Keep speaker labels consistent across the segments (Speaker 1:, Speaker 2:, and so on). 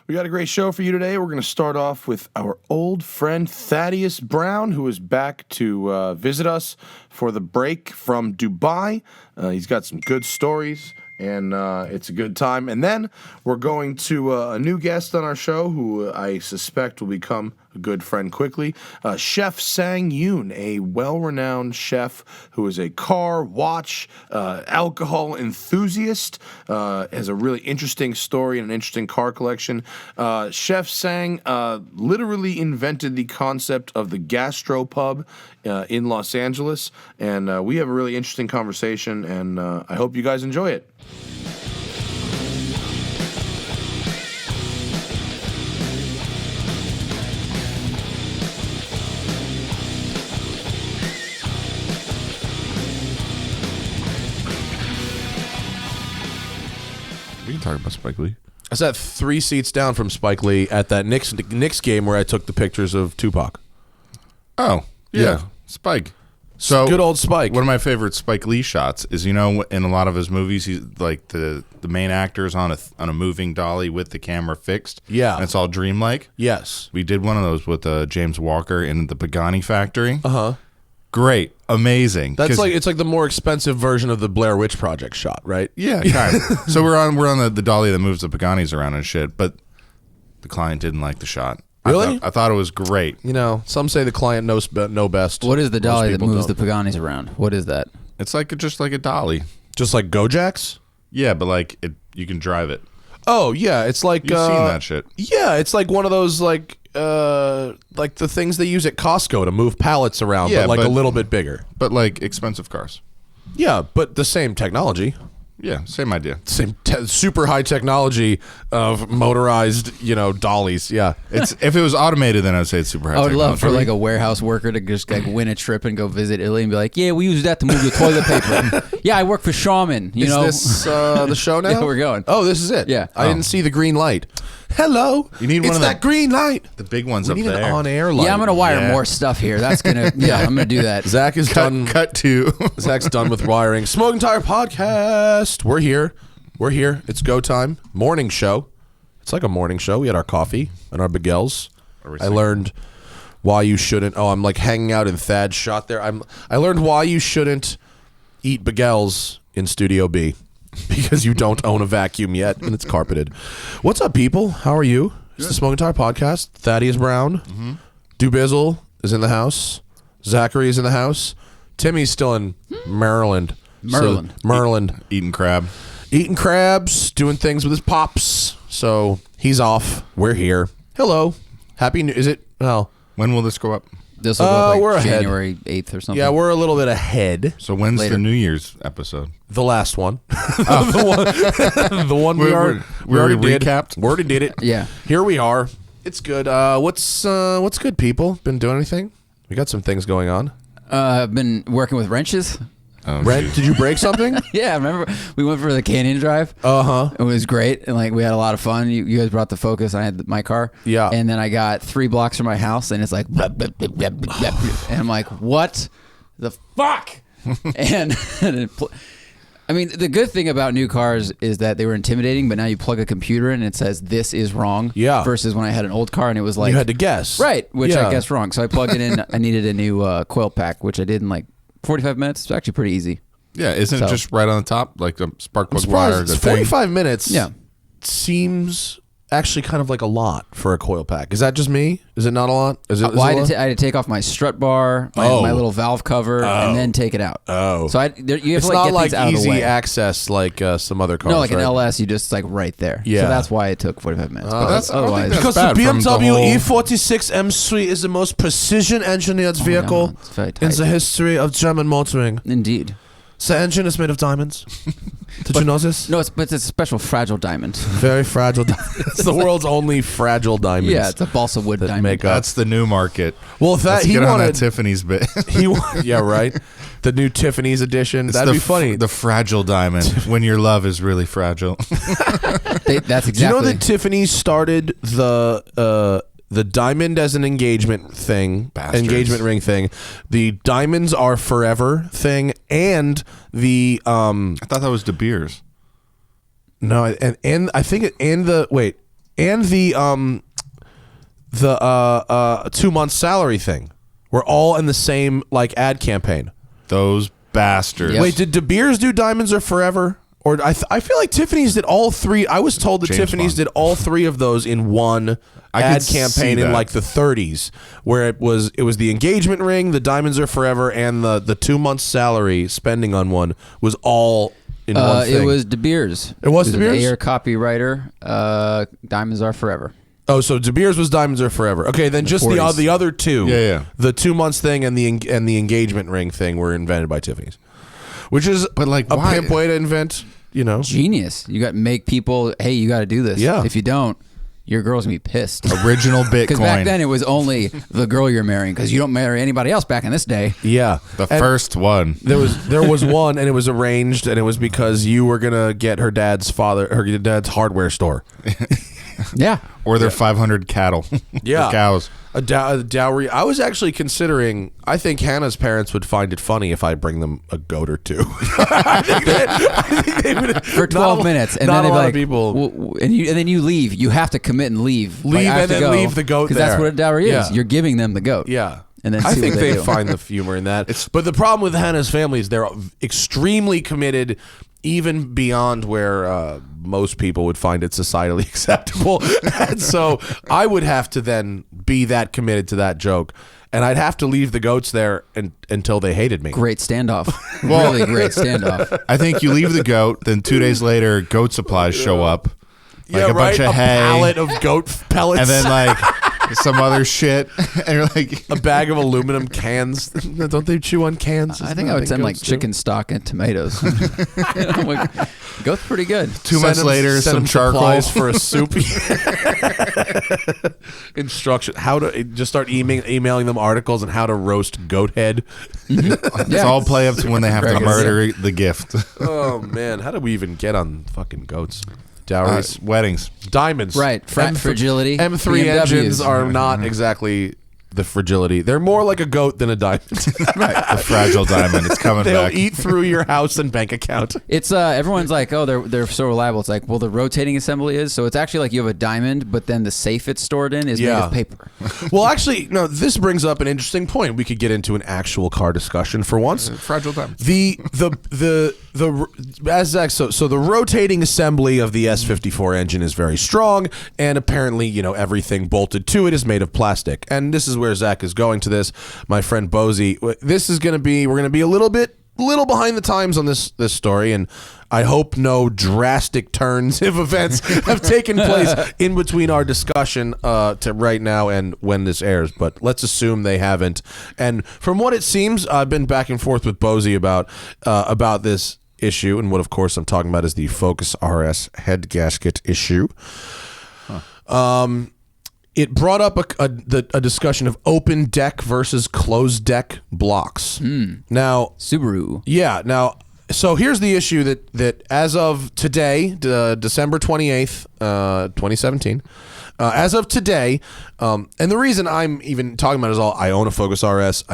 Speaker 1: We got a great show for you today. We're going to start off with our old friend Thaddeus Brown, who is back to visit us for the break from Dubai. He's got some good stories, and it's a good time. And then we're going to a new guest on our show who I suspect will become a good friend quickly. Chef Sang Yoon, a well-renowned chef who is a car, watch, alcohol enthusiast, has a really interesting story and an interesting car collection. Chef Sang literally invented the concept of the gastropub in Los Angeles, and we have a really interesting conversation, and I hope you guys enjoy it.
Speaker 2: Talking about Spike Lee.
Speaker 3: I sat 3 seats down from Spike Lee at that Knicks game where I took the pictures of Tupac.
Speaker 2: Oh, yeah. Spike.
Speaker 3: So good old Spike.
Speaker 2: One of my favorite Spike Lee shots is, in a lot of his movies, he's like the main actor's on a moving dolly with the camera fixed.
Speaker 3: Yeah.
Speaker 2: And it's all dreamlike.
Speaker 3: Yes.
Speaker 2: We did one of those with James Walker in the Pagani factory.
Speaker 3: Uh-huh.
Speaker 2: Great. Amazing.
Speaker 3: That's it's like the more expensive version of the Blair Witch Project shot, right?
Speaker 2: Yeah, kind of. So we're on the dolly that moves the Paganis around and shit, but the client didn't like the shot.
Speaker 3: Really?
Speaker 2: I thought it was great.
Speaker 3: Some say the client knows best.
Speaker 4: What is the dolly that moves
Speaker 3: don't.
Speaker 4: the Paganis around? What is that?
Speaker 2: It's just like a dolly.
Speaker 3: Just like Gojek's?
Speaker 2: Yeah, but you can drive it.
Speaker 3: Oh, yeah. It's like...
Speaker 2: You've seen that shit.
Speaker 3: Yeah, it's like one of those like the things they use at Costco to move pallets around, but a little bit bigger.
Speaker 2: But like expensive cars.
Speaker 3: Yeah, but the same technology.
Speaker 2: Yeah, same idea.
Speaker 3: Same super high technology of motorized, dollies. Yeah.
Speaker 2: If it was automated, then I'd say it's super high
Speaker 4: I would
Speaker 2: technology.
Speaker 4: love for like a warehouse worker to just win a trip and go visit Italy and be like, yeah, we use that to move the toilet paper. Yeah, I work for Shaman.
Speaker 3: Is this the show now?
Speaker 4: Yeah, we're going.
Speaker 3: Oh, this is it.
Speaker 4: Yeah.
Speaker 3: I didn't see the green light. Hello.
Speaker 2: You need one
Speaker 3: it's
Speaker 2: of
Speaker 3: that green light.
Speaker 2: The big ones
Speaker 3: We
Speaker 2: up
Speaker 3: need
Speaker 2: there.
Speaker 3: an on-air light.
Speaker 4: Yeah, I'm gonna wire more stuff here. That's gonna. Yeah, I'm gonna do that.
Speaker 3: Zach is done.
Speaker 2: Cut to.
Speaker 3: Zach's done with wiring. Smoking Tire Podcast. We're here. It's go time. Morning show. It's like a morning show. We had our coffee and our bagels. I learned why you shouldn't. Oh, I'm like hanging out in Thad's shot there. I learned why you shouldn't eat bagels in Studio B because you don't own a vacuum yet and it's carpeted. What's up, people? How are you? It's the Smoking Tire Podcast. Thaddeus Brown. Mm-hmm. Dubizzle is in the house. Zachary is in the house. Timmy's still in Maryland. Maryland.
Speaker 2: Eating crab.
Speaker 3: Eating crabs, doing things with his pops. So he's off. We're here. Hello. Happy New... Is it... Well...
Speaker 2: When will this go up?
Speaker 4: This will go up
Speaker 3: we're ahead.
Speaker 4: January 8th or something.
Speaker 3: Yeah, we're a little bit ahead.
Speaker 2: So when's
Speaker 4: Later.
Speaker 2: the New Year's episode?
Speaker 3: The last one. the one we already did.
Speaker 2: Recapped?
Speaker 3: We already did it.
Speaker 4: Yeah.
Speaker 3: Here we are. It's good. What's good, people? Been doing anything? We got some things going on.
Speaker 4: I've been working with wrenches.
Speaker 2: Oh,
Speaker 3: Did you break something?
Speaker 4: Yeah, remember we went for the canyon drive?
Speaker 3: Uh-huh.
Speaker 4: It was great, and we had a lot of fun. You guys brought the Focus, I had my car.
Speaker 3: Yeah.
Speaker 4: And then I got 3 blocks from my house, and it's like, blah, blah, blah, blah, blah, blah. And I'm like, what the fuck? and I mean, the good thing about new cars is that they were intimidating, but now you plug a computer in and it says this is wrong.
Speaker 3: Yeah.
Speaker 4: Versus when I had an old car and it was like
Speaker 3: You had to guess.
Speaker 4: right, which
Speaker 3: Yeah.
Speaker 4: I guessed wrong. So I plugged it in. I needed a new coil pack, which I did in 45 minutes. It's actually pretty easy.
Speaker 2: Yeah, isn't it just right on the top, like a spark plug
Speaker 3: Surprised.
Speaker 2: wire?
Speaker 3: It's
Speaker 2: The thing?
Speaker 3: 45 minutes.
Speaker 4: Yeah.
Speaker 3: Seems actually kind of like a lot for a coil pack. Is that just me? Is it not a lot? Is it?
Speaker 4: Well, I had to take off my strut bar, my little valve cover, and then take it out.
Speaker 3: Oh.
Speaker 4: So you have
Speaker 3: It's
Speaker 4: to
Speaker 3: not
Speaker 4: get
Speaker 3: like
Speaker 4: things out of the
Speaker 3: easy
Speaker 4: way.
Speaker 3: access like some other cars.
Speaker 4: No, like
Speaker 3: right?
Speaker 4: an LS, you just right there.
Speaker 3: Yeah.
Speaker 4: So that's why it took 45 minutes. But
Speaker 2: that's- I don't think
Speaker 4: otherwise,
Speaker 2: that's
Speaker 3: Because
Speaker 2: bad
Speaker 3: the
Speaker 2: from the
Speaker 3: BMW
Speaker 2: whole-
Speaker 3: E46 M3 is the most precision engineered vehicle
Speaker 4: it's very
Speaker 3: in
Speaker 4: tight.
Speaker 3: the history of German motoring.
Speaker 4: Indeed.
Speaker 3: The engine is made of diamonds. Did you know this?
Speaker 4: No, it's a special fragile diamond.
Speaker 3: Very fragile. It's the world's only fragile diamonds.
Speaker 4: Yeah, it's a balsa wood
Speaker 3: that
Speaker 4: diamond.
Speaker 3: make up.
Speaker 2: That's the new market.
Speaker 3: Well, if
Speaker 2: Let's
Speaker 3: he
Speaker 2: get on
Speaker 3: wanted
Speaker 2: that Tiffany's bit.
Speaker 3: yeah, right. The new Tiffany's edition.
Speaker 2: It's
Speaker 3: That'd be funny.
Speaker 2: The fragile diamond when your love is really fragile.
Speaker 4: That's exactly.
Speaker 3: Do you know that Tiffany's started the diamond as an engagement thing,
Speaker 2: Bastards.
Speaker 3: engagement ring thing, the diamonds are forever thing, and the
Speaker 2: I thought that was De Beers.
Speaker 3: no, and I think it and the wait, and the 2 month salary thing were all in the same like ad campaign.
Speaker 2: Those bastards.
Speaker 4: Yep.
Speaker 3: Wait, did De Beers do Diamonds Are Forever? Or I feel like Tiffany's did all three. I was told that
Speaker 2: James
Speaker 3: Tiffany's
Speaker 2: Bond.
Speaker 3: did all three of those in one
Speaker 2: I
Speaker 3: ad
Speaker 2: could see
Speaker 3: campaign in
Speaker 2: that.
Speaker 3: like the 30s, where it was the engagement ring, the Diamonds Are Forever, and the 2 months salary spending on one was all in one thing.
Speaker 4: It was De Beers.
Speaker 3: It was De
Speaker 4: an
Speaker 3: Beers?
Speaker 4: Ayer copywriter. Diamonds Are Forever.
Speaker 3: Oh, so De Beers was Diamonds Are Forever. Okay, then just the
Speaker 4: 40s.
Speaker 3: other two.
Speaker 2: Yeah.
Speaker 3: The 2 months thing and the engagement ring thing were invented by Tiffany's, which is
Speaker 2: But, like,
Speaker 3: a
Speaker 2: why?
Speaker 3: pimp way to invent.
Speaker 4: Genius. You got to make people, hey, you got to do this.
Speaker 3: Yeah.
Speaker 4: If you don't, your girl's going to be pissed.
Speaker 2: Original Bitcoin.
Speaker 4: Because back then it was only the girl you're marrying, because you don't marry anybody else back in this day.
Speaker 3: Yeah,
Speaker 2: The
Speaker 3: And
Speaker 2: first one.
Speaker 3: there was one, and it was arranged, and it was because you were gonna get her dad's hardware store.
Speaker 4: Yeah.
Speaker 2: Or their 500 cattle.
Speaker 3: Yeah.
Speaker 2: Or cows.
Speaker 3: A dowry. I was actually considering. I think Hannah's parents would find it funny if I bring them a goat or two. I think they would,
Speaker 4: For 12 minutes. And
Speaker 3: not
Speaker 4: then
Speaker 3: a
Speaker 4: they'd be
Speaker 3: lot
Speaker 4: like,
Speaker 3: of people
Speaker 4: "Well," and then you leave. You have to commit and leave.
Speaker 3: Leave
Speaker 4: I have
Speaker 3: and
Speaker 4: to
Speaker 3: then
Speaker 4: go,
Speaker 3: leave the goat
Speaker 4: Because that's
Speaker 3: there.
Speaker 4: what a dowry
Speaker 3: Yeah.
Speaker 4: is. You're giving them the goat.
Speaker 3: Yeah.
Speaker 4: And then
Speaker 3: I
Speaker 4: see
Speaker 3: think
Speaker 4: what they
Speaker 3: they
Speaker 4: do.
Speaker 3: find the humor in that. But the problem with Hannah's family is they're extremely committed, even beyond where most people would find it societally acceptable. And so I would have to then be that committed to that joke. And I'd have to leave the goats there until they hated me.
Speaker 4: Great standoff. Really great standoff.
Speaker 2: I think you leave the goat, then 2 days later, goat supplies show up. Like a bunch of hay.
Speaker 3: pallet of goat pellets.
Speaker 2: And then, like, some other shit. And you're like,
Speaker 3: a bag of aluminum cans. Don't they chew on cans?
Speaker 4: I think I would send like
Speaker 3: goats do?
Speaker 4: chicken stock and tomatoes. I'm like, goat's pretty good.
Speaker 2: 2 months later,
Speaker 3: send
Speaker 2: some
Speaker 3: them
Speaker 2: charcoal.
Speaker 3: supplies for a soup. Instruction: how to just start emailing them articles on how to roast goat head.
Speaker 2: It's all play up to when they have to
Speaker 4: Very good.
Speaker 2: murder the gift.
Speaker 3: Oh man, how did we even get on fucking goats? Dowries,
Speaker 2: Weddings.
Speaker 3: diamonds,
Speaker 4: Right. Fragility.
Speaker 3: M3
Speaker 4: BMWs.
Speaker 3: engines are not exactly the fragility. They're more like a goat than a diamond.
Speaker 2: The fragile diamond. It's coming
Speaker 3: They'll
Speaker 2: back.
Speaker 3: eat through your house and bank account.
Speaker 4: It's everyone's like, oh, they're so reliable. It's like, well, the rotating assembly is. So it's actually like you have a diamond, but then the safe it's stored in is made
Speaker 3: Yeah.
Speaker 4: of paper.
Speaker 3: Well, actually, no. This brings up an interesting point. We could get into an actual car discussion for once.
Speaker 2: Fragile diamond.
Speaker 3: The as Zach so the rotating assembly of the S54 engine is very strong, and apparently everything bolted to it is made of plastic. And this is where Zach is going to this. My friend Bozy, this is we're gonna be a little behind the times on this story, and I hope no drastic turns of events have taken place in between our discussion to right now and when this airs, but let's assume they haven't. And from what it seems, I've been back and forth with Bozy about this issue, and what of course I'm talking about is the Focus RS head gasket issue. It brought up a discussion of open deck versus closed deck blocks. Now,
Speaker 4: Subaru.
Speaker 3: yeah. Now, so here's the issue that as of today, December 28th, 2017, as of today, and the reason I'm even talking about it is I own a Focus RS.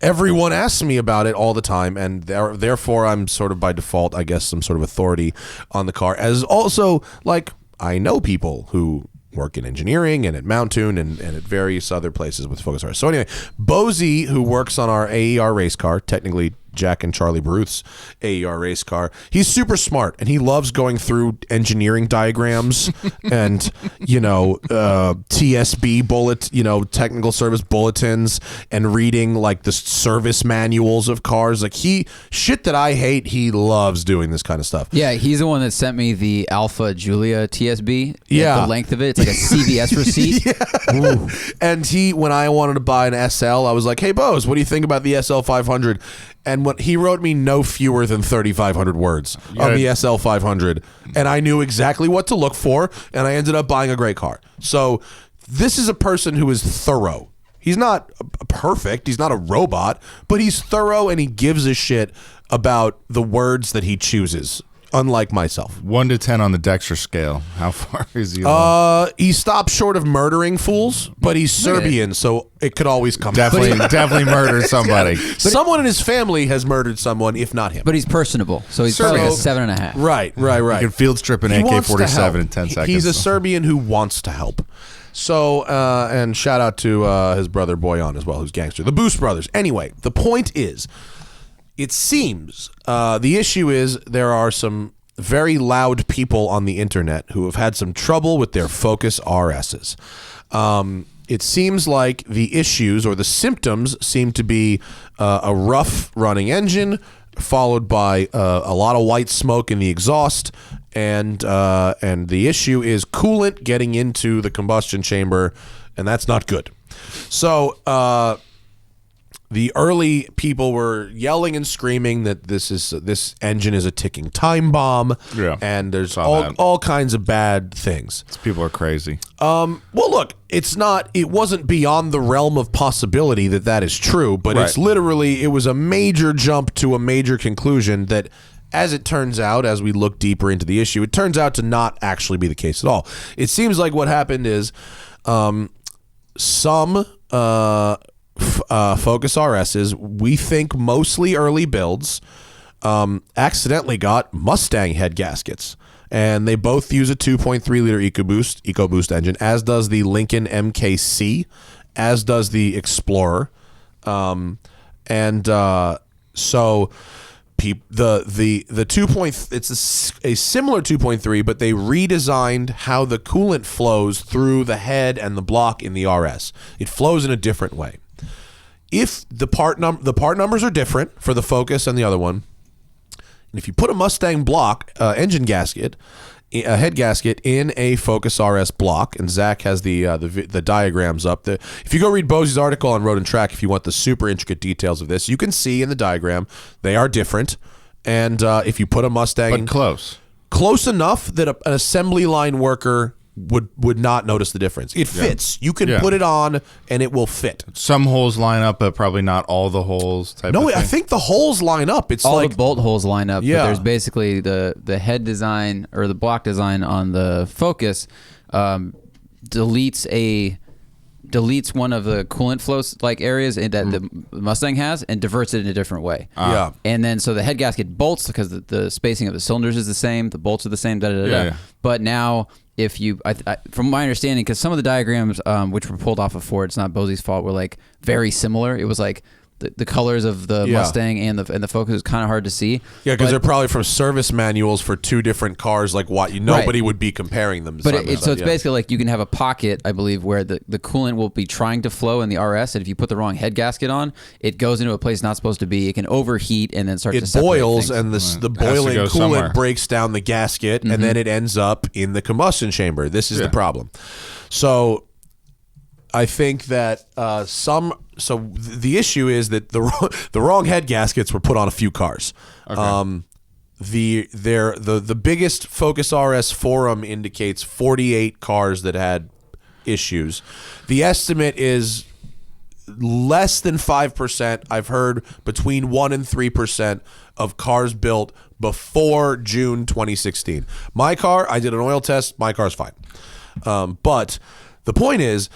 Speaker 3: Everyone asks me about it all the time, and therefore I'm sort of by default, I guess, some sort of authority on the car. As also, like, I know people who work in engineering and at Mountoon and at various other places with Focus RS. So anyway, Bozy, who works on our AER race car, technically Jack and Charlie Baruth's AER race car, he's super smart, and he loves going through engineering diagrams and TSB technical service bulletins, and reading like the service manuals of cars. Like shit that I hate, he loves doing this kind of stuff.
Speaker 4: Yeah, he's the one that sent me the Alpha Julia TSB.
Speaker 3: Yeah.
Speaker 4: The length of it. It's like a CVS receipt.
Speaker 3: And when I wanted to buy an SL, I was like, hey, Bose, what do you think about the SL 500? And he wrote me no fewer than 3,500 words on the SL 500. And I knew exactly what to look for, and I ended up buying a great car. So this is a person who is thorough. He's not perfect. He's not a robot, but he's thorough, and he gives a shit about the words that he chooses unlike myself.
Speaker 2: 1 to 10 on the Dexter scale. How far is he?
Speaker 3: He stopped short of murdering fools, but he's Serbian, so it could always come.
Speaker 2: Definitely murdered somebody.
Speaker 3: Someone in his family has murdered someone, if not him.
Speaker 4: But he's personable, so he's probably like a 7.5.
Speaker 3: Right.
Speaker 2: You can field strip an
Speaker 3: He wants to
Speaker 2: AK-47
Speaker 3: help.
Speaker 2: in 10 seconds.
Speaker 3: He's a Serbian who wants to help. So, and shout out to his brother Boyan as well, who's gangster. The Boost brothers. Anyway, the point is, it seems the issue is there are some very loud people on the internet who have had some trouble with their Focus RSs. It seems like the issues or the symptoms seem to be a rough running engine, followed by a lot of white smoke in the exhaust, and the issue is coolant getting into the combustion chamber, and that's not good. So the early people were yelling and screaming that this engine is a ticking time bomb, and there's all kinds of bad things.
Speaker 2: People are crazy.
Speaker 3: Well, look, it wasn't beyond the realm of possibility that is true, but it's literally, it was a major jump to a major conclusion that, as it turns out, as we look deeper into the issue, it turns out to not actually be the case at all. It seems like what happened is some Focus RSs, we think mostly early builds, accidentally got Mustang head gaskets. And they both use a 2.3 liter EcoBoost engine, as does the Lincoln MKC, as does the Explorer. So the 2. It's a similar 2.3, but they redesigned how the coolant flows through the head and the block in the RS. It flows in a different way. If the part numbers are different for the Focus and the other one, and if you put a Mustang block engine gasket, a head gasket in a Focus RS block, and Zach has the diagrams up there. If you go read Bosey's article on Road and Track, if you want the super intricate details of this, you can see in the diagram they are different. And if you put a Mustang,
Speaker 2: but
Speaker 3: close enough that an assembly line worker would not notice the difference. It fits. You can put it on and it will fit.
Speaker 2: Some holes line up, but probably not all the holes.
Speaker 3: I think the holes line up. It's
Speaker 4: all
Speaker 3: like
Speaker 4: the bolt holes line up.
Speaker 3: Yeah.
Speaker 4: But there's basically the head design or the block design on the Focus deletes one of the coolant flows like areas that the Mustang has and diverts it in a different way. And then so the head gasket bolts because the spacing of the cylinders is the same, the bolts are the same. But now, if you, from my understanding, because some of the diagrams which were pulled off of Ford, it's not Bosey's fault, were like very similar. It was like the colors of the Mustang and the Focus is kind of hard to see.
Speaker 3: Yeah, because they're probably from service manuals for two different cars. Like nobody would be comparing them.
Speaker 4: But it's basically like you can have a pocket, I believe, where the coolant will be trying to flow in the RS, and if you put the wrong head gasket on, it goes into a place it's not supposed to be. It can overheat and then start to separate
Speaker 3: boils,
Speaker 4: things.
Speaker 3: and the boiling coolant somewhere. Breaks down the gasket, and then it ends up in the combustion chamber. This is the problem. So I think that the issue is that the wrong head gaskets were put on a few cars. Okay. The biggest Focus RS forum indicates 48 cars that had issues. The estimate is less than 5%. I've heard between 1 and 3% of cars built before June 2016. My car, I did an oil test. My car's fine. But the point is,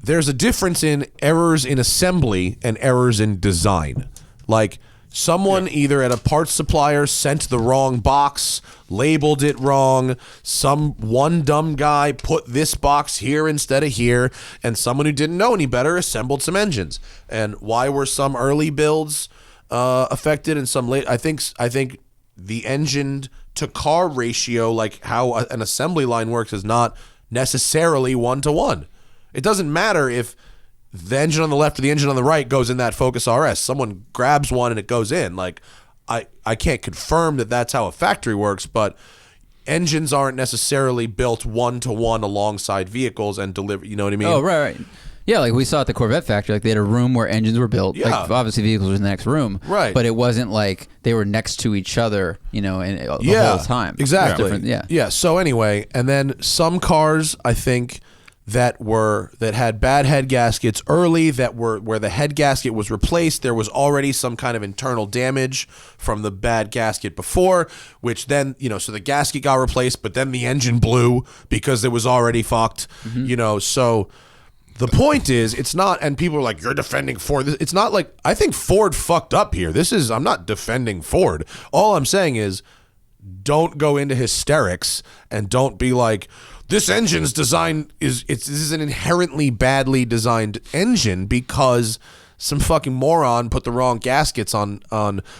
Speaker 3: there's a difference in errors in assembly and errors in design. Like someone either at a parts supplier sent the wrong box, labeled it wrong. One dumb guy put this box here instead of here, and someone who didn't know any better assembled some engines. And why were some early builds affected and some late? I think the engine to car ratio, like how an assembly line works, is not necessarily 1-to-1. It doesn't matter if the engine on the left or the engine on the right goes in that Focus RS. Someone grabs one and it goes in. Like I can't confirm that that's how a factory works, but engines aren't necessarily built 1-to-1 alongside vehicles and deliver. You know what I mean?
Speaker 4: Oh, right. Yeah, like we saw at the Corvette factory, like they had a room where engines were built.
Speaker 3: Yeah.
Speaker 4: Like obviously vehicles were in the next room.
Speaker 3: Right.
Speaker 4: But it wasn't like they were next to each other, the whole time.
Speaker 3: Exactly.
Speaker 4: Yeah.
Speaker 3: So anyway, and then some cars, I think that had bad head gaskets early, where the head gasket was replaced. There was already some kind of internal damage from the bad gasket before, which then, so the gasket got replaced, but then the engine blew because it was already fucked, so the point is, it's not, and people are like, you're defending Ford. It's not like, I think Ford fucked up here. I'm not defending Ford. All I'm saying is, don't go into hysterics and don't be like, this engine's design this is an inherently badly designed engine because some fucking moron put the wrong gaskets on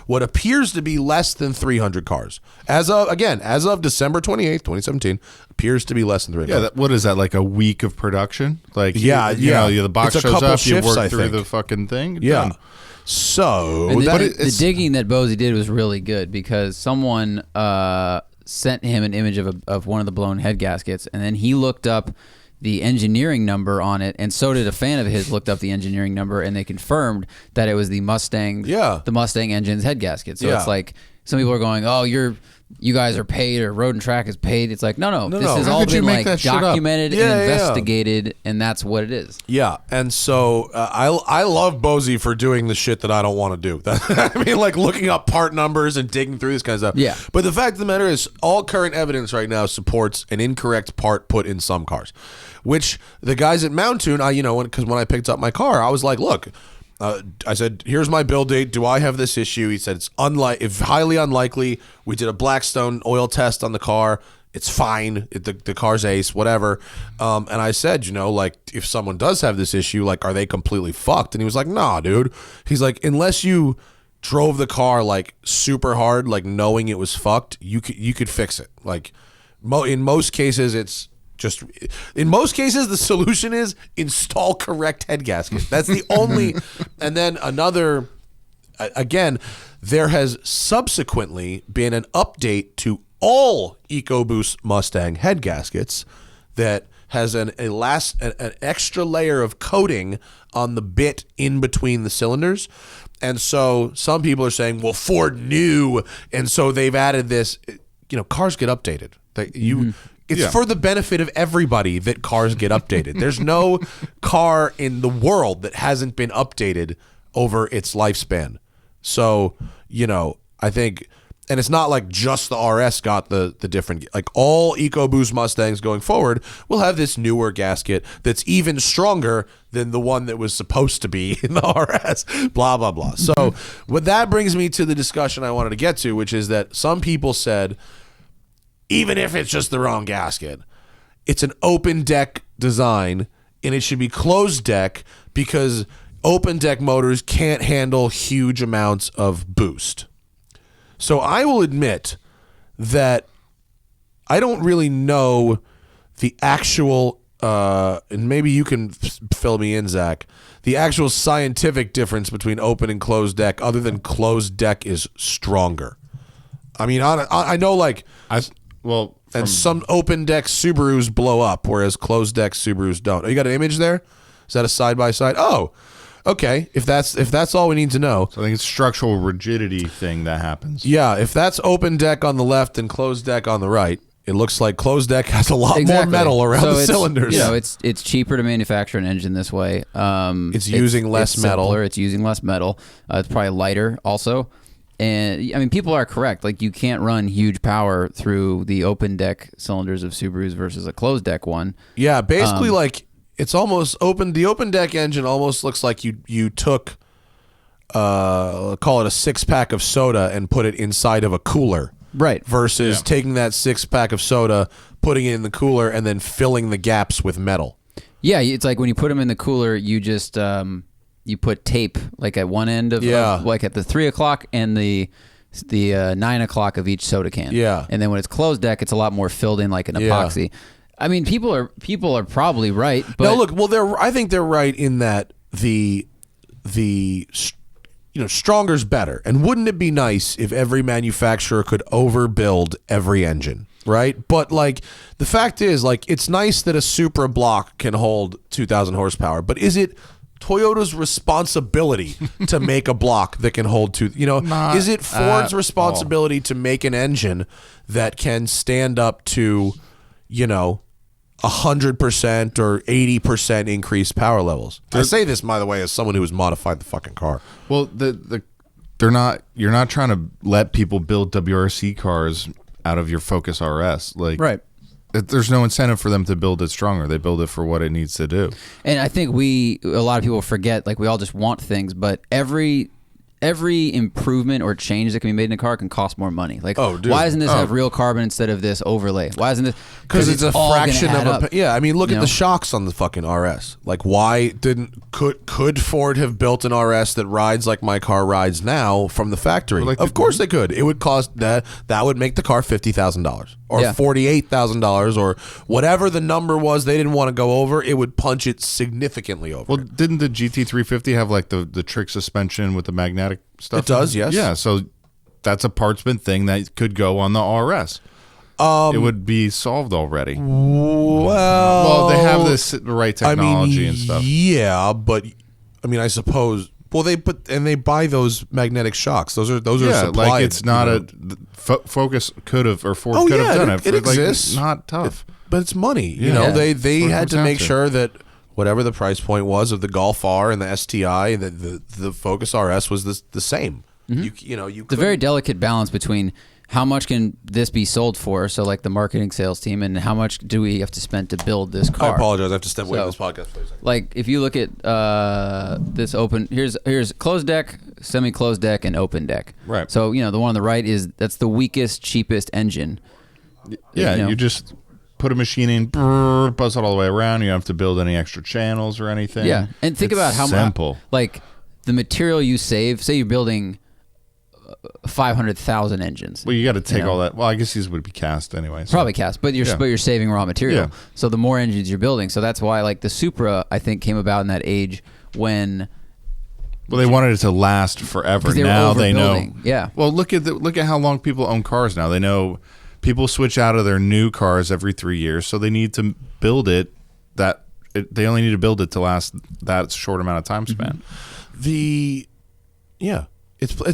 Speaker 3: what appears to be less than 300 cars. As of December 28th, 2017, appears to be less than 300.
Speaker 2: Yeah, what is that, like a week of production? Like, the box
Speaker 3: It's a
Speaker 2: shows
Speaker 3: couple
Speaker 2: up,
Speaker 3: shifts,
Speaker 2: you
Speaker 3: I
Speaker 2: work through
Speaker 3: think.
Speaker 2: the fucking thing.
Speaker 3: Yeah.
Speaker 2: Done.
Speaker 3: So,
Speaker 4: And the digging that Bosie did was really good because someone sent him an image of one of the blown head gaskets, and then he looked up the engineering number on it, and so did a fan of his looked up the engineering number, and they confirmed that it was the Mustang engine's head gasket. So it's like some people are going, oh, you guys are paid, or Road and Track is paid. It's like, no. This has all been like documented and investigated, and that's what it is.
Speaker 3: Yeah, and so I love Bosie for doing the shit that I don't want to do. I mean, like looking up part numbers and digging through this kind of stuff.
Speaker 4: Yeah.
Speaker 3: But the fact of the matter is, all current evidence right now supports an incorrect part put in some cars, which the guys at Mountoon, because when I picked up my car, I was like, look. I said, here's my build date. Do I have this issue? He said, it's highly unlikely. We did a Blackstone oil test on the car. It's fine. The car's ace, whatever. And I said, if someone does have this issue, like, are they completely fucked? And he was like, nah, dude. He's like, unless you drove the car like super hard, like knowing it was fucked, you could fix it. Like, in most cases, the solution is install correct head gasket. That's the only. And then again, there has subsequently been an update to all EcoBoost Mustang head gaskets that has an extra layer of coating on the bit in between the cylinders. And so some people are saying, well, Ford knew, and so they've added this. Cars get updated. It's for the benefit of everybody that cars get updated. There's no car in the world that hasn't been updated over its lifespan. So, I think, and it's not like just the RS got the different, like all EcoBoost Mustangs going forward will have this newer gasket that's even stronger than the one that was supposed to be in the RS, blah, blah, blah. So what that brings me to the discussion I wanted to get to, which is that some people said, even if it's just the wrong gasket, it's an open deck design and it should be closed deck because open deck motors can't handle huge amounts of boost. So I will admit that I don't really know the actual, and maybe you can fill me in, Zach, the actual scientific difference between open and closed deck, other than closed deck is stronger. I mean, I know, like... some open deck Subarus blow up, whereas closed deck Subarus don't. Oh, you got an image there? Is that a side by side? Oh, okay. If that's all we need to know.
Speaker 2: So I think it's structural rigidity thing that happens.
Speaker 3: Yeah, if that's open deck on the left and closed deck on the right, it looks like closed deck has a lot more metal around the cylinders.
Speaker 4: It's cheaper to manufacture an engine this way.
Speaker 3: It's using less metal.
Speaker 4: Simpler, it's using less metal. It's probably lighter also. And I mean, people are correct. Like, you can't run huge power through the open deck cylinders of Subarus versus a closed deck one.
Speaker 3: Yeah, basically, like, it's almost open. The open deck engine almost looks like you took, call it a 6-pack of soda and put it inside of a cooler.
Speaker 4: Right.
Speaker 3: Versus taking that 6-pack of soda, putting it in the cooler, and then filling the gaps with metal.
Speaker 4: Yeah, it's like when you put them in the cooler, you just... you put tape like at one end of like at the 3 o'clock and the 9 o'clock of each soda can.
Speaker 3: Yeah.
Speaker 4: And then when it's closed deck, it's a lot more filled in like an epoxy. I mean, people are probably right. But
Speaker 3: no, look, well, I think they're right in that stronger's better. And wouldn't it be nice if every manufacturer could overbuild every engine? Right? But like the fact is, like, it's nice that a Supra block can hold 2,000 horsepower, but is it Toyota's responsibility to make a block that can hold is it Ford's responsibility to make an engine that can stand up to, 100% or 80% increased power levels. I say this, by the way, as someone who has modified the fucking car.
Speaker 2: Well, you're not trying to let people build WRC cars out of your Focus RS. Like,
Speaker 4: Right.
Speaker 2: There's no incentive for them to build it stronger. They build it for what it needs to do.
Speaker 4: And I think a lot of people forget, like, we all just want things, but every improvement or change that can be made in a car can cost more money. Like,
Speaker 3: dude.
Speaker 4: why doesn't this have real carbon instead of this overlay? Why isn't this?
Speaker 3: Because it's a
Speaker 4: all
Speaker 3: fraction
Speaker 4: gonna add
Speaker 3: of
Speaker 4: up.
Speaker 3: yeah. I mean, look
Speaker 4: You
Speaker 3: at
Speaker 4: know?
Speaker 3: the shocks on the fucking RS. Like, why could Ford have built an RS that rides like my car rides now from the factory?
Speaker 2: Like
Speaker 3: of course they could. It would cost that would make the car $50,000 or
Speaker 4: Yeah.
Speaker 3: $48,000 or whatever the number was. They didn't want to go over. It would punch it significantly over.
Speaker 2: Well, didn't the GT350 have like the trick suspension with the magnetic stuff?
Speaker 3: It does, yes.
Speaker 2: Yeah, so that's a partsman thing that could go on the RS. It would be solved already. Well, they have the right technology and stuff.
Speaker 3: Yeah, but I mean, I suppose. Well, they buy those magnetic shocks. Those are
Speaker 2: Yeah,
Speaker 3: supplied.
Speaker 2: like it's not
Speaker 3: you know.
Speaker 2: Focus could have or Ford
Speaker 3: Oh,
Speaker 2: could
Speaker 3: yeah,
Speaker 2: have done
Speaker 3: it
Speaker 2: it.
Speaker 3: exists.
Speaker 2: Like, not tough.
Speaker 3: But it's money. You
Speaker 2: Yeah.
Speaker 3: know,
Speaker 2: Yeah.
Speaker 3: they
Speaker 2: What it
Speaker 3: had
Speaker 2: comes
Speaker 3: to
Speaker 2: down
Speaker 3: make
Speaker 2: to.
Speaker 3: sure that whatever the price point was of the Golf R and the STI, the Focus RS was the same. You
Speaker 4: It's a very delicate balance between how much can this be sold for, so like the marketing sales team, and how much do we have to spend to build this
Speaker 3: I
Speaker 4: car.
Speaker 3: apologize. I have to step away
Speaker 4: So-
Speaker 3: from this podcast, please.
Speaker 4: Like, if you look at this open, here's closed deck, semi-closed deck, and open deck.
Speaker 2: Right.
Speaker 4: So, the one on the right that's the weakest, cheapest engine.
Speaker 2: Yeah,
Speaker 4: You know.
Speaker 2: you just put a machine in, buzz it all the way around. You don't have to build any extra channels or anything.
Speaker 4: Yeah, and think
Speaker 2: It's
Speaker 4: about how much,
Speaker 2: simple.
Speaker 4: like, the material you save. Say you're building 500,000 engines.
Speaker 2: Well, you got to take
Speaker 4: know.
Speaker 2: all that. Well, I guess these would be cast anyway. So.
Speaker 4: Probably cast, but you're saving raw material.
Speaker 2: Yeah.
Speaker 4: So the more engines you're building, so that's why, like, the Supra, I think, came about in that age when.
Speaker 2: Well, they wanted it to last forever.
Speaker 4: 'Cause they were
Speaker 2: Now they know.
Speaker 4: overbuilding. Yeah.
Speaker 2: Well, look at how long people own cars now. They know people switch out of their new cars every 3 years, so they need to build it. They only need to build it to last that short amount of time span.
Speaker 3: It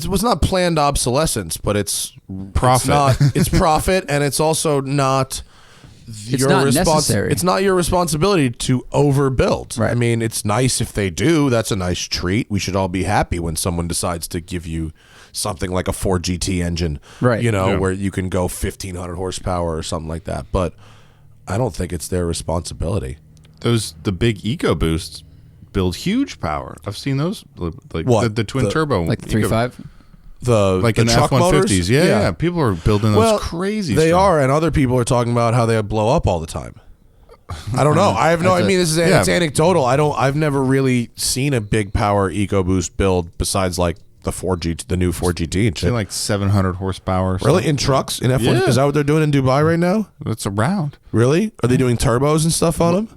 Speaker 3: was not planned obsolescence, but it's
Speaker 2: Profit.
Speaker 3: It's profit, and it's also not.
Speaker 4: not necessary.
Speaker 3: It's not your responsibility to overbuild.
Speaker 4: Right.
Speaker 3: I mean, it's nice if they do. That's a nice treat. We should all be happy when someone decides to give you something like a Ford GT engine,
Speaker 4: Right.
Speaker 2: Yeah.
Speaker 3: where you can go 1,500 horsepower or something like that. But I don't think it's their responsibility.
Speaker 2: The big EcoBoosts build huge power. I've seen those, like
Speaker 3: What?
Speaker 2: the twin turbo,
Speaker 4: Like the 3.5?
Speaker 2: like
Speaker 3: the
Speaker 2: in the
Speaker 3: truck
Speaker 2: F-150s.
Speaker 3: motors?
Speaker 2: Yeah. People are building those
Speaker 3: Well,
Speaker 2: crazy.
Speaker 3: They
Speaker 2: strong.
Speaker 3: are, and other people are talking about how they blow up all the time. I don't know. I have no. I mean, this is
Speaker 2: Yeah.
Speaker 3: it's anecdotal. I've never really seen a big power EcoBoost build besides like the new 4GT and
Speaker 2: Say
Speaker 3: shit.
Speaker 2: like 700 horsepower. or
Speaker 3: Really,
Speaker 2: something.
Speaker 3: in trucks in F1?
Speaker 2: Yeah.
Speaker 3: Is that what they're doing in Dubai right now?
Speaker 2: It's around.
Speaker 3: Really? Are they doing turbos and stuff on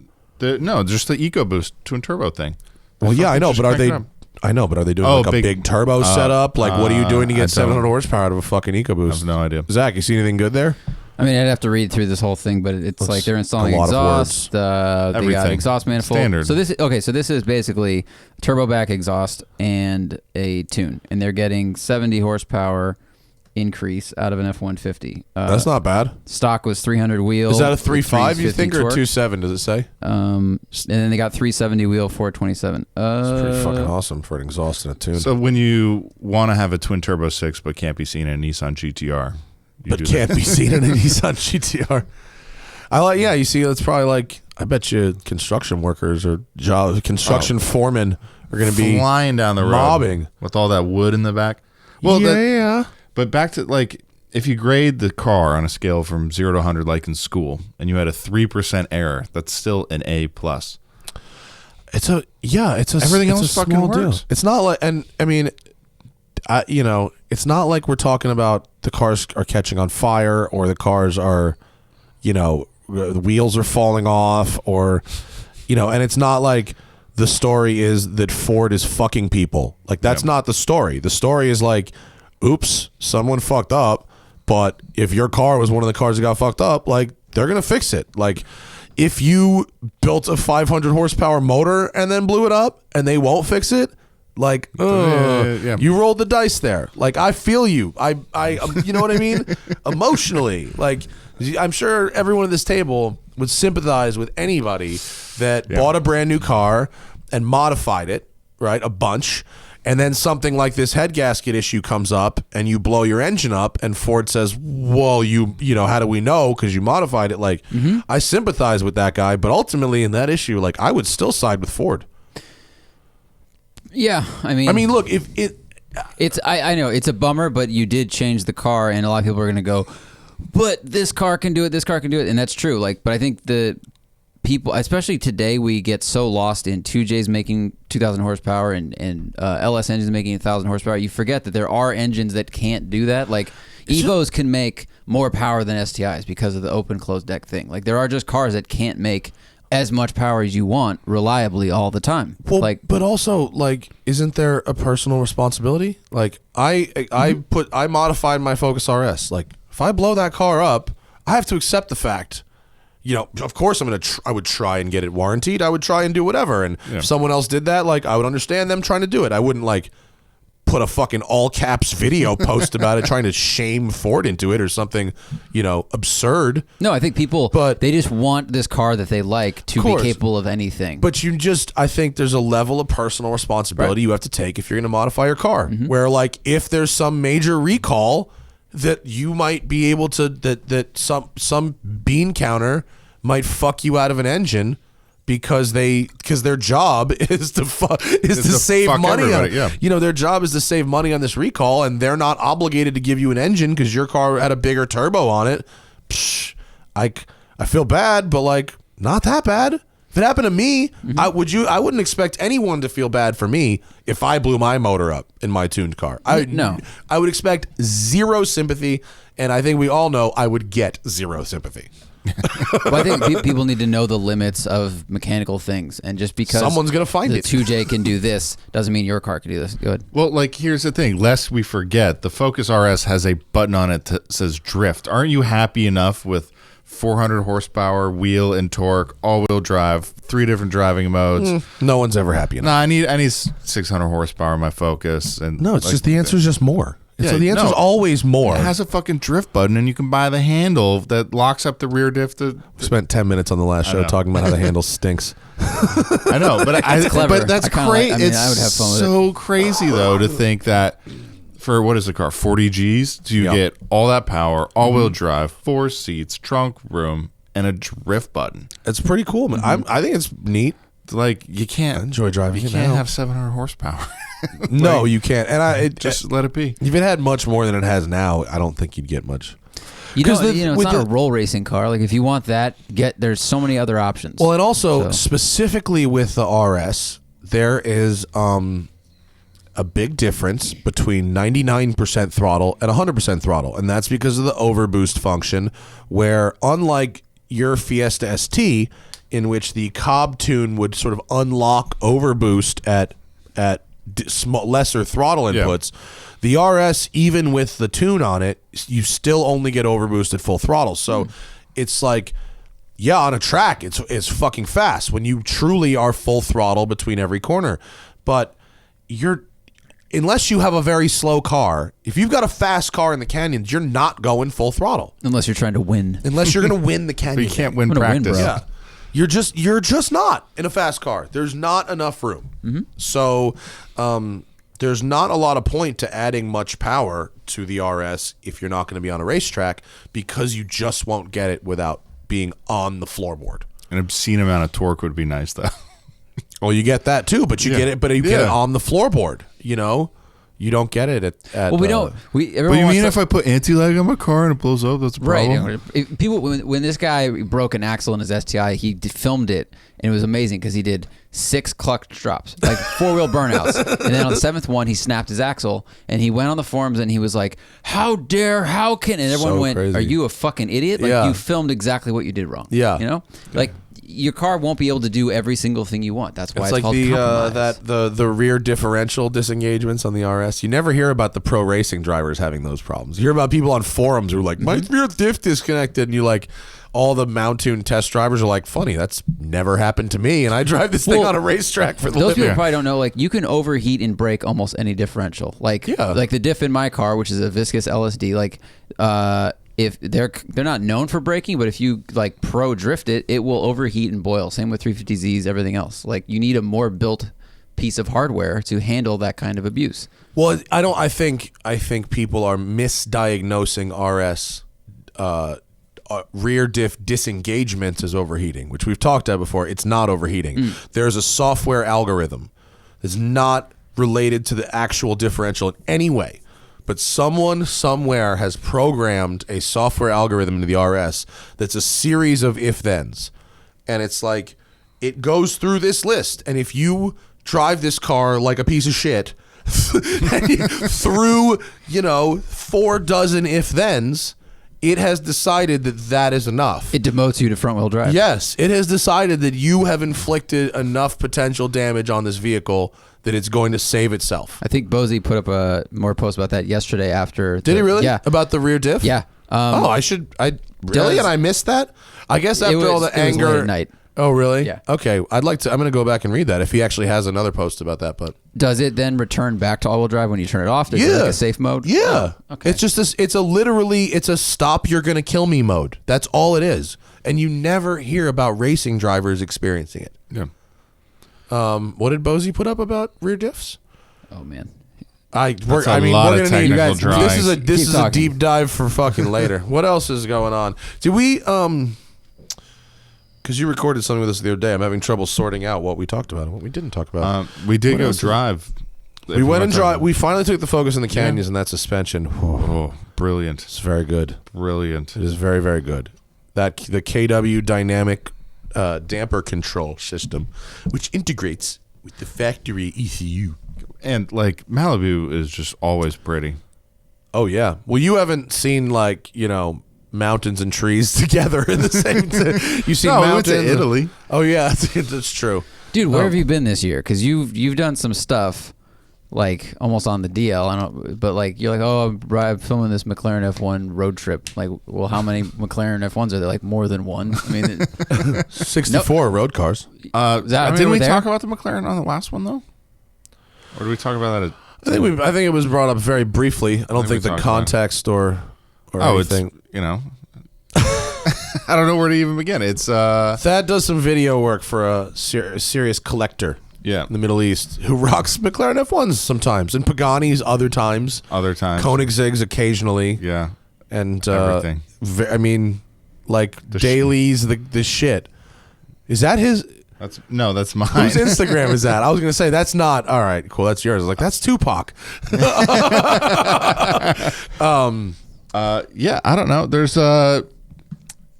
Speaker 3: them?
Speaker 2: No, just the EcoBoost twin turbo thing.
Speaker 3: Well, yeah, I know,
Speaker 2: Just
Speaker 3: but are
Speaker 2: crank
Speaker 3: they?
Speaker 2: it up.
Speaker 3: I know, but are they doing
Speaker 2: Oh,
Speaker 3: like a
Speaker 2: big-
Speaker 3: big turbo setup? Like, what are you doing to
Speaker 2: I
Speaker 3: get
Speaker 2: don't.
Speaker 3: 700 horsepower out of a fucking
Speaker 2: I
Speaker 3: EcoBoost?
Speaker 2: have no idea.
Speaker 3: Zach, you see anything good there?
Speaker 4: I mean, I'd have to read through this whole thing, but it's like they're installing
Speaker 3: a lot of
Speaker 4: exhaust. They got
Speaker 2: Everything.
Speaker 4: exhaust manifold.
Speaker 2: Standard.
Speaker 4: So this is basically turbo back exhaust and a tune, and they're getting 70 horsepower increase out of an F-150.
Speaker 3: That's not bad.
Speaker 4: Stock was 300 wheel.
Speaker 3: Is that a
Speaker 4: with
Speaker 3: 3.5 you
Speaker 4: 350
Speaker 3: think, or
Speaker 4: torque.
Speaker 3: 2.7? Does it say?
Speaker 4: And then they got 370 wheel, 427.
Speaker 3: It's pretty fucking awesome for an exhaust and a tune.
Speaker 2: So when you want to have a twin turbo 6 but can't be seen in a Nissan GTR, you
Speaker 3: but
Speaker 2: do
Speaker 3: can't
Speaker 2: that.
Speaker 3: be seen in a Nissan GTR. Yeah, you see, it's probably like, I bet you construction workers or construction foremen are going to be
Speaker 2: flying down the road
Speaker 3: mobbing.
Speaker 2: with all that wood in the back. Well,
Speaker 3: yeah.
Speaker 2: But back to like if you grade the car on a scale from 0 to 100 like in school and you had a 3% error, that's still an A+.
Speaker 3: It's a
Speaker 2: Everything
Speaker 3: it's
Speaker 2: else
Speaker 3: a
Speaker 2: fucking
Speaker 3: small deal.
Speaker 2: works.
Speaker 3: It's not like, and I mean, it's not like we're talking about the cars are catching on fire or the cars are, the wheels are falling off or, and it's not like the story is that Ford is fucking people. Like, that's not the story. The story is like, oops, someone fucked up. But if your car was one of the cars that got fucked up, like, they're going to fix it. Like, if you built a 500 horsepower motor and then blew it up and they won't fix it, like, you rolled the dice there. Like, I feel you. I you know what I mean? Emotionally. Like, I'm sure everyone at this table would sympathize with anybody that bought a brand new car and modified it, right, a bunch, and then something like this head gasket issue comes up and you blow your engine up and Ford says, well, you know, how do we know? Because you modified it. Like, I sympathize with that guy, but ultimately in that issue, like, I would still side with Ford.
Speaker 4: Yeah, I mean,
Speaker 3: look, if it...
Speaker 4: I know it's a bummer, but you did change the car, and a lot of people are going to go, but this car can do it, this car can do it, and that's true. Like, but I think the people, especially today, we get so lost in 2Js making 2,000 horsepower and LS engines making 1,000 horsepower. You forget that there are engines that can't do that. Like, Evos can make more power than STIs because of the open closed deck thing. Like, there are just cars that can't make as much power as you want reliably all the time.
Speaker 3: Well,
Speaker 4: like,
Speaker 3: but also, like, isn't there a personal responsibility? Like, I modified my Focus RS. Like, if I blow that car up, I have to accept the fact. You know, of course, I would try and get it warranted. I would try and do whatever. And if someone else did that, like, I would understand them trying to do it. I wouldn't, like, put a fucking all caps video post about it, trying to shame Ford into it or something, you know, absurd.
Speaker 4: No, I think people, they just want this car that they like to be capable of anything.
Speaker 3: But I think there's a level of personal responsibility you have to take if you're going to modify your car. Where, like, if there's some major recall that you might be able to, that some bean counter might fuck you out of an engine because their job is to save money on it. You know, their job is to save money on this recall, and they're not obligated to give you an engine because your car had a bigger turbo on it. Psh, I feel bad, but, like, not that bad. If it happened to me, I wouldn't expect anyone to feel bad for me if I blew my motor up in my tuned car. I would expect zero sympathy, and I think we all know I would get zero sympathy.
Speaker 4: Well, I think people need to know the limits of mechanical things, and just because
Speaker 3: someone's gonna find
Speaker 4: the
Speaker 3: it.
Speaker 4: 2J can do this doesn't mean your car can do this. Good.
Speaker 2: Well, like, here's the thing. Lest we forget, the Focus RS has a button on it that says drift. Aren't you happy enough with 400 horsepower, wheel and torque, all-wheel drive, 3 different driving modes?
Speaker 3: No one's ever happy enough.
Speaker 2: No, I need 600 horsepower in my Focus. And
Speaker 3: no, it's
Speaker 2: like,
Speaker 3: just the answer is just more.
Speaker 2: Yeah,
Speaker 3: so the answer is always more.
Speaker 2: It has a fucking drift button, and you can buy the handle that locks up the rear diff.
Speaker 3: We spent 10 minutes on the last show talking about how the handle stinks.
Speaker 2: I know, but
Speaker 4: It's clever.
Speaker 2: But that's
Speaker 4: I
Speaker 2: crazy.
Speaker 4: would have fun with
Speaker 2: so crazy, though, to think that for, what is the car, 40 Gs, do you get all that power, all-wheel drive, 4 seats, trunk room, and a drift button?
Speaker 3: It's pretty cool, man. I think it's neat.
Speaker 2: Like, you can't
Speaker 3: enjoy driving.
Speaker 2: You can't have 700 horsepower.
Speaker 3: No, you can't. And
Speaker 2: just let it be.
Speaker 3: If it had much more than it has now, I don't think you'd get much.
Speaker 4: It's not a roll racing car. Like, if you want that, there's so many other options.
Speaker 3: Well, and also specifically with the RS, there is a big difference between 99% throttle and 100% throttle, and that's because of the overboost function. Where, unlike your Fiesta ST, in which the Cobb tune would sort of unlock overboost at lesser throttle inputs, the RS, even with the tune on it, you still only get overboost at full throttle. So it's like, on a track, it's fucking fast when you truly are full throttle between every corner. But unless you have a very slow car, if you've got a fast car in the canyons, you're not going full throttle.
Speaker 4: Unless you're trying to win.
Speaker 3: Unless you're going to win the canyon.
Speaker 2: But you can't win practice.
Speaker 3: Yeah. You're just not in a fast car. There's not enough room. So there's not a lot of point to adding much power to the RS if you're not going to be on a racetrack, because you just won't get it without being on the floorboard.
Speaker 2: An obscene amount of torque would be nice, though.
Speaker 3: Well, you get that too, but you get it. But you get it on the floorboard. You know, you don't get it at.
Speaker 4: Well, we don't.
Speaker 2: But you mean if I put anti-lag on my car and it blows up, that's a problem?
Speaker 4: Right. People, when this guy broke an axle in his STI, he filmed it, and it was amazing because he did 6 clutch drops, like 4-wheel burnouts, and then on the 7th one, he snapped his axle, and he went on the forums and he was like, "How can?" And everyone went, crazy. "Are you a fucking idiot? Like, you filmed exactly what you did wrong."
Speaker 3: Yeah.
Speaker 4: You know, like. Your car won't be able to do every single thing you want. That's why it's
Speaker 3: like
Speaker 4: called compromise.
Speaker 3: the rear differential disengagements on the RS. You never hear about the pro racing drivers having those problems. You hear about people on forums who are like, "My rear diff disconnected," and you like, all the Mountune test drivers are like, "Funny, that's never happened to me," and I drive this thing on a racetrack for the
Speaker 4: those
Speaker 3: living.
Speaker 4: people probably don't know. Like, you can overheat and break almost any differential. Like the diff in my car, which is a viscous LSD. Like, if they're not known for braking, but if you like pro drift it, it will overheat and boil. Same with 350Zs, everything else. Like you need a more built piece of hardware to handle that kind of abuse.
Speaker 3: Well, I think people are misdiagnosing RS rear diff disengagement as overheating, which we've talked about before. It's not overheating. There's a software algorithm that's not related to the actual differential in any way. But someone somewhere has programmed a software algorithm into the RS that's a series of if-thens. And it's like, it goes through this list. And if you drive this car like a piece of shit through, 4 dozen if-thens, it has decided that that is enough.
Speaker 4: It demotes you to front-wheel drive.
Speaker 3: Yes, it has decided that you have inflicted enough potential damage on this vehicle that it's going to save itself.
Speaker 4: I think Bozy put up a more post about that yesterday after.
Speaker 3: Did he really?
Speaker 4: Yeah.
Speaker 3: About the rear diff?
Speaker 4: Yeah.
Speaker 3: Really? And I missed that? I guess after all the anger.
Speaker 4: It was late at night.
Speaker 3: Oh, really?
Speaker 4: Yeah.
Speaker 3: Okay. I'm going to go back and read that if he actually has another post about that. But
Speaker 4: does it then return back to all-wheel drive when you turn it off? Is it like a safe mode?
Speaker 3: Yeah.
Speaker 4: Oh, okay.
Speaker 3: It's just this. It's a stop. You're going to kill me mode. That's all it is. And you never hear about racing drivers experiencing it.
Speaker 2: Yeah.
Speaker 3: What did Bozy put up about rear diffs?
Speaker 4: Oh man.
Speaker 2: We're gonna need
Speaker 3: you guys.
Speaker 2: drives.
Speaker 3: This is a deep dive for fucking later. What else is going on? Did we because you recorded something with us the other day. I'm having trouble sorting out what we talked about and what we didn't talk about.
Speaker 2: We did go drive.
Speaker 3: We went and drive. We finally took the focus in the canyons and that suspension.
Speaker 2: Oh, brilliant!
Speaker 3: It's very good.
Speaker 2: Brilliant.
Speaker 3: It is very, very good. The KW dynamic damper control system, which integrates with the factory ECU.
Speaker 2: And like Malibu is just always pretty.
Speaker 3: Oh yeah. Well, you haven't seen mountains and trees together in the same. You see
Speaker 2: No, we went
Speaker 3: mountains
Speaker 2: to Italy.
Speaker 3: Oh yeah, that's true.
Speaker 4: Dude, where have you been this year? Because you've done some stuff like almost on the DL. But like you're like, oh, I'm filming this McLaren F1 road trip. Like, well, how many McLaren F1s are there? Like more than one? I mean,
Speaker 3: 64 road cars.
Speaker 2: Didn't we talk about the McLaren on the last one though? Or did we talk about that?
Speaker 3: I think it was brought up very briefly. I don't think the context or anything.
Speaker 2: I don't know where to even begin. It's
Speaker 3: Thad does some video work for a serious collector.
Speaker 2: Yeah.
Speaker 3: In the Middle East, who rocks McLaren F1s sometimes and Pagani's other times. Koenigseggs occasionally.
Speaker 2: Yeah.
Speaker 3: And
Speaker 2: everything.
Speaker 3: dailies, the shit. Is that his?
Speaker 2: That's mine.
Speaker 3: Whose Instagram is that? I was gonna say that's not. All right, cool. That's yours. I was like, that's Tupac.
Speaker 2: Yeah, I don't know.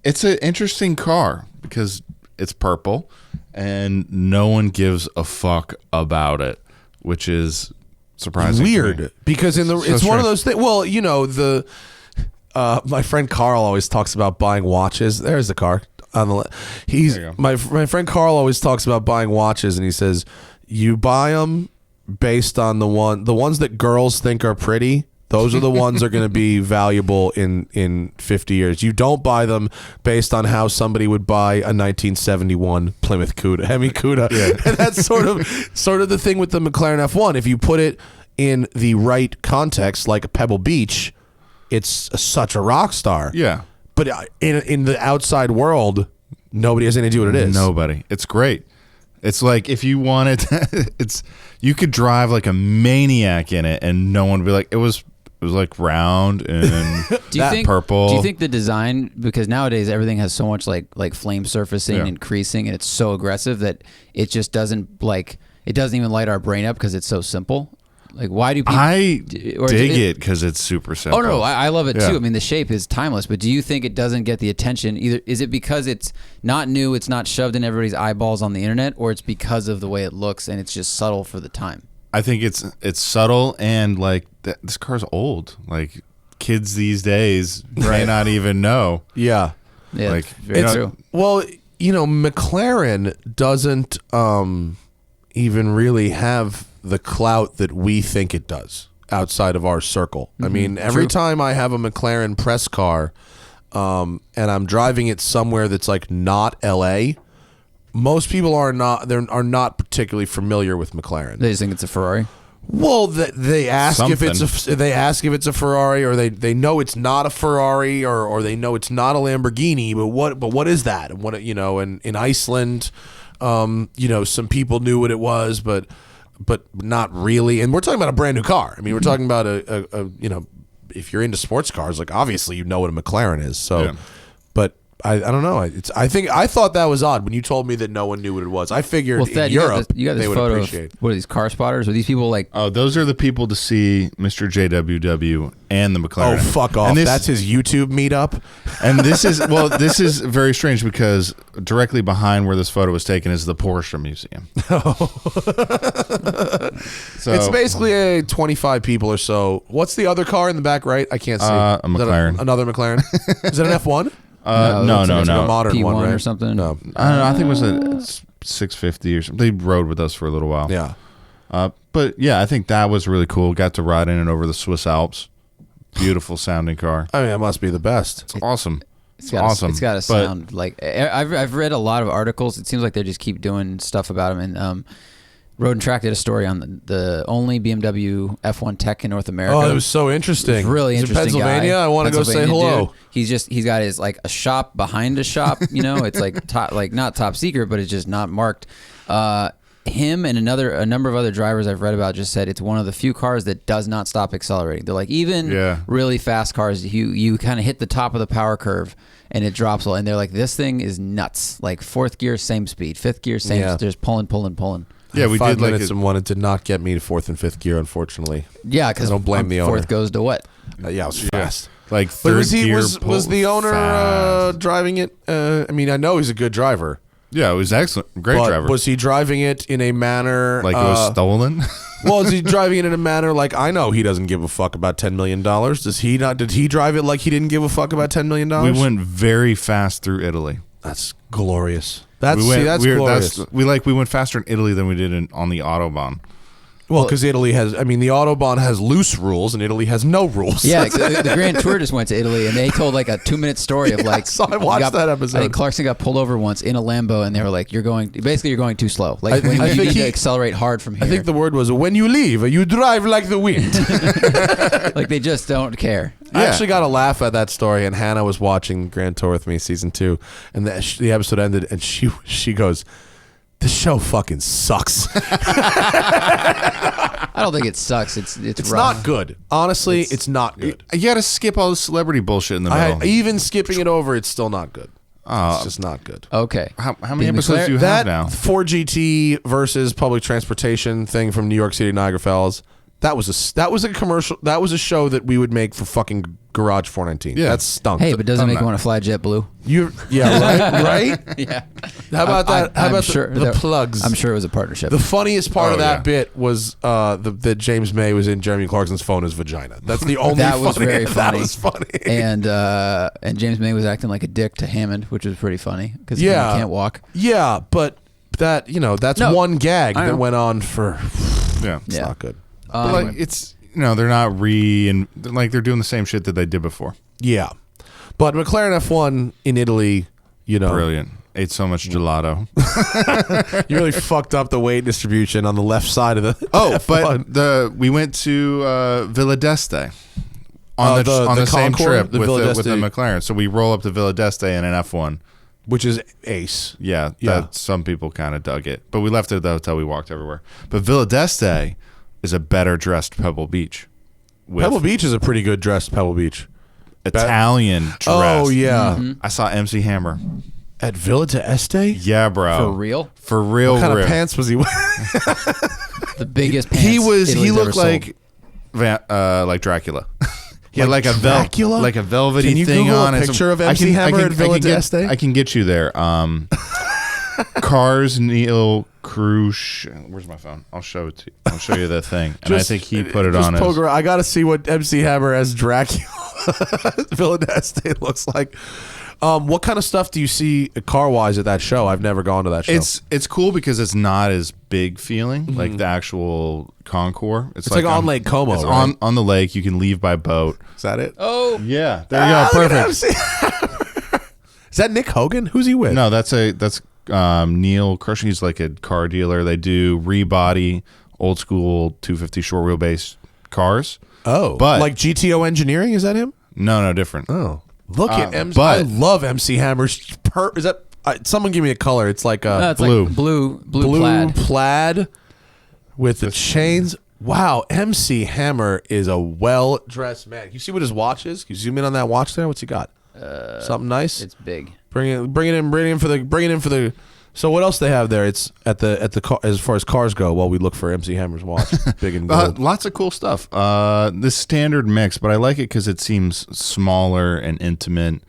Speaker 2: It's an interesting car because it's purple and no one gives a fuck about it, which is surprising.
Speaker 3: Weird because it's one of those things. Well, my friend Carl always talks about buying watches. There's the car on the my friend Carl always talks about buying watches, and he says you buy them based on the ones that girls think are pretty. Those are the ones that are going to be valuable in 50 years. You don't buy them based on how somebody would buy a 1971 Plymouth Cuda, Hemi Cuda. Yeah. And that's sort of the thing with the McLaren F1. If you put it in the right context, like a Pebble Beach, it's such a rock star.
Speaker 2: Yeah.
Speaker 3: But in the outside world, nobody has any idea what it is.
Speaker 2: Nobody. It's great. It's like if you wanted, you could drive like a maniac in it, and no one would be like, it was like round and purple.
Speaker 4: Do you think the design, because nowadays everything has so much like flame surfacing and creasing, and it's so aggressive that it just doesn't even light our brain up because it's so simple? Like, why do people?
Speaker 2: I dig it because it's super simple.
Speaker 4: Oh no, I love it too. I mean, the shape is timeless. But do you think it doesn't get the attention? Either is it because it's not new, it's not shoved in everybody's eyeballs on the internet, or it's because of the way it looks and it's just subtle for the time?
Speaker 2: I think it's subtle, and like this car's old. Like kids these days may not even know.
Speaker 3: Yeah,
Speaker 4: like very true.
Speaker 3: Well, McLaren doesn't even really have the clout that we think it does outside of our circle. I mean, every time I have a McLaren press car and I'm driving it somewhere that's like not LA, most people are not particularly familiar with McLaren.
Speaker 4: They just think it's a Ferrari.
Speaker 3: Well, they ask if it's a Ferrari, or they know it's not a Ferrari, or they know it's not a Lamborghini. But what is that? And what and in Iceland, some people knew what it was, but not really. And we're talking about a brand new car. I mean, we're talking about a if you're into sports cars, like obviously you know what a McLaren is. So,
Speaker 2: Yeah.
Speaker 3: but I don't know. I thought that was odd when you told me that no one knew what it was. I figured
Speaker 4: Well, Thad,
Speaker 3: in
Speaker 4: you
Speaker 3: Europe
Speaker 4: got this
Speaker 3: they would
Speaker 4: photo
Speaker 3: appreciate.
Speaker 4: of what are these car spotters? Are these people like?
Speaker 2: Oh, those are the people to see Mr. JWW and the McLaren.
Speaker 3: Oh, fuck off!
Speaker 2: And
Speaker 3: That's his YouTube meetup.
Speaker 2: And this is very strange because directly behind where this photo was taken is the Porsche Museum. So
Speaker 3: It's basically 25 people or so. What's the other car in the back right? I can't see.
Speaker 2: A
Speaker 3: Is that
Speaker 2: McLaren.
Speaker 3: another McLaren? Is it an F1?
Speaker 2: no,
Speaker 4: it's
Speaker 2: no,
Speaker 3: A modern
Speaker 4: P1
Speaker 3: one, right?
Speaker 4: or something.
Speaker 3: No.
Speaker 2: I don't know. I think it was a 650 or something. They rode with us for a little while.
Speaker 3: Yeah.
Speaker 2: But yeah, I think that was really cool. Got to ride in it over the Swiss Alps. Beautiful sounding car.
Speaker 3: I mean, it must be the best.
Speaker 2: It's awesome.
Speaker 4: It's got
Speaker 2: awesome.
Speaker 4: It's got to
Speaker 2: But-
Speaker 4: sound like I've read a lot of articles. It seems like they just keep doing stuff about them. And Road and Track did a story on the only BMW F1 tech in North America.
Speaker 3: Oh, it was so interesting.
Speaker 4: He's really
Speaker 3: He's in
Speaker 4: interesting.
Speaker 3: Pennsylvania.
Speaker 4: Guy.
Speaker 3: I want to go say
Speaker 4: Pennsylvania
Speaker 3: hello.
Speaker 4: dude. He's got his like a shop behind a shop. It's like not top secret, but it's just not marked. Him and a number of other drivers I've read about just said it's one of the few cars that does not stop accelerating. They're like even really fast cars, you kind of hit the top of the power curve and it drops. And they're like, this thing is nuts. Like fourth gear, same speed. Fifth gear, same.
Speaker 3: Yeah.
Speaker 4: Just pulling.
Speaker 2: Yeah, we
Speaker 3: 5
Speaker 2: did like
Speaker 3: minutes and one. It did not get me to fourth and fifth gear, unfortunately.
Speaker 4: Yeah, because
Speaker 3: I don't blame the owner.
Speaker 4: Fourth goes to what?
Speaker 3: Yeah, it was fast.
Speaker 2: like
Speaker 3: But
Speaker 2: third
Speaker 3: was
Speaker 2: gear.
Speaker 3: was the owner
Speaker 2: fast.
Speaker 3: driving it? I mean, I know he's a good driver.
Speaker 2: Yeah, it was excellent. Great
Speaker 3: But
Speaker 2: driver.
Speaker 3: was he driving it in a manner
Speaker 2: like it was stolen.
Speaker 3: well, is he driving it in a manner like I know he doesn't give a fuck about $10 million? Does he not? Did he drive it like he didn't give a fuck about $10 million?
Speaker 2: We went very fast through Italy.
Speaker 3: That's glorious. That's
Speaker 2: We went,
Speaker 3: that's
Speaker 2: we were-
Speaker 3: glorious.
Speaker 2: we went faster in Italy than we did on the Autobahn.
Speaker 3: Well, because Italy has, I mean, the Autobahn has loose rules and Italy has no rules.
Speaker 4: Yeah, the Grand Tour just went to Italy, and they told like a 2-minute story of like.
Speaker 3: so I watched that episode.
Speaker 4: I think Clarkson got pulled over once in a Lambo, and they were like, "You're going too slow. Like when
Speaker 3: I
Speaker 4: you
Speaker 3: think
Speaker 4: need to accelerate hard from here."
Speaker 3: I think the word was, when you leave, you drive like the wind.
Speaker 4: like they just don't care.
Speaker 3: I actually got a laugh at that story, and Hannah was watching Grand Tour with me, season 2, and the episode ended, and she goes, "This show fucking sucks."
Speaker 4: I don't think it sucks. It's rough.
Speaker 3: not good. Honestly, it's not good.
Speaker 2: You got to skip all the celebrity bullshit in the middle.
Speaker 3: Even skipping it over, it's still not good. It's just not good.
Speaker 4: Okay.
Speaker 2: how many
Speaker 4: The
Speaker 2: episodes do you
Speaker 3: That
Speaker 2: have now?
Speaker 3: 4GT versus public transportation thing from New York City to Niagara Falls. That was a commercial. That was a show that we would make for fucking Garage 419.
Speaker 2: Yeah.
Speaker 3: That stunk.
Speaker 4: Hey, but doesn't make you want to fly JetBlue?
Speaker 3: Right?
Speaker 4: Yeah.
Speaker 3: How about that? How
Speaker 4: I'm
Speaker 3: about
Speaker 4: sure
Speaker 3: the plugs?
Speaker 4: I'm sure it was a partnership.
Speaker 3: The funniest part of that
Speaker 2: yeah.
Speaker 3: bit was that James May was in Jeremy Clarkson's phone as vagina. That's the only.
Speaker 4: That was very funny.
Speaker 3: That was funny.
Speaker 4: And James May was acting like a dick to Hammond, which was pretty funny because he can't walk.
Speaker 3: Yeah, but that that's
Speaker 4: No,
Speaker 3: one gag
Speaker 4: I know.
Speaker 3: that went on for.
Speaker 2: Yeah.
Speaker 3: It's not good.
Speaker 2: But like it's they're not they're doing the same shit that they did before.
Speaker 3: Yeah, but McLaren F1 in Italy,
Speaker 2: Brilliant. Ate so much gelato.
Speaker 3: you really fucked up the weight distribution on the left side of the.
Speaker 2: Oh,
Speaker 3: F1.
Speaker 2: but we went to Villa d'Este on
Speaker 3: the
Speaker 2: the same
Speaker 3: Concord,
Speaker 2: trip
Speaker 3: the
Speaker 2: with
Speaker 3: Villa
Speaker 2: the
Speaker 3: d'Este.
Speaker 2: McLaren. So we roll up to Villa d'Este in an F1.
Speaker 3: which is ace.
Speaker 2: Yeah,
Speaker 3: Yeah.
Speaker 2: that some people kind of dug it, but we left it at the hotel. We walked everywhere. But Villa d'Este is a better dressed Pebble Beach. With
Speaker 3: Pebble Beach is a pretty good dressed Pebble Beach.
Speaker 2: Italian dress.
Speaker 3: Oh yeah,
Speaker 2: I saw MC Hammer.
Speaker 3: at Villa d'Este.
Speaker 2: Yeah, bro.
Speaker 4: For real?
Speaker 2: For real.
Speaker 3: What kind
Speaker 2: real.
Speaker 3: of pants was he wearing?
Speaker 4: The biggest pants.
Speaker 2: He
Speaker 4: Italy's
Speaker 2: looked
Speaker 4: ever
Speaker 2: like Dracula. He had
Speaker 3: Like
Speaker 2: like a
Speaker 3: Dracula?
Speaker 2: like a velvety
Speaker 3: Can you
Speaker 2: thing
Speaker 3: Google a
Speaker 2: on. and
Speaker 3: picture of
Speaker 2: I
Speaker 3: MC Hammer at Villa d'Este?
Speaker 2: I can get you there. Cars Neil Crush. Where's my phone? I'll show it to you. I'll show you the thing. And I think he put it
Speaker 3: just
Speaker 2: on
Speaker 3: poke
Speaker 2: his.
Speaker 3: around. I got to see what MC Hammer as Dracula Villa d'Este looks like. What kind of stuff do you see car wise at that show? I've never gone to that show.
Speaker 2: It's cool because it's not as big feeling like the actual Concours.
Speaker 3: It's like on Lake Como,
Speaker 2: It's
Speaker 3: right?
Speaker 2: on the lake. You can leave by boat.
Speaker 3: Is that it?
Speaker 4: Oh,
Speaker 2: Yeah, there you go.
Speaker 3: Look at
Speaker 2: Perfect.
Speaker 3: MC Is that Nick Hogan? Who's he with?
Speaker 2: No, that's Neil Crush. He's like a car dealer. They do rebody old school 250 short wheelbase cars.
Speaker 3: Oh,
Speaker 2: But-
Speaker 3: like GTO Engineering, is that him?
Speaker 2: No, different.
Speaker 3: Oh, look at MC.
Speaker 2: but-
Speaker 3: I love MC Hammer's. Is that someone give me a color? It's like a
Speaker 4: It's
Speaker 2: Blue.
Speaker 4: like blue plaid.
Speaker 3: with the chains. Wow, MC Hammer is a well-dressed man. You see what his watch is? Can you zoom in on that watch there? What's he got? Something nice.
Speaker 4: It's big.
Speaker 3: Bring it in for the. So what else they have there? It's at the car, as far as cars go. While we look for MC Hammer's watch, big and gold.
Speaker 2: Lots of cool stuff. This standard mix, but I like it because it seems smaller and intimate,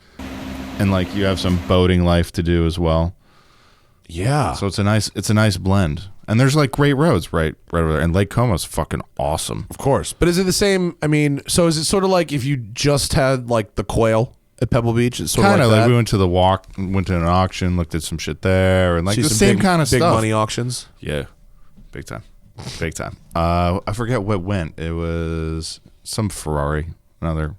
Speaker 2: and like you have some boating life to do as well.
Speaker 3: Yeah.
Speaker 2: So it's a nice blend. And there's like great roads right over there. And Lake Como's fucking awesome.
Speaker 3: Of course. But is it the same? I mean, so is it sort of like if you just had like the quail at Pebble Beach? It's sort
Speaker 2: Kind
Speaker 3: of
Speaker 2: of
Speaker 3: like
Speaker 2: we
Speaker 3: that?
Speaker 2: went to an auction, looked at some shit there, and like
Speaker 3: See
Speaker 2: the
Speaker 3: some
Speaker 2: same
Speaker 3: big-
Speaker 2: kind of
Speaker 3: big
Speaker 2: stuff.
Speaker 3: money auctions.
Speaker 2: Yeah, big time. I forget what went. It was some Ferrari, another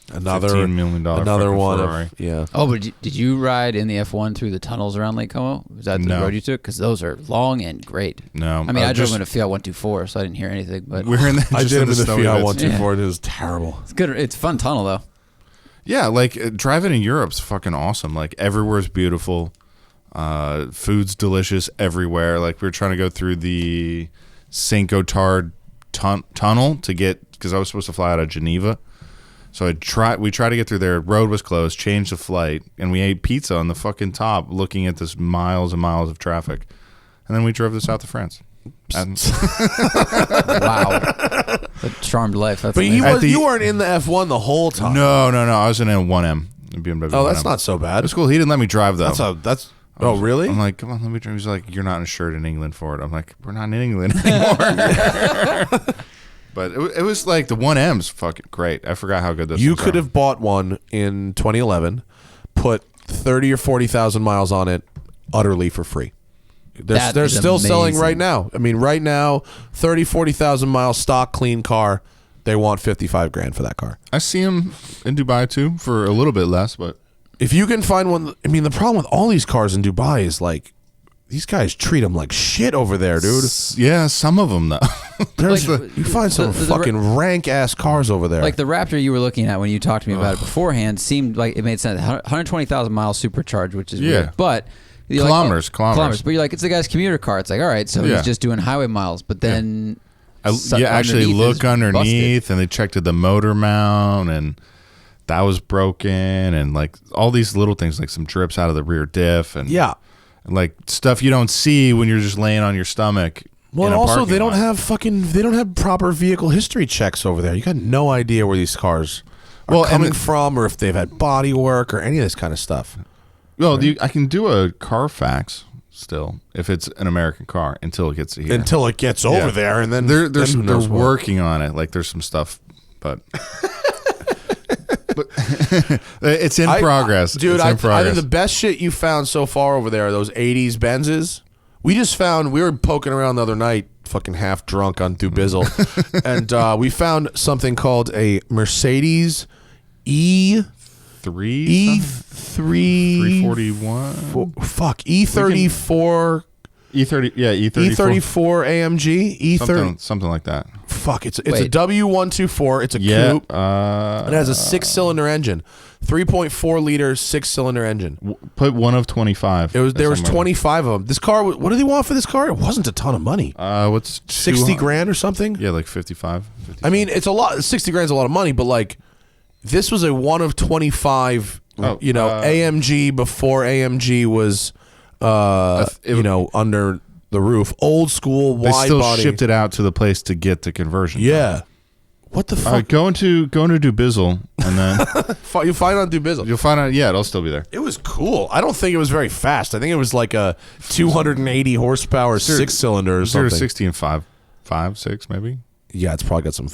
Speaker 2: $15 million
Speaker 3: another
Speaker 2: fucking
Speaker 3: one.
Speaker 2: Ferrari.
Speaker 3: Yeah.
Speaker 4: Oh, but did you ride in the F1 through the tunnels around Lake Como? Was that the
Speaker 2: No.
Speaker 4: road you took? Because those are long and great.
Speaker 2: No,
Speaker 4: I mean, I drove
Speaker 2: just-
Speaker 4: in a Fiat 124, so I didn't hear anything. But
Speaker 2: We're in.
Speaker 3: I did it in the
Speaker 2: snowy
Speaker 3: Fiat
Speaker 2: bits.
Speaker 3: 124 and it was terrible.
Speaker 4: it's good. It's a fun tunnel though.
Speaker 2: Yeah, like driving in Europe's fucking awesome. Like everywhere's beautiful. Food's delicious everywhere. Like we were trying to go through the Saint-Gothard tunnel to get, because I was supposed to fly out of Geneva. So we tried to get through there. Road was closed. Changed the flight, and we ate pizza on the fucking top, looking at this miles and miles of traffic. And then we drove to south of France. And
Speaker 4: Wow, a charmed life. That's
Speaker 3: But
Speaker 4: amazing.
Speaker 3: you weren't in the F1 the whole time.
Speaker 2: no, I was in a 1M. a BMW.
Speaker 3: Oh, that's
Speaker 2: 1M.
Speaker 3: not so bad.
Speaker 2: That's cool. He didn't let me drive though.
Speaker 3: Oh, really?
Speaker 2: I'm like, come on, let me drive. He's like, you're not insured in England for it. I'm like, we're not in England anymore. But it was like the 1M's fucking great. I forgot how good this.
Speaker 3: You could have bought one in 2011, put 30 or 40,000 miles on it, utterly for free.
Speaker 4: That
Speaker 3: They're
Speaker 4: is
Speaker 3: still selling
Speaker 4: amazing.
Speaker 3: right now. I mean, right now, 30, 40,000 mile stock clean car. They want 55 grand for that car.
Speaker 2: I see him in Dubai too for a little bit less, but
Speaker 3: If you can find one, I mean, the problem with all these cars in Dubai is like, these guys treat them like shit over there, dude.
Speaker 2: yeah, some of them though.
Speaker 3: There's
Speaker 4: Like,
Speaker 3: you find some
Speaker 4: the-
Speaker 3: fucking rank ass cars over there.
Speaker 4: Like the Raptor you were looking at when you talked to me about it beforehand seemed like it made sense. 120,000 miles supercharged, which is weird. But you're
Speaker 2: Kilometers.
Speaker 4: But you're like, it's the guy's commuter car. It's like, all right, so
Speaker 2: Yeah.
Speaker 4: he's just doing highway miles. But then,
Speaker 2: You actually
Speaker 4: underneath
Speaker 2: look
Speaker 4: is
Speaker 2: underneath, and they checked the motor mount, and that was broken, and like all these little things, like some drips out of the rear diff, and
Speaker 3: yeah.
Speaker 2: like stuff you don't see when you're just laying on your stomach.
Speaker 3: Well,
Speaker 2: in
Speaker 3: and
Speaker 2: a
Speaker 3: also
Speaker 2: parking
Speaker 3: they don't
Speaker 2: lot.
Speaker 3: have proper vehicle history checks over there. You got no idea where these cars are
Speaker 2: Well, and
Speaker 3: coming
Speaker 2: it-
Speaker 3: from, or if they've had body work or any of this kind of stuff.
Speaker 2: Well, I can do a Carfax still if it's an American car until it gets to here.
Speaker 3: Until it gets over there, and then
Speaker 2: they're
Speaker 3: then who knows what.
Speaker 2: working on it. Like there's some stuff, but. But it's in progress,
Speaker 3: dude.
Speaker 2: It's in
Speaker 3: I
Speaker 2: progress.
Speaker 3: think the best shit you found so far over there are those '80s Benzes. We were poking around the other night, fucking half drunk on Dubizzle, and we found something called a Mercedes E3
Speaker 2: 341
Speaker 3: E34
Speaker 2: E30 E34
Speaker 3: E34 AMG E30
Speaker 2: something like that.
Speaker 3: Fuck, it's a
Speaker 4: Wait.
Speaker 3: W124. It's a
Speaker 2: Yeah,
Speaker 3: coupe. It has a 6-cylinder engine, 3.4 liter 6-cylinder engine.
Speaker 2: put one of 25.
Speaker 3: There was 25 of them. This car, what do they want for this car? It wasn't a ton of money.
Speaker 2: What's
Speaker 3: 60 grand or something?
Speaker 2: Yeah, like 55.
Speaker 3: I mean, it's a lot. 60 grand's a lot of money, but like, this was a one of 25.
Speaker 2: Oh,
Speaker 3: AMG before AMG was, under the roof. Old school
Speaker 2: They
Speaker 3: wide
Speaker 2: still
Speaker 3: body.
Speaker 2: shipped it out to the place to get the conversion.
Speaker 3: Yeah. What the
Speaker 2: All
Speaker 3: fuck?
Speaker 2: right, go into Dubizzle, and then
Speaker 3: You find it on Dubizzle.
Speaker 2: you'll find out. Yeah, it'll still be there.
Speaker 3: It was cool. I don't think it was very fast. I think it was like a 280 horsepower 6-cylinder or
Speaker 2: 0 to
Speaker 3: something.
Speaker 2: 60 in 5, 6 maybe.
Speaker 3: Yeah, it's probably got some.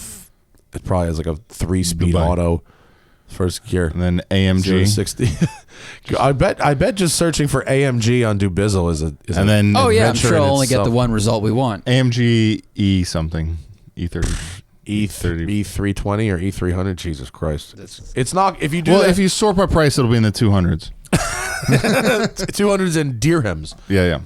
Speaker 3: It probably has like a 3-speed
Speaker 2: Dubai.
Speaker 3: auto first gear.
Speaker 2: And then
Speaker 3: 0 to
Speaker 2: AMG,
Speaker 3: 60. I bet just searching for AMG on Dubizzle is
Speaker 2: and then
Speaker 4: oh yeah, I'm
Speaker 3: adventure
Speaker 4: sure
Speaker 3: in
Speaker 4: I'll only get
Speaker 3: itself.
Speaker 4: the one result we want.
Speaker 2: AMG E something E30.
Speaker 3: E320 or E300. Jesus Christ! It's not. If you do
Speaker 2: Well,
Speaker 3: that,
Speaker 2: if you sort by price, it'll be in the 200s.
Speaker 3: 200s and dirhams.
Speaker 2: Yeah.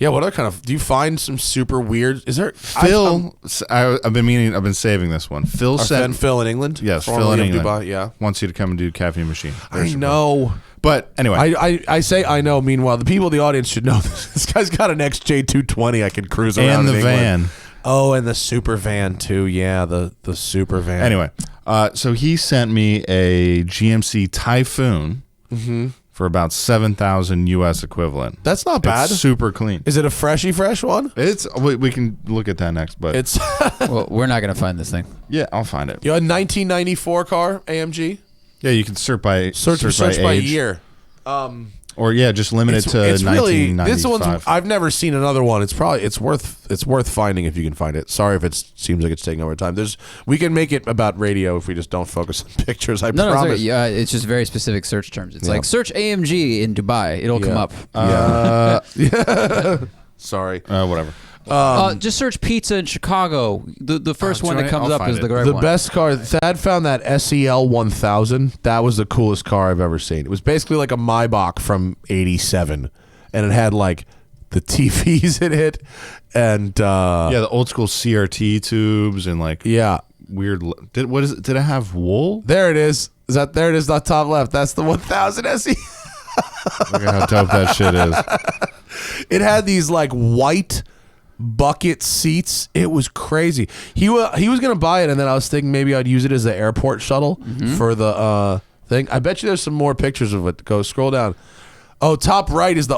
Speaker 3: Yeah, what other kind of? Do you find some super weird? Is there
Speaker 2: Phil? I've been saving this one. Phil
Speaker 3: our
Speaker 2: said
Speaker 3: friend Phil in England.
Speaker 2: yes, Phil
Speaker 3: Formerly
Speaker 2: in
Speaker 3: of
Speaker 2: England.
Speaker 3: Dubai, yeah,
Speaker 2: wants you to come and do Caffeine Machine.
Speaker 3: I know.
Speaker 2: But anyway,
Speaker 3: I say I know. Meanwhile, the people in the audience should know this. This guy's got an XJ220 I can cruise around
Speaker 2: and the
Speaker 3: in
Speaker 2: van.
Speaker 3: England. Oh, and the super van too. Yeah, the super van.
Speaker 2: Anyway, so he sent me a GMC Typhoon for about 7,000 US equivalent.
Speaker 3: That's not bad.
Speaker 2: It's super clean.
Speaker 3: Is it a fresh one?
Speaker 2: It's we can look at that next, but
Speaker 3: It's
Speaker 4: Well, we're not gonna find this thing.
Speaker 2: yeah, I'll find it.
Speaker 3: a 1994 car AMG.
Speaker 2: Yeah, you can search by
Speaker 3: Search by
Speaker 2: age.
Speaker 3: year.
Speaker 2: or yeah, just limit it to
Speaker 3: really
Speaker 2: 1995.
Speaker 3: this one's. I've never seen another one. It's worth finding if you can find it. Sorry if it seems like it's taking over time. We can make it about radio if we just don't focus on pictures. I
Speaker 4: No, it's,
Speaker 3: promise.
Speaker 4: okay. Yeah, it's just very specific search terms. It's like search AMG in Dubai. It'll come
Speaker 3: Yeah.
Speaker 4: up.
Speaker 3: Sorry.
Speaker 2: Whatever.
Speaker 4: Just search pizza in Chicago. The first one that
Speaker 2: right.
Speaker 4: comes
Speaker 2: I'll
Speaker 4: up
Speaker 2: find
Speaker 4: is the
Speaker 2: it.
Speaker 4: correct
Speaker 3: The
Speaker 4: one.
Speaker 3: best car. Thad found that SEL 1000. That was the coolest car I've ever seen. It was basically like a Maybach from '87, and it had like the TVs in it, and
Speaker 2: Yeah, the old school CRT tubes and like weird. Did it have wool?
Speaker 3: There it is. There it is, not top left. That's the 1000 SE.
Speaker 2: Look at how dope that shit is.
Speaker 3: It had these like white bucket seats. It was crazy. He was gonna buy it, and then I was thinking maybe I'd use it as the airport shuttle for the thing. I bet you there's some more pictures of it. Go scroll down. Oh, top right is the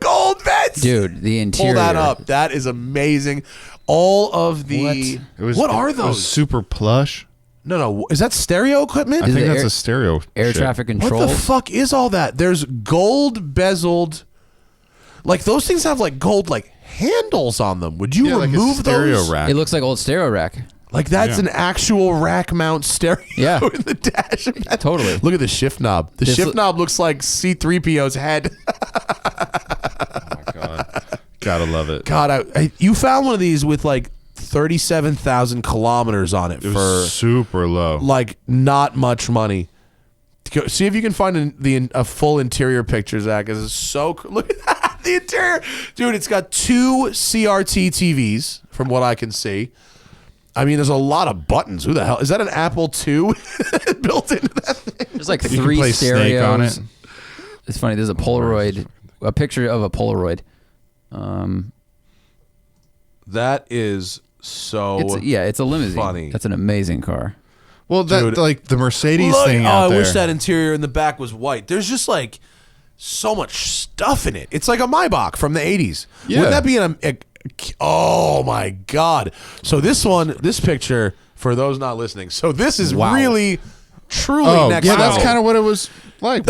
Speaker 3: gold vents.
Speaker 4: Dude, the interior.
Speaker 3: Pull that up. That is amazing. All of the what are
Speaker 2: It was
Speaker 3: those?
Speaker 2: super plush.
Speaker 3: No, is that stereo equipment?
Speaker 2: I think
Speaker 4: it
Speaker 2: that's
Speaker 4: air-
Speaker 2: a stereo.
Speaker 4: Air
Speaker 2: shit.
Speaker 4: traffic
Speaker 3: What
Speaker 4: control.
Speaker 3: the fuck is all that? There's gold bezeled, like those things have like gold like handles on them. Would you
Speaker 2: Yeah, like a
Speaker 3: remove
Speaker 2: stereo
Speaker 3: those?
Speaker 2: rack.
Speaker 4: It looks like old stereo rack.
Speaker 3: Like that's
Speaker 2: Yeah.
Speaker 3: an actual rack mount stereo
Speaker 4: Yeah.
Speaker 3: in the dash.
Speaker 4: Totally.
Speaker 3: Look at the shift knob. The shift knob looks like C-3PO's head.
Speaker 2: Gotta love it.
Speaker 3: God, you found one of these with like 37,000 kilometers on it,
Speaker 2: It
Speaker 3: for
Speaker 2: was super low.
Speaker 3: like not much money. Go, see if you can find a full interior picture, Zach. It's so look at that, the interior, dude. It's got 2 CRT TVs, from what I can see. I mean, there's a lot of buttons. Who the hell is that? An Apple II built into that thing?
Speaker 4: There's like
Speaker 2: You can
Speaker 4: 3
Speaker 2: play
Speaker 4: stereos.
Speaker 2: Snake on it.
Speaker 4: It's funny. There's a Polaroid, a picture of a Polaroid.
Speaker 3: That is so.
Speaker 4: It's a limousine.
Speaker 3: funny.
Speaker 4: That's an amazing car.
Speaker 2: Well, that
Speaker 3: Dude.
Speaker 2: like the Mercedes
Speaker 3: Look,
Speaker 2: thing
Speaker 3: oh,
Speaker 2: out
Speaker 3: I
Speaker 2: there.
Speaker 3: wish that interior in the back was white. There's just like so much stuff in it. It's like a Maybach from the 80s.
Speaker 2: Yeah.
Speaker 3: Wouldn't that be oh my God. So this picture, for those not listening, so this is really, truly next
Speaker 2: yeah,
Speaker 3: level.
Speaker 2: that's kind of what it was like.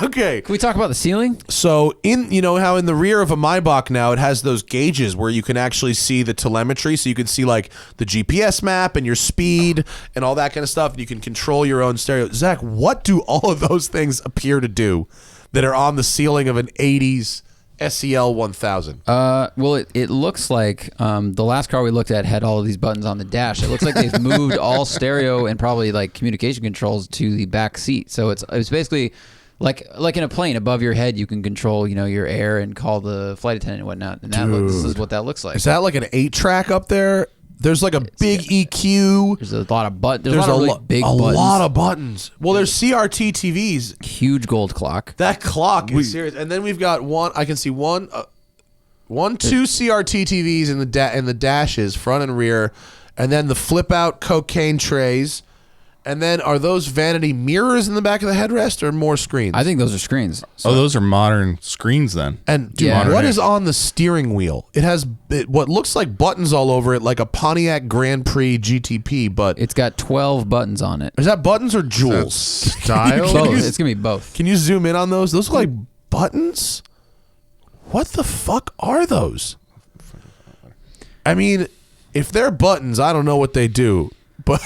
Speaker 3: Okay.
Speaker 4: Can we talk about the ceiling?
Speaker 3: So how in the rear of a Maybach now it has those gauges where you can actually see the telemetry, so you can see like the GPS map and your speed and all that kind of stuff, and you can control your own stereo. Zach, what do all of those things appear to do that are on the ceiling of an 80s SEL 1000?
Speaker 4: Well, it looks like the last car we looked at had all of these buttons on the dash. It looks like they've moved all stereo and probably like communication controls to the back seat. So it's basically like in a plane above your head. You can control your air and call the flight attendant and whatnot. And this is what that looks like.
Speaker 3: Is that like an 8-track up there? There's like a big EQ.
Speaker 4: There's a lot of buttons. There's
Speaker 3: There's
Speaker 4: a lot of really big buttons.
Speaker 3: lot of buttons. Well, there's CRT TVs.
Speaker 4: Huge gold clock.
Speaker 3: That clock is serious. And then we've got one. I can see two CRT TVs in the dashes, front and rear, and then the flip out cocaine trays. And then are those vanity mirrors in the back of the headrest or more screens?
Speaker 4: I think those are screens.
Speaker 2: Oh, those are modern screens then.
Speaker 3: And
Speaker 4: Yeah.
Speaker 3: what is on the steering wheel? It has what looks like buttons all over it, like a Pontiac Grand Prix GTP. But
Speaker 4: It's got 12 buttons on it.
Speaker 3: is that buttons or jewels?
Speaker 2: Style.
Speaker 4: Both. It's gonna be both.
Speaker 3: Can you zoom in on those? Those look like buttons. What the fuck are those? I mean, if they're buttons, I don't know what they do. But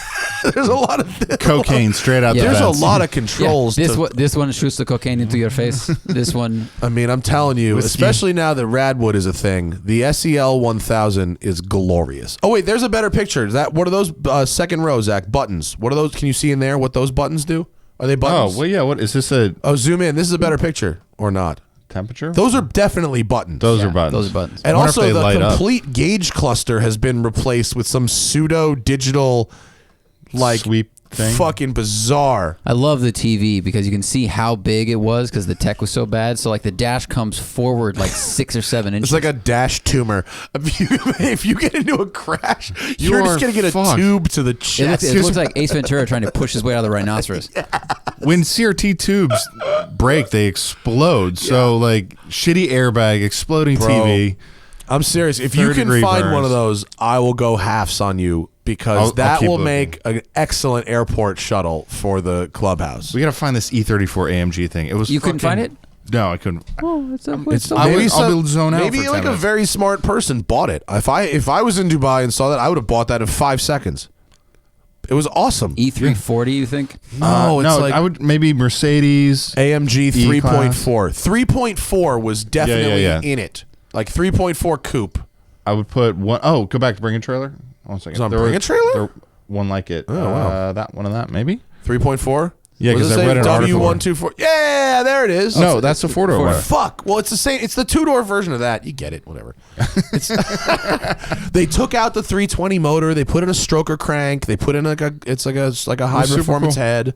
Speaker 3: there's a lot of
Speaker 2: Cocaine straight out the
Speaker 3: There's
Speaker 2: vents.
Speaker 3: a lot of controls.
Speaker 4: This one shoots the cocaine into your face. This one.
Speaker 3: I mean, I'm telling you,
Speaker 2: Whiskey.
Speaker 3: especially now that Radwood is a thing, the SEL 1000 is glorious. Oh wait, there's a better picture. What are those second row, Zach? Buttons. What are those? Can you see in there what those buttons do? Are they buttons?
Speaker 2: Oh, well, yeah. What is this?
Speaker 3: Oh, zoom in. This is a better picture or not?
Speaker 2: temperature.
Speaker 3: Those are definitely buttons.
Speaker 2: Those are buttons.
Speaker 4: Those are buttons.
Speaker 3: And
Speaker 2: I wonder if
Speaker 3: also,
Speaker 2: they
Speaker 3: the
Speaker 2: light up.
Speaker 3: complete gauge cluster has been replaced with some pseudo digital, like
Speaker 2: Sweep thing.
Speaker 3: fucking bizarre.
Speaker 4: I love the TV because you can see how big it was because the tech was so bad. So like the dash comes forward like 6 or 7 inches.
Speaker 3: It's like a dash tumor. If you get into a crash, you're just gonna get a
Speaker 2: fucked.
Speaker 3: tube to the chest.
Speaker 4: it looks like Ace Ventura trying to push his way out of the rhinoceros.
Speaker 2: When CRT tubes break, they explode. So like shitty airbag, exploding
Speaker 3: Bro.
Speaker 2: TV.
Speaker 3: I'm serious. If you can
Speaker 2: 30-degree
Speaker 3: find one
Speaker 2: burns.
Speaker 3: of those, I will go halves on you because
Speaker 2: I'll
Speaker 3: that
Speaker 2: keep
Speaker 3: will
Speaker 2: looking.
Speaker 3: make an excellent airport shuttle for the clubhouse.
Speaker 2: We gotta find this E34 AMG thing. It was.
Speaker 4: You couldn't find
Speaker 2: fucking-
Speaker 4: it?
Speaker 2: No, I couldn't.
Speaker 4: Oh, it's
Speaker 2: I'll
Speaker 3: Maybe
Speaker 2: be- I'll be zone out
Speaker 3: maybe
Speaker 2: for 10
Speaker 3: like a
Speaker 2: minutes.
Speaker 3: very smart person bought it. If I was in Dubai and saw that, I would have bought that in 5 seconds. It was awesome.
Speaker 4: E340, you think?
Speaker 3: No, it's
Speaker 2: no,
Speaker 3: like
Speaker 2: I would maybe Mercedes.
Speaker 3: AMG
Speaker 2: E-Class.
Speaker 3: 3.4. 3.4 was definitely
Speaker 2: yeah.
Speaker 3: in it. Like 3.4 coupe.
Speaker 2: I would put one. Oh, go back to Bring a Trailer. 1 second.
Speaker 3: It's on
Speaker 2: There
Speaker 3: Bring a
Speaker 2: was-
Speaker 3: Trailer?
Speaker 2: there- One like it.
Speaker 3: wow.
Speaker 2: That one and that maybe.
Speaker 3: 3.4?
Speaker 2: Yeah,
Speaker 3: What does
Speaker 2: 'cause
Speaker 3: it
Speaker 2: I
Speaker 3: say?
Speaker 2: read an article.
Speaker 3: W124. Yeah, there it is.
Speaker 2: No, that's the 4-door one.
Speaker 3: Fuck. Well, it's the same. It's the 2-door version of that. You get it. Whatever. It's they took out the 320 motor. They put in a stroker crank. They put in like a high
Speaker 2: super
Speaker 3: performance
Speaker 2: cool.
Speaker 3: head.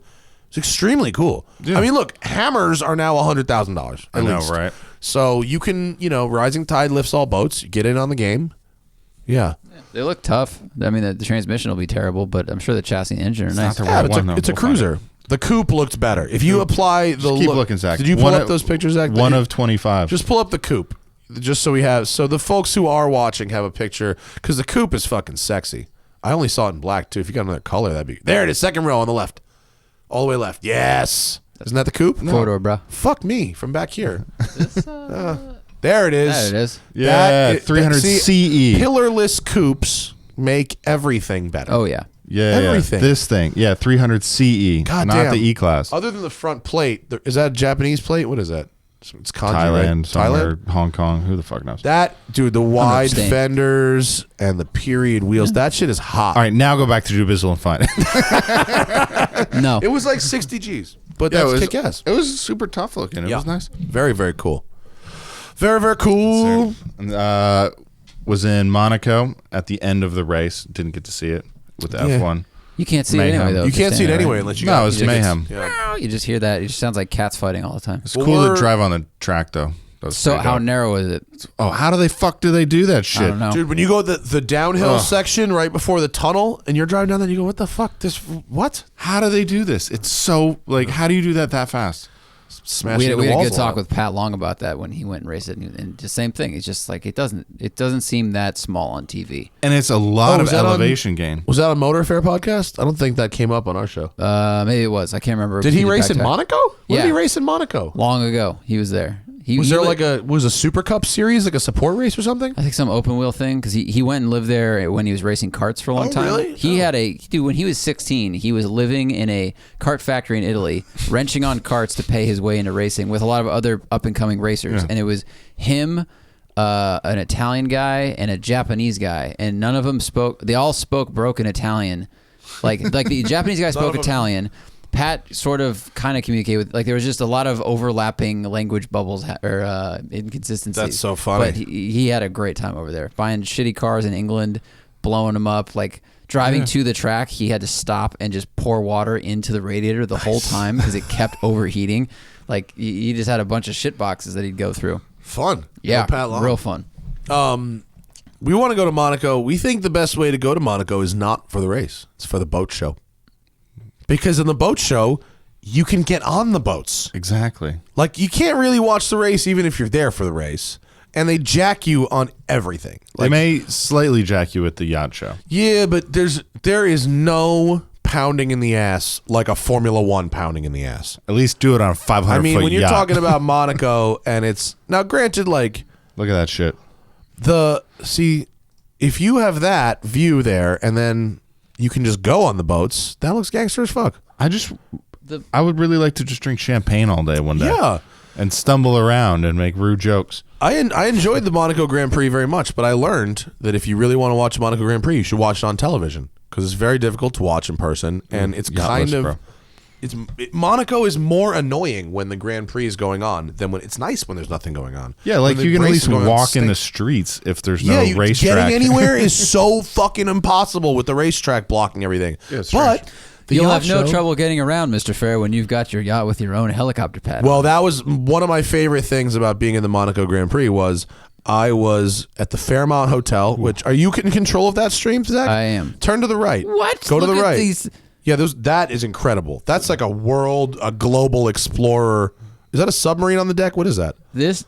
Speaker 3: It's extremely cool.
Speaker 2: Yeah.
Speaker 3: I mean, look, hammers are now $100,000.
Speaker 2: I know, right?
Speaker 3: So you can, rising tide lifts all boats. You get in on the game. Yeah.
Speaker 4: They look tough. I mean, the transmission will be terrible, but I'm sure the chassis and engine are nice.
Speaker 2: not the
Speaker 3: Yeah,
Speaker 2: right
Speaker 3: but
Speaker 2: one, though.
Speaker 3: it's a
Speaker 2: We'll find
Speaker 3: cruiser. The coupe looked better. If you apply the
Speaker 2: Just keep
Speaker 3: look-
Speaker 2: looking, Zach.
Speaker 3: Did you pull
Speaker 2: One
Speaker 3: up
Speaker 2: of-
Speaker 3: those pictures, Zach?
Speaker 2: One of 25.
Speaker 3: Just pull up the coupe, just so we have. So the folks who are watching have a picture because the coupe is fucking sexy. I only saw it in black too. If you got another color, that'd be there. It is, second row on the left, all the way left. Yes, isn't that the coupe?
Speaker 4: Four-door, bro.
Speaker 3: Fuck me from back here. There it is.
Speaker 4: There it is.
Speaker 2: Yeah, 300 CE.
Speaker 3: Pillarless coupes make everything better.
Speaker 4: Oh, yeah.
Speaker 2: Yeah,
Speaker 3: everything.
Speaker 2: This thing. Yeah, 300 CE.
Speaker 3: God
Speaker 2: not
Speaker 3: damn.
Speaker 2: the E-Class.
Speaker 3: Other than the front plate, is that a Japanese plate? What is that? It's kanji,
Speaker 2: Thailand,
Speaker 3: right?
Speaker 2: somewhere,
Speaker 3: Thailand.
Speaker 2: Hong Kong. Who the fuck knows?
Speaker 3: That dude, the wide
Speaker 4: Understand.
Speaker 3: fenders and the period wheels. That shit is hot.
Speaker 2: All right, now go back to Dubizzle and find it.
Speaker 4: No.
Speaker 3: It was like 60 G's, but
Speaker 2: Yeah,
Speaker 3: that's
Speaker 2: it was,
Speaker 3: kick ass.
Speaker 2: It was super tough looking. It was nice.
Speaker 3: Very, very cool. Very, very cool.
Speaker 2: Was in Monaco at the end of the race. Didn't get to see it with the
Speaker 3: Yeah.
Speaker 2: F1.
Speaker 4: You can't see
Speaker 2: Mayhem.
Speaker 4: it anyway, though.
Speaker 3: You
Speaker 4: if you're
Speaker 3: can't see it
Speaker 4: standing
Speaker 3: anyway
Speaker 4: right.
Speaker 3: unless you
Speaker 2: No,
Speaker 3: got
Speaker 2: it's
Speaker 3: tickets.
Speaker 2: mayhem.
Speaker 3: Yeah.
Speaker 4: You just hear that. It just sounds like cats fighting all the time.
Speaker 2: It's cool
Speaker 3: Or-
Speaker 2: to drive on the track though. That was
Speaker 4: So
Speaker 2: pretty
Speaker 4: how
Speaker 2: dope.
Speaker 4: narrow is it?
Speaker 2: Oh, how do they do that shit?
Speaker 4: I don't know.
Speaker 3: Dude, when you go the downhill
Speaker 2: Ugh.
Speaker 3: section right before the tunnel and you're driving down there, you go, what the fuck? What?
Speaker 2: How do they do this? It's so like, how do you do that fast?
Speaker 3: Smashing
Speaker 4: We had
Speaker 3: into
Speaker 4: a
Speaker 3: walls
Speaker 4: good
Speaker 3: a
Speaker 4: talk
Speaker 3: lot.
Speaker 4: with Pat Long about that when he went and raced it, and the same thing. It's just like it doesn't seem that small on TV.
Speaker 2: And it's a lot
Speaker 3: was
Speaker 2: of
Speaker 3: that on-
Speaker 2: elevation gain.
Speaker 3: Was that a Motor Fair podcast? I don't think that came up on our show.
Speaker 4: Maybe it was. I can't remember.
Speaker 3: Did he
Speaker 4: Peter
Speaker 3: race in
Speaker 4: Backtrack.
Speaker 3: Monaco? When
Speaker 4: Yeah.
Speaker 3: did he race in Monaco?
Speaker 4: Long ago, he was there.
Speaker 3: Was there like a Super Cup series, like a support race or something?
Speaker 4: I think some open wheel thing because he went and lived there when he was racing karts for a long
Speaker 3: Oh,
Speaker 4: time.
Speaker 3: really?
Speaker 4: He had when he was 16, he was living in a kart factory in Italy, wrenching on karts to pay his way into racing with a lot of other up and coming racers.
Speaker 2: Yeah.
Speaker 4: And it was him, an Italian guy, and a Japanese guy, and none of them spoke. They all spoke broken Italian, like the Japanese guy spoke Italian. Pat sort of kind of communicated with, like, there was just a lot of overlapping language bubbles or inconsistencies.
Speaker 3: That's so funny.
Speaker 4: But he had a great time over there, buying shitty cars in England, blowing them up. Like driving to the track, he had to stop and just pour water into the radiator the whole time because it kept overheating. Like he just had a bunch of shit boxes that he'd go through.
Speaker 3: Fun.
Speaker 4: Yeah,
Speaker 3: Go Pat Long.
Speaker 4: real fun.
Speaker 3: We want to go to Monaco. We think the best way to go to Monaco is not for the race. It's for the boat show. Because in the boat show, you can get on the boats.
Speaker 2: Exactly.
Speaker 3: Like, you can't really watch the race even if you're there for the race. And they jack you on everything.
Speaker 2: They may slightly jack you at the yacht show.
Speaker 3: Yeah, but there is no pounding in the ass like a Formula One pounding in the ass.
Speaker 2: At least do it on a 500
Speaker 3: I mean,
Speaker 2: foot
Speaker 3: when you're
Speaker 2: yacht.
Speaker 3: talking about Monaco, and it's now granted, like
Speaker 2: Look at that shit.
Speaker 3: if you have that view there, and then you can just go on the boats, that looks gangster as fuck.
Speaker 2: I would really like to just drink champagne all day one day.
Speaker 3: Yeah.
Speaker 2: And stumble around and make rude jokes.
Speaker 3: I enjoyed the Monaco Grand Prix very much, but I learned that if you really want to watch the Monaco Grand Prix, you should watch it on television because it's very difficult to watch in person, and it's
Speaker 2: Yachtless,
Speaker 3: kind of
Speaker 2: bro.
Speaker 3: Monaco is more annoying when the Grand Prix is going on than when it's nice when there's nothing going on.
Speaker 2: Yeah, like
Speaker 3: When
Speaker 2: you
Speaker 3: the
Speaker 2: can at
Speaker 3: race
Speaker 2: least
Speaker 3: is going on,
Speaker 2: walk in the
Speaker 3: stinks.
Speaker 2: streets if there's no
Speaker 3: Yeah,
Speaker 2: racetrack.
Speaker 3: getting anywhere is so fucking impossible with the racetrack blocking everything.
Speaker 2: Yeah, it's
Speaker 3: but the
Speaker 4: You'll
Speaker 3: yacht
Speaker 4: have no
Speaker 3: show-
Speaker 4: trouble getting around, Mr. Fair, when you've got your yacht with your own helicopter pad.
Speaker 3: Well, that was one of my favorite things about being in the Monaco Grand Prix was I was at the Fairmont Hotel, which are you in control of that stream, Zach?
Speaker 4: I am.
Speaker 3: Turn to the right.
Speaker 4: What?
Speaker 3: Go to
Speaker 4: Look
Speaker 3: the
Speaker 4: at
Speaker 3: right.
Speaker 4: these-
Speaker 3: Yeah, that is incredible. That's like a global explorer. Is that a submarine on the deck? What is that?
Speaker 4: This,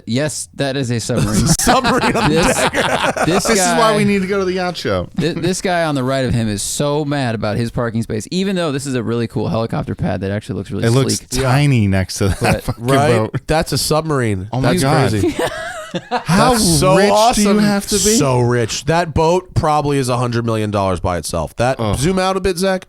Speaker 4: yes, that is a submarine.
Speaker 3: Submarine on the deck.
Speaker 4: This
Speaker 2: This
Speaker 4: guy,
Speaker 2: is why we need to go to the yacht show.
Speaker 4: This guy on the right of him is so mad about his parking space, even though this is a really cool helicopter pad that actually looks really
Speaker 2: It
Speaker 4: sleek.
Speaker 2: looks tiny next to that
Speaker 4: But-
Speaker 2: fucking
Speaker 3: Right?
Speaker 2: boat.
Speaker 3: That's a submarine.
Speaker 2: Oh my
Speaker 3: That's
Speaker 2: God.
Speaker 3: crazy.
Speaker 2: How
Speaker 3: That's so
Speaker 2: rich
Speaker 3: awesome.
Speaker 2: do you have to be?
Speaker 3: So rich. That boat probably is $100 million by itself. Zoom out a bit, Zach.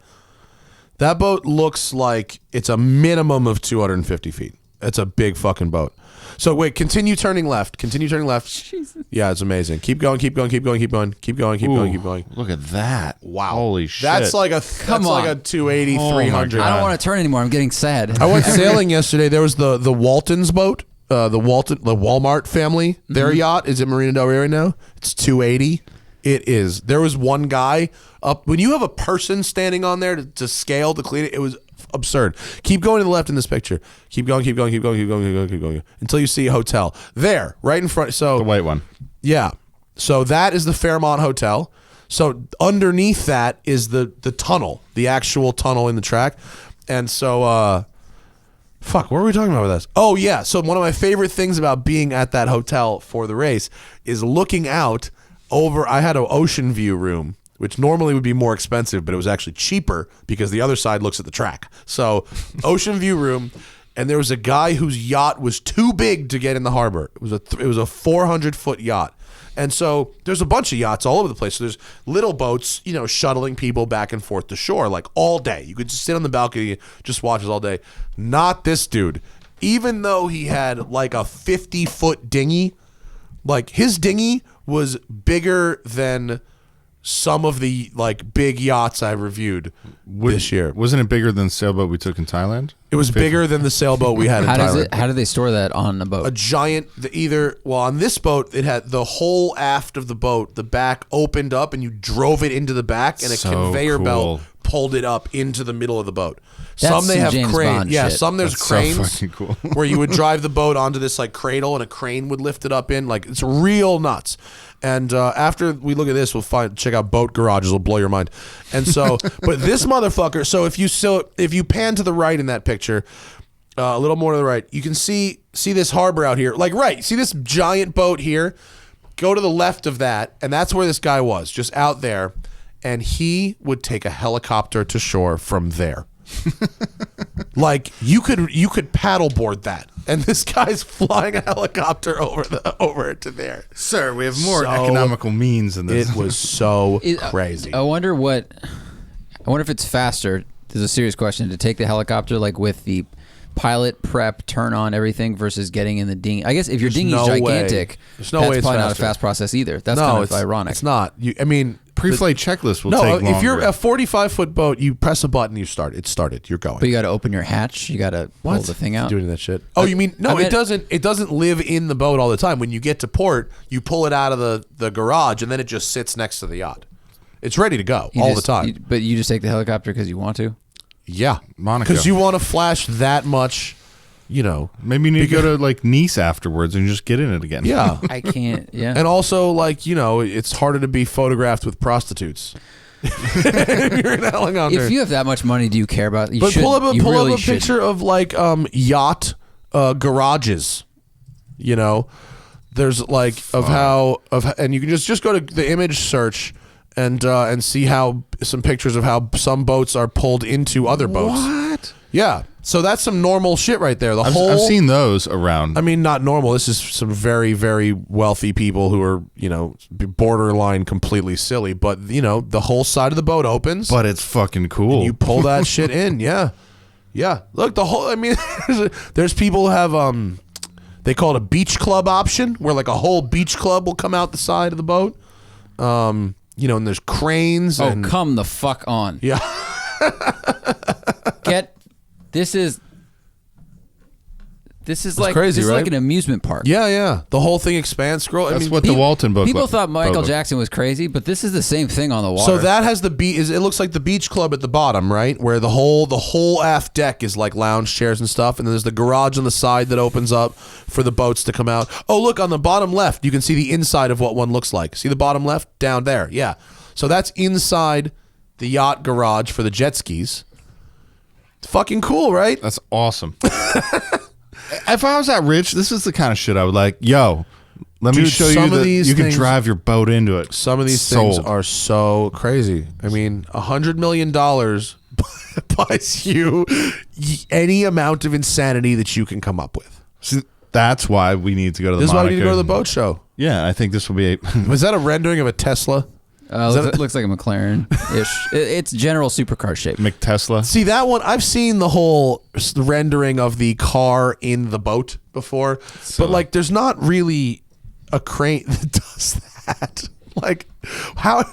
Speaker 3: That boat looks like it's a minimum of 250 feet. It's a big fucking boat. So wait, continue turning left. Continue turning left. Yeah, it's amazing. Keep going, keep going, keep going, keep going, keep going, keep going, keep going.
Speaker 2: Look at that.
Speaker 3: Wow.
Speaker 2: Holy shit.
Speaker 3: That's like a
Speaker 4: Come on.
Speaker 3: 280,
Speaker 2: Oh my
Speaker 3: 300.
Speaker 2: God.
Speaker 4: I don't want to turn anymore. I'm getting sad.
Speaker 3: I went sailing yesterday. There was the Walton's boat, the Walmart family. Their yacht is in Marina Del Rey right now. It's 280. It is. There was one guy up. When you have a person standing on there to scale to clean it, it was absurd. Keep going to the left in this picture. Keep going, keep going, keep going, keep going, keep going, keep going until you see a hotel there, right in front. So
Speaker 2: the white one.
Speaker 3: yeah. So that is the Fairmont Hotel. So underneath that is the tunnel, the actual tunnel in the track. And so, fuck, what were we talking about with this? Oh, yeah. So one of my favorite things about being at that hotel for the race is looking out over. I had an ocean view room, which normally would be more expensive, but it was actually cheaper because the other side looks at the track. So ocean view room. And there was a guy whose yacht was too big to get in the harbor. It was a 400-foot yacht. And so there's a bunch of yachts all over the place. So there's little boats, shuttling people back and forth to shore like all day. You could just sit on the balcony and just watch us all day. Not this dude. Even though he had like a 50-foot dinghy, like his dinghy was bigger than some of the like big yachts I reviewed this year.
Speaker 2: Wasn't it bigger than the sailboat we took in Thailand?
Speaker 3: It was bigger than the sailboat we had in Thailand.
Speaker 4: How do they store that on a boat?
Speaker 3: A giant, on this boat, it had the whole aft of the boat, the back opened up and you drove it into the back and a
Speaker 2: So
Speaker 3: conveyor
Speaker 2: cool.
Speaker 3: belt pulled it up into the middle of the boat.
Speaker 4: That's
Speaker 3: Some they
Speaker 4: some
Speaker 3: have
Speaker 4: James
Speaker 3: cranes.
Speaker 4: Bond
Speaker 3: Yeah,
Speaker 4: shit.
Speaker 3: some there's
Speaker 2: That's so
Speaker 3: cranes
Speaker 2: fucking cool.
Speaker 3: where you would drive the boat onto this like cradle and a crane would lift it up in. Like it's real nuts. And after we look at this, check out boat garages. Will blow your mind. And so, but this motherfucker. So if you pan to the right in that picture, a little more to the right, you can see this harbor out here. Like see this giant boat here. Go to the left of that, and that's where this guy was, just out there. And he would take a helicopter to shore from there. Like you could paddleboard that, and this guy's flying a helicopter over to there.
Speaker 2: Sir, we have more
Speaker 3: So-
Speaker 2: economical means than this.
Speaker 3: It was so
Speaker 4: It-
Speaker 3: crazy.
Speaker 4: I wonder if it's faster. This is a serious question, to take the helicopter like with the pilot prep, turn on everything versus getting in the dinghy. I guess if your dinghy's
Speaker 3: no way.
Speaker 4: gigantic,
Speaker 3: There's no
Speaker 4: that's
Speaker 3: way it's
Speaker 4: probably not a
Speaker 3: faster.
Speaker 4: fast process either. That's
Speaker 3: no,
Speaker 4: kind
Speaker 3: it's
Speaker 4: of ironic.
Speaker 3: It's not.
Speaker 2: Pre-flight checklist will
Speaker 3: No,
Speaker 2: take longer.
Speaker 3: if you're a 45-foot boat, you press a button, you start. It started. You're going.
Speaker 4: But you got to open your hatch. You got to pull the thing out.
Speaker 3: Doing that shit. Oh, you mean no?
Speaker 4: I meant-
Speaker 3: It doesn't live in the boat all the time. When you get to port, you pull it out of the garage, and then it just sits next to the yacht. It's ready to go
Speaker 4: You
Speaker 3: all
Speaker 4: just-
Speaker 3: the time.
Speaker 4: but you just take the helicopter because you want to.
Speaker 3: Yeah,
Speaker 2: Monaco.
Speaker 3: because you want to flash that much.
Speaker 2: Maybe you need to go to like Nice afterwards and just get in it again.
Speaker 3: Yeah,
Speaker 4: I can't. Yeah.
Speaker 3: and also it's harder to be photographed with prostitutes. You're in Helicopter.
Speaker 4: If you have that much money, do you care about? You
Speaker 3: But
Speaker 4: should,
Speaker 3: pull up
Speaker 4: you really
Speaker 3: a
Speaker 4: should.
Speaker 3: picture of like yacht garages. There's like and you can just go to the image search and see how some pictures of how some boats are pulled into other boats.
Speaker 2: What?
Speaker 3: Yeah, so that's some normal shit right there.
Speaker 2: I've seen those around.
Speaker 3: I mean, not normal. This is some very, very wealthy people who are, borderline completely silly. But, the whole side of the boat opens.
Speaker 2: but it's fucking cool.
Speaker 3: You pull that shit in. Yeah. Yeah. Look, there's people who have, they call it a beach club option, where like a whole beach club will come out the side of the boat. And there's cranes.
Speaker 4: Oh,
Speaker 3: and
Speaker 4: come the fuck on!
Speaker 3: Yeah.
Speaker 4: This is like
Speaker 3: crazy,
Speaker 4: this is
Speaker 3: right?
Speaker 4: like an amusement park.
Speaker 3: Yeah. The whole thing expands. Scroll.
Speaker 2: That's what the Walton book.
Speaker 4: People thought Michael
Speaker 2: book.
Speaker 4: Jackson was crazy, but this is the same thing on the water.
Speaker 3: So that has the beach. It looks like the beach club at the bottom, right? Where the whole aft deck is like lounge chairs and stuff, and then there's the garage on the side that opens up for the boats to come out. Oh, look on the bottom left, you can see the inside of what one looks like. See the bottom left down there? Yeah. So that's inside the yacht garage for the jet skis. It's fucking cool, right?
Speaker 2: That's awesome. If I was that rich, this is the kind of shit I would like. Yo, let me
Speaker 3: Dude,
Speaker 2: show
Speaker 3: some
Speaker 2: you
Speaker 3: of
Speaker 2: that
Speaker 3: these
Speaker 2: you can
Speaker 3: things-
Speaker 2: drive your boat into it.
Speaker 3: Some of these
Speaker 2: Sold.
Speaker 3: things are so crazy. I mean, $100 million buys you any amount of insanity that you can come up with.
Speaker 2: See, that's why we need to go to the
Speaker 3: This is why we
Speaker 2: Monaco.
Speaker 3: need to go to the boat show.
Speaker 2: Yeah, I think this will be a
Speaker 3: Was that a rendering of a Tesla?
Speaker 4: looks like a McLaren-ish. It's general supercar shape.
Speaker 2: McTesla.
Speaker 3: See that one? I've seen the whole rendering of the car in the boat before, but like, there's not really a crane that does that. Like, how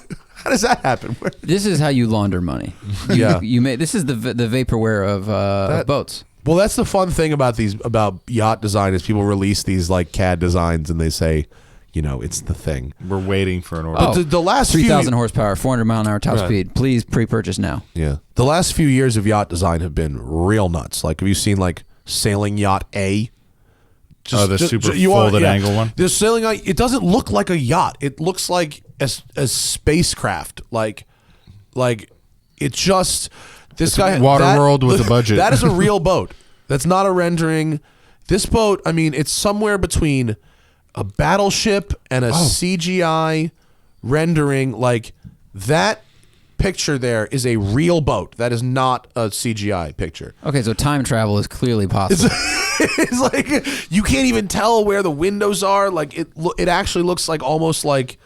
Speaker 3: does that happen?
Speaker 4: This is how you launder money.
Speaker 3: Yeah.
Speaker 4: This is the vaporware of boats.
Speaker 3: Well, that's the fun thing about yacht design is people release these like CAD designs and they say, you know, it's the thing.
Speaker 2: We're waiting for an order.
Speaker 3: But the last
Speaker 4: 3,000 horsepower, 400 mile an hour top
Speaker 3: Right.
Speaker 4: speed. Please pre-purchase now.
Speaker 3: Yeah. The last few years of yacht design have been real nuts. Like, have you seen like Sailing Yacht A?
Speaker 2: The super folded angle one?
Speaker 3: The Sailing Yacht, it doesn't look like a yacht. It looks like a spacecraft. Like it just this guy
Speaker 2: Waterworld with a budget.
Speaker 3: That is a real boat. That's not a rendering. This boat, I mean, it's somewhere between a battleship and a CGI rendering. Like, that picture there is a real boat. That is not a CGI picture.
Speaker 4: Okay, so time travel is clearly possible.
Speaker 3: It's like you can't even tell where the windows are. Like, it actually looks like almost like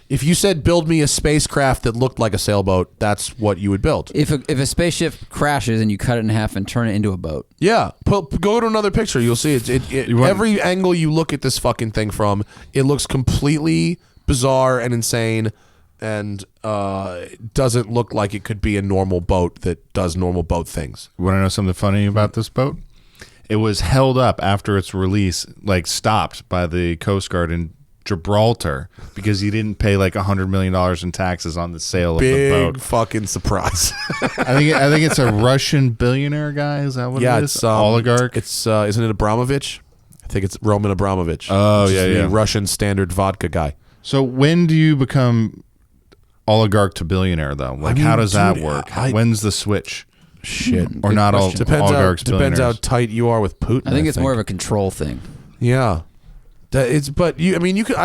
Speaker 3: if you said build me a spacecraft that looked like a sailboat, that's what you would build.
Speaker 4: If a spaceship crashes and you cut it in half and turn it into a boat.
Speaker 3: Yeah, go to another picture. You'll see every angle you look at this fucking thing from, it looks completely bizarre and insane, and doesn't look like it could be a normal boat that does normal boat things.
Speaker 2: You want to know something funny about this boat? It was held up after its release, like stopped by the Coast Guard in Gibraltar because he didn't pay like $100 million in taxes on the sale of the boat.
Speaker 3: Big fucking surprise.
Speaker 2: I think it's a Russian billionaire guy. Is that what it is?
Speaker 3: It's
Speaker 2: oligarch.
Speaker 3: It's isn't it Abramovich? I think it's Roman Abramovich.
Speaker 2: Oh,
Speaker 3: which is
Speaker 2: yeah,
Speaker 3: the
Speaker 2: yeah.
Speaker 3: Russian standard vodka guy.
Speaker 2: So when do you become oligarch to billionaire though? Like,
Speaker 3: I mean,
Speaker 2: how does that
Speaker 3: dude,
Speaker 2: work?
Speaker 3: I-
Speaker 2: When's the switch?
Speaker 3: Shit.
Speaker 2: Or not all
Speaker 3: Depends
Speaker 2: oligarchs
Speaker 3: depends how
Speaker 2: billionaires?
Speaker 3: tight you are with Putin.
Speaker 4: I think it's more of a control thing.
Speaker 3: Yeah. I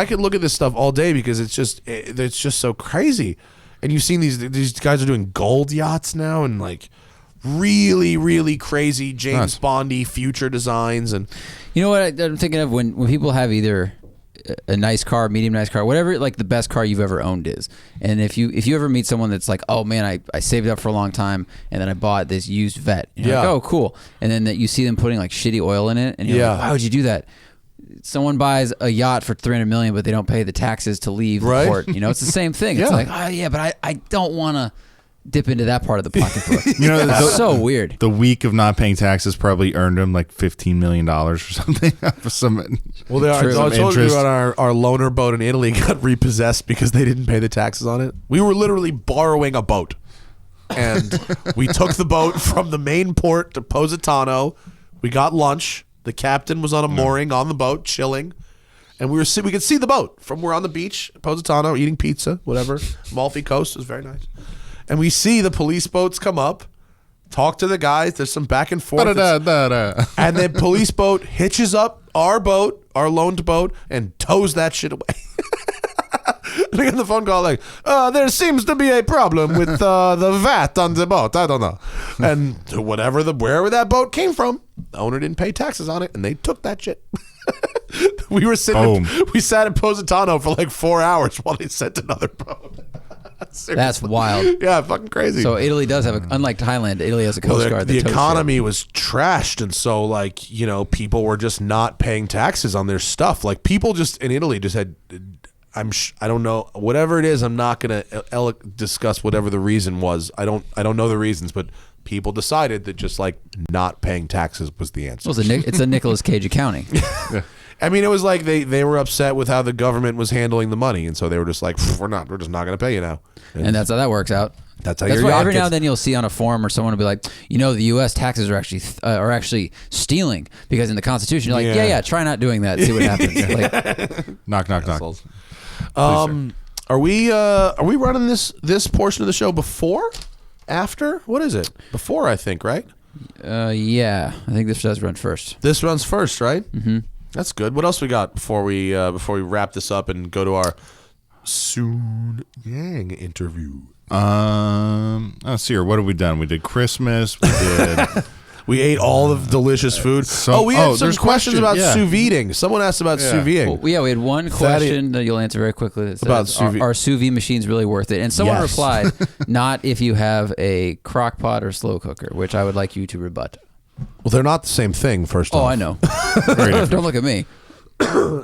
Speaker 3: could look at this stuff all day because it's just so crazy. And you've seen these guys are doing gold yachts now and like really, really crazy James Bondy future designs. And
Speaker 4: You know what I'm thinking of when people have either a nice car, medium nice car, whatever like the best car you've ever owned is. And if you ever meet someone that's like, oh man, I saved up for a long time and then I bought this used Vet. And you're like, oh cool. And then that you see them putting like shitty oil in it and you're like, why would you do that? Someone buys a yacht for $300 million, but they don't pay the taxes to leave the port. You know, it's the same thing. It's like, oh yeah, but I don't want to dip into that part of the pocketbook.
Speaker 2: You know,
Speaker 4: it's so weird.
Speaker 2: The week of not paying taxes probably earned him like $15 million or something.
Speaker 3: well, I told you about our loaner boat in Italy got repossessed because they didn't pay the taxes on it. We were literally borrowing a boat, and we took the boat from the main port to Positano. We got lunch. The captain was on a mooring on the boat, chilling, and we could see the boat from we're on the beach, Positano, eating pizza, whatever. Amalfi Coast was very nice, and we see the police boats come up, talk to the guys. There's some back and forth, and the police boat hitches up our boat, our loaned boat, and tows that shit away. They get the phone call like, there seems to be a problem with the VAT on the boat. I don't know. And wherever that boat came from, the owner didn't pay taxes on it, and they took that shit. We sat in Positano for like 4 hours while they sent another boat.
Speaker 4: That's wild.
Speaker 3: Yeah, fucking crazy.
Speaker 4: So Italy does have unlike Thailand, Italy has a coast guard.
Speaker 3: The economy was trashed, and so like people were just not paying taxes on their stuff. Like people just in Italy just had. I don't know, whatever it is. I'm not gonna discuss whatever the reason was. I don't know the reasons, but people decided that just like not paying taxes was the answer.
Speaker 4: Well, it's a Nicolas Cage accounting.
Speaker 3: I mean, it was like they were upset with how the government was handling the money, and so they were just like, we're just not going to pay you now.
Speaker 4: And that's how that works out.
Speaker 3: That's
Speaker 4: why every now and then you'll see on a forum or someone will be like, the U.S. taxes are actually stealing, because in the Constitution you're like, yeah, try not doing that, see what happens. Like,
Speaker 2: knock, knock, knock.
Speaker 3: Are we running this portion of the show before, after? What is it? Before, I think, right?
Speaker 4: Yeah, I think this does run first.
Speaker 3: This runs first, right? Mm-hmm. That's good. What else we got before we wrap this up and go to our Soon Yang interview?
Speaker 2: Let's see here. What have we done? We did Christmas. We did.
Speaker 3: We ate all of delicious food. We had some questions about sous videing. Someone asked about sous videing.
Speaker 4: Well, we had one question that you'll answer very quickly. That says, about sous vide. Are sous vide machines really worth it? And someone replied, not if you have a crock pot or slow cooker, which I would like you to rebut.
Speaker 3: Well, they're not the same thing, first off.
Speaker 4: Oh, I know. Don't look at me.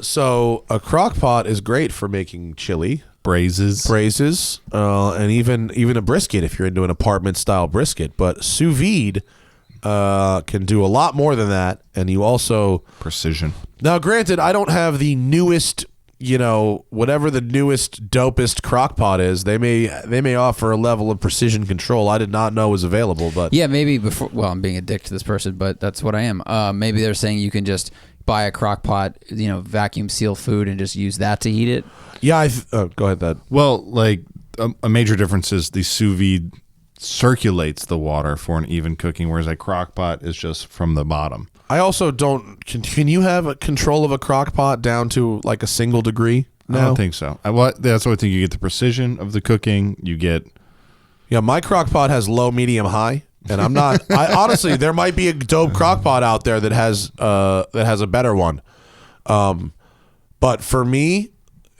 Speaker 3: So a crock pot is great for making chili.
Speaker 2: Braises,
Speaker 3: and even a brisket if you're into an apartment style brisket. But sous vide can do a lot more than that, and you also
Speaker 2: precision.
Speaker 3: Now, granted, I don't have the newest, whatever the newest dopest crock pot is. They may offer a level of precision control I did not know was available. But
Speaker 4: yeah, maybe before. Well, I'm being a dick to this person, but that's what I am. Maybe they're saying you can just buy a crock pot, vacuum seal food and just use that to heat it.
Speaker 3: Yeah, go ahead, Dad.
Speaker 2: Well, like a major difference is the sous vide circulates the water for an even cooking, whereas a crock pot is just from the bottom.
Speaker 3: I also don't. Can you have a control of a crock pot down to like a single degree? No?
Speaker 2: I don't think so. That's what I think. You get the precision of the cooking. You get.
Speaker 3: Yeah, my crock pot has low, medium, high. And I'm not. Honestly, there might be a dope crock pot out there that has a better one. But for me,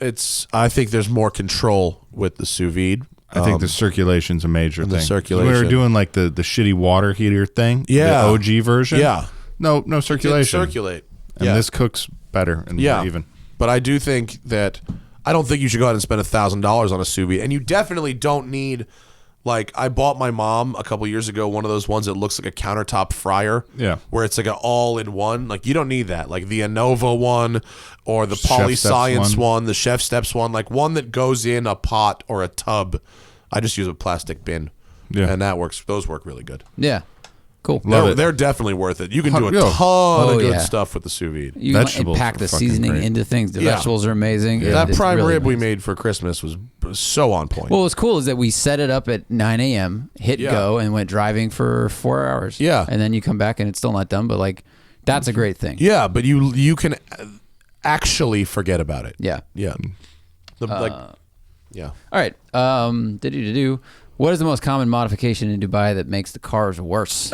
Speaker 3: I think there's more control with the sous vide.
Speaker 2: I think the circulation's a major thing.
Speaker 3: The circulation.
Speaker 2: We were doing like the shitty water heater thing.
Speaker 3: Yeah.
Speaker 2: The OG version.
Speaker 3: Yeah.
Speaker 2: No circulation.
Speaker 3: Circulate.
Speaker 2: And this cooks better and more even.
Speaker 3: But I do think that I don't think you should go ahead and spend $1,000 on a sous vide, and you definitely don't need. Like, I bought my mom a couple years ago one of those ones that looks like a countertop fryer.
Speaker 2: Yeah.
Speaker 3: Where it's like an all-in-one. Like, you don't need that. Like the Innova one or the Polyscience one, the Chef Steps one. Like, one that goes in a pot or a tub. I just use a plastic bin.
Speaker 2: Yeah.
Speaker 3: And that works. Those work really good.
Speaker 4: Yeah. Cool.
Speaker 3: They're definitely worth it. You can do a ton of good stuff with the sous vide.
Speaker 4: You can pack the seasoning into things. The vegetables are amazing.
Speaker 3: Yeah. That prime rib we made for Christmas was so on point.
Speaker 4: Well, what's cool is that we set it up at 9 a.m., hit go, and went driving for 4 hours.
Speaker 3: Yeah.
Speaker 4: And then you come back and it's still not done, but like, that's a great thing.
Speaker 3: Yeah, but you can actually forget about it.
Speaker 4: Yeah.
Speaker 3: Yeah. Yeah.
Speaker 4: All right. What is the most common modification in Dubai that makes the cars worse?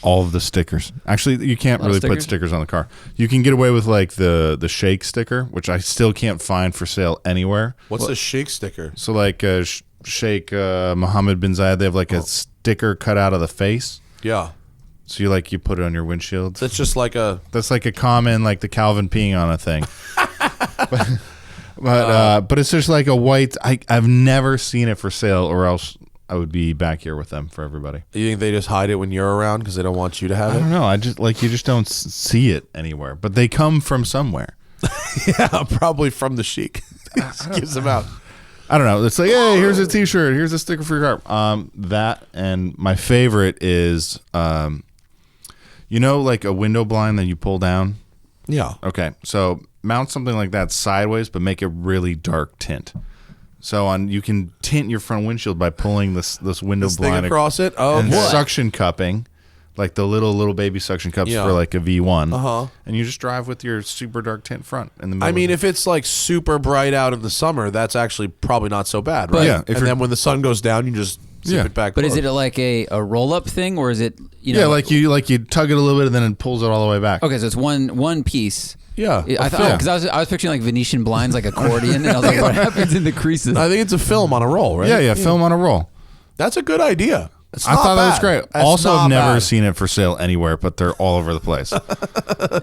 Speaker 2: All of the stickers. Actually, you can't really put stickers on the car. You can get away with like the shake sticker, which I still can't find for sale anywhere.
Speaker 3: What's the shake sticker?
Speaker 2: So like Sheikh Mohammed bin Zayed, they have like a sticker cut out of the face.
Speaker 3: Yeah.
Speaker 2: So you put it on your windshield.
Speaker 3: That's just like
Speaker 2: that's like a common, like the Calvin peeing on a thing. But it's just like a white. I've never seen it for sale, or else I would be back here with them for everybody.
Speaker 3: You think they just hide it when you're around because they don't want you to have it?
Speaker 2: I don't know. I just you just don't see it anywhere. But they come from somewhere.
Speaker 3: Yeah, probably from the Sheik. Gives them out.
Speaker 2: I don't know. It's like, hey, here's a T-shirt. Here's a sticker for your car. That and my favorite is, like a window blind that you pull down.
Speaker 3: Yeah.
Speaker 2: Okay. So mount something like that sideways, but make a really dark tint. So you can tint your front windshield by pulling this window blind
Speaker 3: thing across it. Oh,
Speaker 2: and suction cupping, like the little baby suction cups for like a V1. And you just drive with your super dark tint front in the middle.
Speaker 3: I mean, if it's like super bright out in the summer, that's actually probably not so bad, right?
Speaker 2: Yeah.
Speaker 3: And then when the sun goes down, you just zip it back.
Speaker 4: But is it like a roll up thing, or is it
Speaker 2: like you tug it a little bit and then it pulls it all the way back?
Speaker 4: Okay, so it's one piece.
Speaker 3: Yeah,
Speaker 4: I thought because I was picturing like Venetian blinds, like accordion, and I was like, what happens in the creases?
Speaker 3: I think it's a film on a roll, right?
Speaker 2: Yeah, film on a roll.
Speaker 3: That's a good idea.
Speaker 2: I thought that was great. Also, I've never seen it for sale anywhere, but they're all over the place.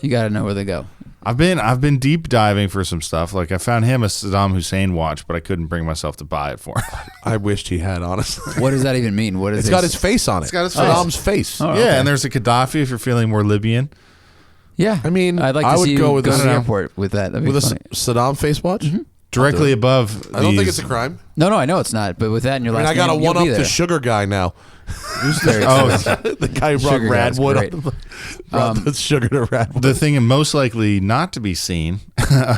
Speaker 4: You got to know where they go.
Speaker 2: I've been deep diving for some stuff. Like I found him a Saddam Hussein watch, but I couldn't bring myself to buy it for him.
Speaker 3: I wished he had, honestly.
Speaker 4: What does that even mean? What is
Speaker 3: It's got his face on it.
Speaker 2: It's got his face.
Speaker 3: Saddam's face.
Speaker 4: Oh,
Speaker 2: Yeah,
Speaker 4: okay.
Speaker 2: and there's a Gaddafi if you're feeling more Libyan.
Speaker 4: Yeah,
Speaker 3: I mean,
Speaker 4: I'd like to
Speaker 3: I would
Speaker 4: see
Speaker 3: go
Speaker 4: you
Speaker 3: with
Speaker 4: go
Speaker 3: a-
Speaker 4: to the airport with that. That'd be
Speaker 3: With a
Speaker 4: funny.
Speaker 3: Saddam face watch?
Speaker 2: Directly above.
Speaker 3: I don't think
Speaker 2: these-
Speaker 3: it's a crime.
Speaker 4: No, I know it's not. But with that in your
Speaker 3: I mean,
Speaker 4: last
Speaker 3: I got to
Speaker 4: name, you'll
Speaker 3: one
Speaker 4: be
Speaker 3: up
Speaker 4: there.
Speaker 3: the sugar guy now.
Speaker 4: Very
Speaker 2: Oh,
Speaker 4: excited.
Speaker 3: The guy who brought
Speaker 4: Sugar guy's
Speaker 3: Radwood.
Speaker 4: great.
Speaker 3: Brought the sugar to Radwood.
Speaker 2: the thing most likely not to be seen,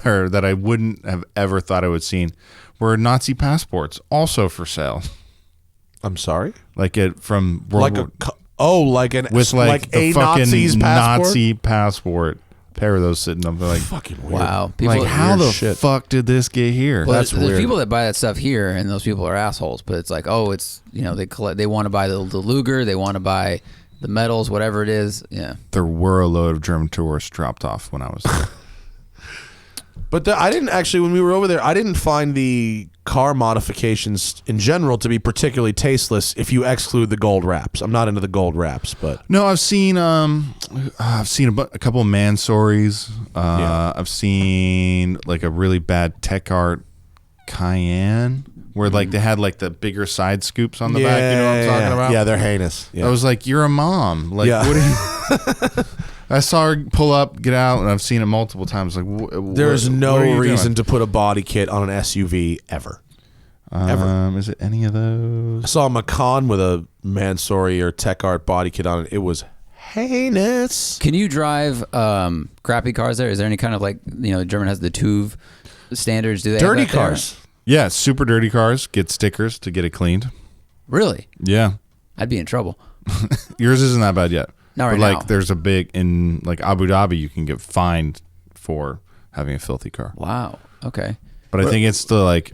Speaker 2: or that I wouldn't have ever thought I would seen, were Nazi passports, also for sale.
Speaker 3: I'm sorry?
Speaker 2: Like it from World
Speaker 3: Like
Speaker 2: War,
Speaker 3: like an
Speaker 2: with like the
Speaker 3: a
Speaker 2: fucking
Speaker 3: Nazi's passport?
Speaker 2: Nazi passport. Pair of those sitting up there, like,
Speaker 3: Fucking weird.
Speaker 4: Wow. People,
Speaker 2: like how
Speaker 3: weird
Speaker 2: the
Speaker 3: shit.
Speaker 2: fuck did this get here?
Speaker 4: well,
Speaker 3: That's
Speaker 4: there's
Speaker 3: weird.
Speaker 4: people that buy that stuff here, and those people are assholes. But it's like, oh, it's they collect. They want to buy the Luger. They want to buy the medals, whatever it is. Yeah.
Speaker 2: There were a load of German tourists dropped off when I was there.
Speaker 3: But I didn't actually, when we were over there, I didn't find the car modifications in general to be particularly tasteless if you exclude the gold wraps. I'm not into the gold wraps, but
Speaker 2: No, I've seen a couple of Mansories.
Speaker 3: Yeah.
Speaker 2: I've seen like a really bad Tech Art Cayenne where like they had like the bigger side scoops on the back. You know what I'm talking about?
Speaker 3: Yeah, they're heinous. Yeah.
Speaker 2: I was like, you're a mom. Like,
Speaker 3: Yeah.
Speaker 2: what are you? I saw her pull up, get out, and I've seen it multiple times. Like,
Speaker 3: There's
Speaker 2: what
Speaker 3: no
Speaker 2: are you
Speaker 3: reason
Speaker 2: doing?
Speaker 3: to put a body kit on an SUV ever. Ever.
Speaker 2: Is it any of those?
Speaker 3: I saw a Macan with a Mansory or Tech Art body kit on it. It was heinous.
Speaker 4: Can you drive crappy cars there? Is there any kind of like German has the TÜV standards? Do they have
Speaker 3: Dirty
Speaker 4: that there?
Speaker 3: cars.
Speaker 2: Yeah, super dirty cars get stickers to get it cleaned.
Speaker 4: Really?
Speaker 2: Yeah,
Speaker 4: I'd be in trouble.
Speaker 2: yours isn't that bad yet.
Speaker 4: Not
Speaker 2: But
Speaker 4: right
Speaker 2: like,
Speaker 4: now.
Speaker 2: there's a big in like Abu Dhabi, you can get fined for having a filthy car.
Speaker 4: Wow. Okay.
Speaker 2: But I think it's still like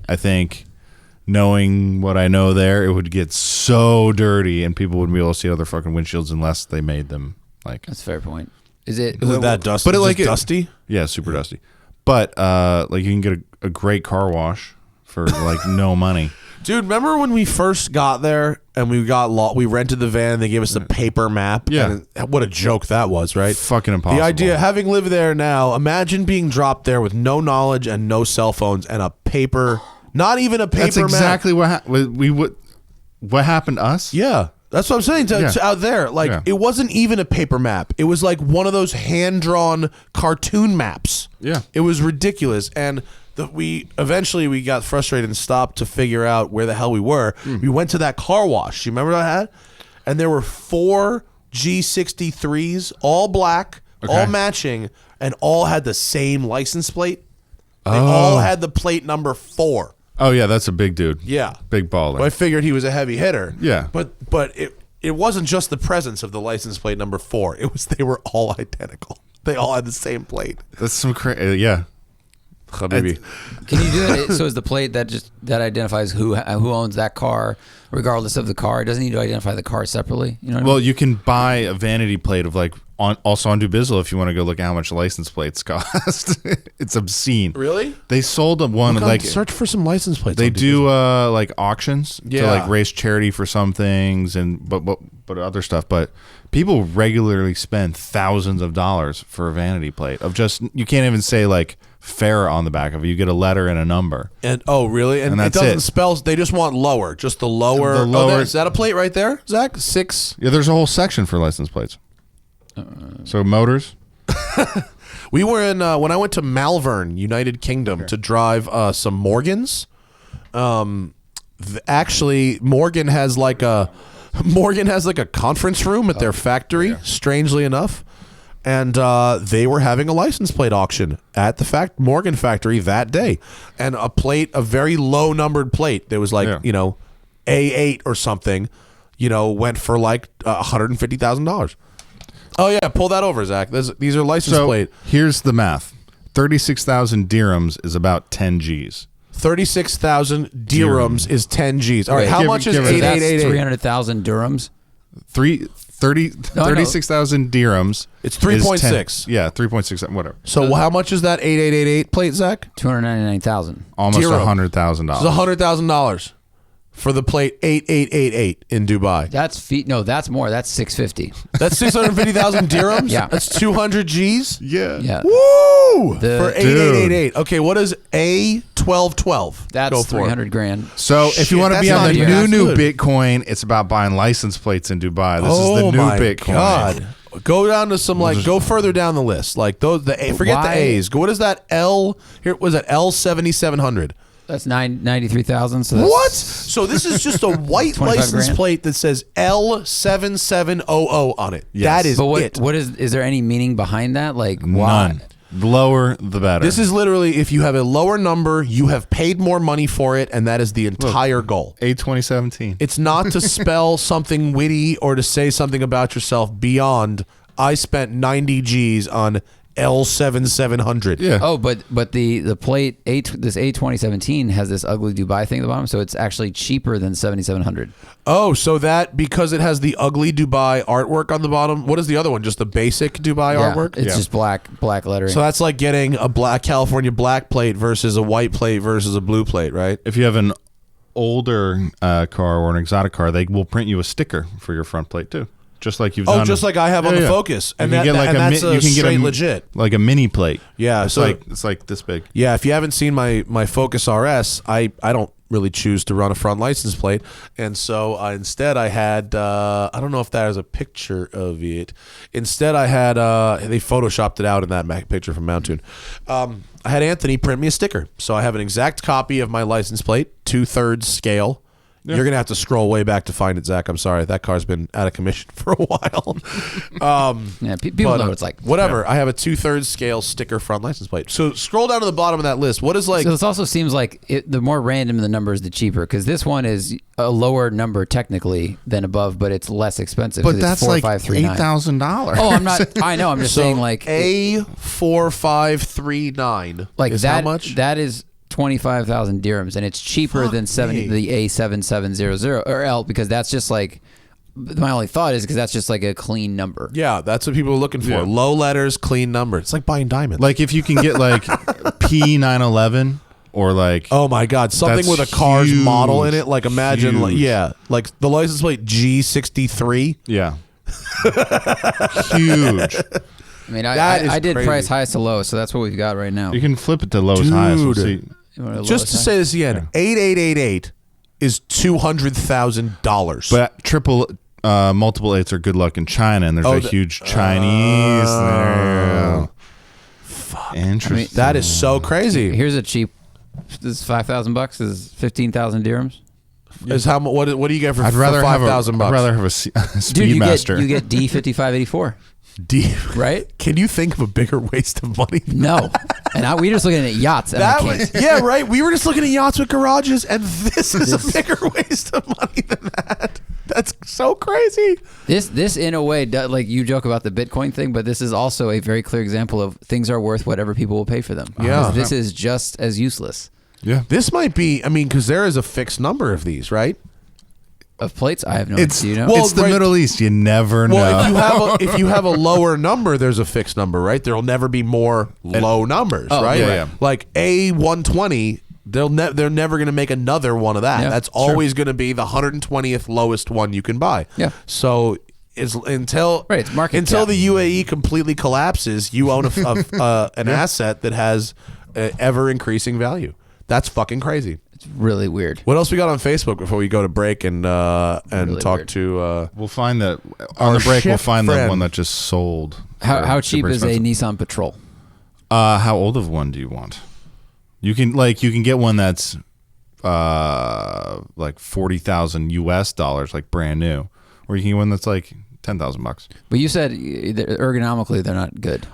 Speaker 2: knowing what I know there, it would get so dirty, and people wouldn't be able to see other fucking windshields unless they made them like
Speaker 4: That's a fair point. Is it?
Speaker 3: Is it that dusty?
Speaker 2: But it
Speaker 3: Is
Speaker 2: like it-
Speaker 3: dusty?
Speaker 2: yeah, super dusty. But like you can get a great car wash for like no money.
Speaker 3: Dude, remember when we first got there and we got we rented the van and they gave us the paper map?
Speaker 2: Yeah.
Speaker 3: And what a joke that was, right?
Speaker 2: Fucking impossible.
Speaker 3: The idea, having lived there now, imagine being dropped there with no knowledge and no cell phones and a paper, not even a paper
Speaker 2: That's
Speaker 3: map.
Speaker 2: exactly what happened to us.
Speaker 3: Yeah. That's what I'm saying to out there. Like,
Speaker 2: Yeah.
Speaker 3: it wasn't even a paper map. It was like one of those hand-drawn cartoon maps.
Speaker 2: Yeah.
Speaker 3: It was ridiculous. And we got frustrated and stopped to figure out where the hell we were. We went to that car wash. You remember what I had? And there were 4 G63s, all black, all matching, and all had the same license plate. They all had the plate number 4.
Speaker 2: Oh yeah, that's a big dude.
Speaker 3: Yeah.
Speaker 2: Big baller.
Speaker 3: Well, I figured he was a heavy hitter.
Speaker 2: Yeah.
Speaker 3: But it wasn't just the presence of the license plate number 4. It was they were all identical. They all had the same plate.
Speaker 2: That's some crazy. Yeah.
Speaker 3: Habibi.
Speaker 4: Can you do it? So is the plate that identifies who owns that car, regardless of the car? It doesn't need to identify the car separately. You know what I
Speaker 2: Well,
Speaker 4: mean?
Speaker 2: you can buy a vanity plate of like also on Dubizzle if you want to go look at how much license plates cost. It's obscene.
Speaker 3: Really?
Speaker 2: They sold one
Speaker 3: Look,
Speaker 2: like
Speaker 3: search for some license plates.
Speaker 2: they
Speaker 3: on
Speaker 2: do like auctions to
Speaker 3: Yeah.
Speaker 2: like raise charity for some things and but other stuff. But people regularly spend thousands of dollars for a vanity plate of just you can't even say like fair on the back of it. You get a letter and a number.
Speaker 3: And oh, really? And,
Speaker 2: And
Speaker 3: it
Speaker 2: that's
Speaker 3: doesn't
Speaker 2: it.
Speaker 3: spell. They just want lower, just the lower.
Speaker 2: The lower-
Speaker 3: is that a plate right there, Zach? 6.
Speaker 2: Yeah, there's a whole section for license plates. So motors.
Speaker 3: We were in when I went to Malvern, United Kingdom, to drive some Morgans. Actually, Morgan has like a conference room at their factory. Strangely enough, and they were having a license plate auction at the Morgan factory that day, and a very low numbered plate. There was like A8 or something, went for like $150,000. Oh yeah, pull that over, Zach. These are license plate.
Speaker 2: Here's the math: 36,000 dirhams is about 10 G's.
Speaker 3: 36,000 dirhams is 10 G's. All right, how
Speaker 2: Give-
Speaker 3: much is
Speaker 2: give it-
Speaker 4: So that's
Speaker 3: 8888?
Speaker 4: 300,000 dirhams.
Speaker 2: 36,000 dirhams.
Speaker 3: It's
Speaker 2: is 10
Speaker 3: 3.6.
Speaker 2: Yeah, 3.6. Whatever.
Speaker 3: So how much is that 8888 plate, Zach?
Speaker 4: 299,000.
Speaker 2: Almost
Speaker 3: Dirham.
Speaker 2: $100,000.
Speaker 3: It's $100,000. for the plate 8888 in Dubai.
Speaker 4: That's feet. No, that's more. That's 650.
Speaker 3: That's 650,000 dirhams?
Speaker 4: Yeah.
Speaker 3: That's 200 G's?
Speaker 2: Yeah.
Speaker 4: Yeah.
Speaker 3: Woo! For 8888. Okay, what is A1212?
Speaker 4: That's 300 grand.
Speaker 2: So if
Speaker 3: Shit,
Speaker 2: you want to
Speaker 3: that's
Speaker 2: be on
Speaker 3: not
Speaker 2: the
Speaker 3: dear.
Speaker 2: new
Speaker 3: That's good.
Speaker 2: Bitcoin, it's about buying license plates in Dubai. This
Speaker 3: Oh
Speaker 2: is the new
Speaker 3: my
Speaker 2: Bitcoin.
Speaker 3: God. Go down to some go further down the list. Like those forget
Speaker 4: Why?
Speaker 3: the A's. What is that L here was that L7700?
Speaker 4: That's 93,000. So that's
Speaker 3: What? So this is just a white
Speaker 4: 25
Speaker 3: license
Speaker 4: grand?
Speaker 3: plate that says L7700 on it.
Speaker 2: Yes.
Speaker 3: That is
Speaker 4: But
Speaker 3: it.
Speaker 4: what is there any meaning behind that? Like why?
Speaker 2: None. The lower, the better.
Speaker 3: This is literally if you have a lower number, you have paid more money for it, and that is the entire goal.
Speaker 2: A2017.
Speaker 3: It's not to spell something witty or to say something about yourself beyond I spent 90 G's on L7700.
Speaker 2: Yeah.
Speaker 4: Oh, but the plate this A2017 has this ugly Dubai thing at the bottom, so it's actually cheaper than 7700.
Speaker 3: Oh, so that because it has the ugly Dubai artwork on the bottom. What is the other one? Just the basic Dubai artwork?
Speaker 4: It's just black lettering.
Speaker 3: So that's like getting a black California black plate versus a white plate versus a blue plate, right?
Speaker 2: If you have an older car or an exotic car, they will print you a sticker for your front plate too. Just like you've done.
Speaker 3: Oh, just like I have on the Focus, and
Speaker 2: you can get like
Speaker 3: that's
Speaker 2: you can
Speaker 3: straight
Speaker 2: get
Speaker 3: legit.
Speaker 2: like a mini plate.
Speaker 3: Yeah,
Speaker 2: it's
Speaker 3: so
Speaker 2: like this big.
Speaker 3: yeah. If you haven't seen my Focus RS, I don't really choose to run a front license plate, and so instead I had I don't know if that is a picture of it. Instead, I had they photoshopped it out in that picture from Mount Toon. I had Anthony print me a sticker, so I have an exact copy of my license plate, 2/3 scale. Yeah. You're going to have to scroll way back to find it, Zach. I'm sorry. That car's been out of commission for a while.
Speaker 4: yeah, people know what it's like.
Speaker 3: Whatever. Yeah. I have a 2/3 scale sticker front license plate. So scroll down to the bottom of that list. What is like...
Speaker 4: So this also seems like the more random the numbers, the cheaper. Because this one is a lower number technically than above, but it's less expensive.
Speaker 2: But
Speaker 4: it's
Speaker 2: that's like $8,000.
Speaker 4: Oh, I'm not... I know. I'm just saying like...
Speaker 3: A4539
Speaker 4: like
Speaker 3: is
Speaker 4: that,
Speaker 3: how much?
Speaker 4: That is 25,000 dirhams, and it's cheaper than the A7700 or L, because that's just like, my only thought is because that's just like a clean number.
Speaker 3: Yeah, that's what people are looking for.
Speaker 2: Yeah.
Speaker 3: Low letters, clean number. It's like buying diamonds.
Speaker 2: Like if you can get like P911 or like
Speaker 3: oh my God, something
Speaker 2: that's
Speaker 3: with a car's
Speaker 2: huge.
Speaker 3: model in it. Like imagine, like,
Speaker 2: Huge.
Speaker 3: yeah, like the license plate G63.
Speaker 2: yeah, huge.
Speaker 4: I mean,
Speaker 3: That is
Speaker 4: I did
Speaker 3: crazy.
Speaker 4: price highest to lowest, so that's what we've got right now.
Speaker 2: You can flip it to lowest highest. We'll see.
Speaker 4: You want
Speaker 3: Just to say this again, 8888 is $200,000.
Speaker 2: But triple multiple eights are good luck in China, and there's a huge Chinese there. Fuck. Interesting.
Speaker 3: that is so crazy.
Speaker 4: Here's a cheap. This is $5,000. This is 15,000 dirhams.
Speaker 3: Is how what do you get for
Speaker 2: I'd rather have
Speaker 3: $5,000?
Speaker 2: I'd rather have a
Speaker 4: Dude,
Speaker 2: Speedmaster.
Speaker 4: you get D5584, right?
Speaker 3: Can you think of a bigger waste of money?
Speaker 4: No, and we were just looking at yachts. And I
Speaker 3: That
Speaker 4: can't.
Speaker 3: was, yeah, right. We were just looking at yachts with garages, and this is a bigger waste of money than that. That's so crazy.
Speaker 4: This in a way, like you joke about the Bitcoin thing, but this is also a very clear example of things are worth whatever people will pay for them.
Speaker 3: Yeah.
Speaker 4: This is just as useless.
Speaker 2: Yeah.
Speaker 3: This might be. I mean, because there is a fixed number of these, right?
Speaker 4: Of plates, I have no
Speaker 2: It's
Speaker 4: idea. You know?
Speaker 3: Well,
Speaker 2: it's the
Speaker 3: right-
Speaker 2: Middle East. You never know.
Speaker 3: Well, if you have a lower number, there's a fixed number, right? There'll never be more low numbers, right?
Speaker 2: yeah, yeah.
Speaker 3: Like A120, they're never going to make another one of that.
Speaker 4: Yeah,
Speaker 3: That's always going to be the 120th lowest one you can buy.
Speaker 4: Yeah.
Speaker 3: So until
Speaker 4: Right, it's market
Speaker 3: until
Speaker 4: cap.
Speaker 3: the UAE completely collapses, you own an asset that has ever increasing value. That's fucking crazy.
Speaker 4: It's really weird.
Speaker 3: What else we got on Facebook before we go to break and
Speaker 4: Really
Speaker 3: talk
Speaker 4: weird.
Speaker 3: to?
Speaker 2: We'll find that
Speaker 3: Our
Speaker 2: on the break. We'll
Speaker 3: ship
Speaker 2: find the
Speaker 3: friend.
Speaker 2: one that just sold.
Speaker 4: How
Speaker 2: for
Speaker 4: cheap
Speaker 2: super
Speaker 4: is a
Speaker 2: expensive.
Speaker 4: Nissan Patrol?
Speaker 2: How old of one do you want? You can get one that's like $40,000 like brand new, or you can get one that's like $10,000.
Speaker 4: But you said ergonomically they're not good,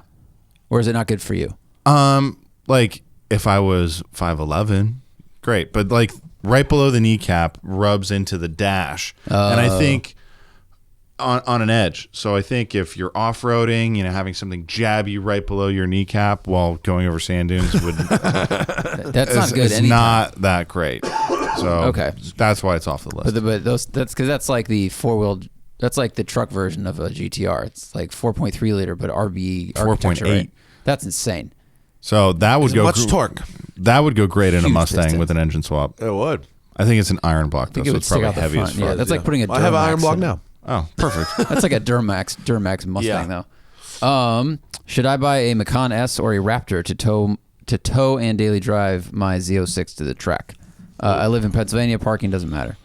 Speaker 4: or is it not good for you?
Speaker 2: Like if I was 5'11", great, but like right below the kneecap rubs into the dash, and I think on an edge. So I think if you're off-roading, having something jab you right below your kneecap while going over sand dunes would
Speaker 4: That's not good.
Speaker 2: It's
Speaker 4: anytime.
Speaker 2: not that great. So
Speaker 4: Okay.
Speaker 2: that's why it's off the list.
Speaker 4: But that's because that's like the four-wheel. That's like the truck version of a GTR. It's like 4.3 liter, but RB architecture,
Speaker 2: 4.8.
Speaker 4: right? That's insane.
Speaker 2: So that would go
Speaker 3: much torque.
Speaker 2: That would go great in a
Speaker 4: Huge
Speaker 2: Mustang
Speaker 4: pistons.
Speaker 2: with an engine swap.
Speaker 3: It would.
Speaker 2: I think it's an iron block.
Speaker 4: I think
Speaker 2: though,
Speaker 4: it
Speaker 2: so
Speaker 4: would
Speaker 2: it's
Speaker 4: stick
Speaker 2: probably
Speaker 4: out the
Speaker 2: heavy
Speaker 4: front.
Speaker 2: as fuck.
Speaker 4: Yeah, that's like putting a Duramax.
Speaker 3: I have an iron block
Speaker 4: in it.
Speaker 3: now.
Speaker 2: Oh, perfect.
Speaker 4: That's like a Duramax Mustang though. Should I buy a Macan S or a Raptor to tow and daily drive my Z06 to the track? I live in Pennsylvania. Parking doesn't matter.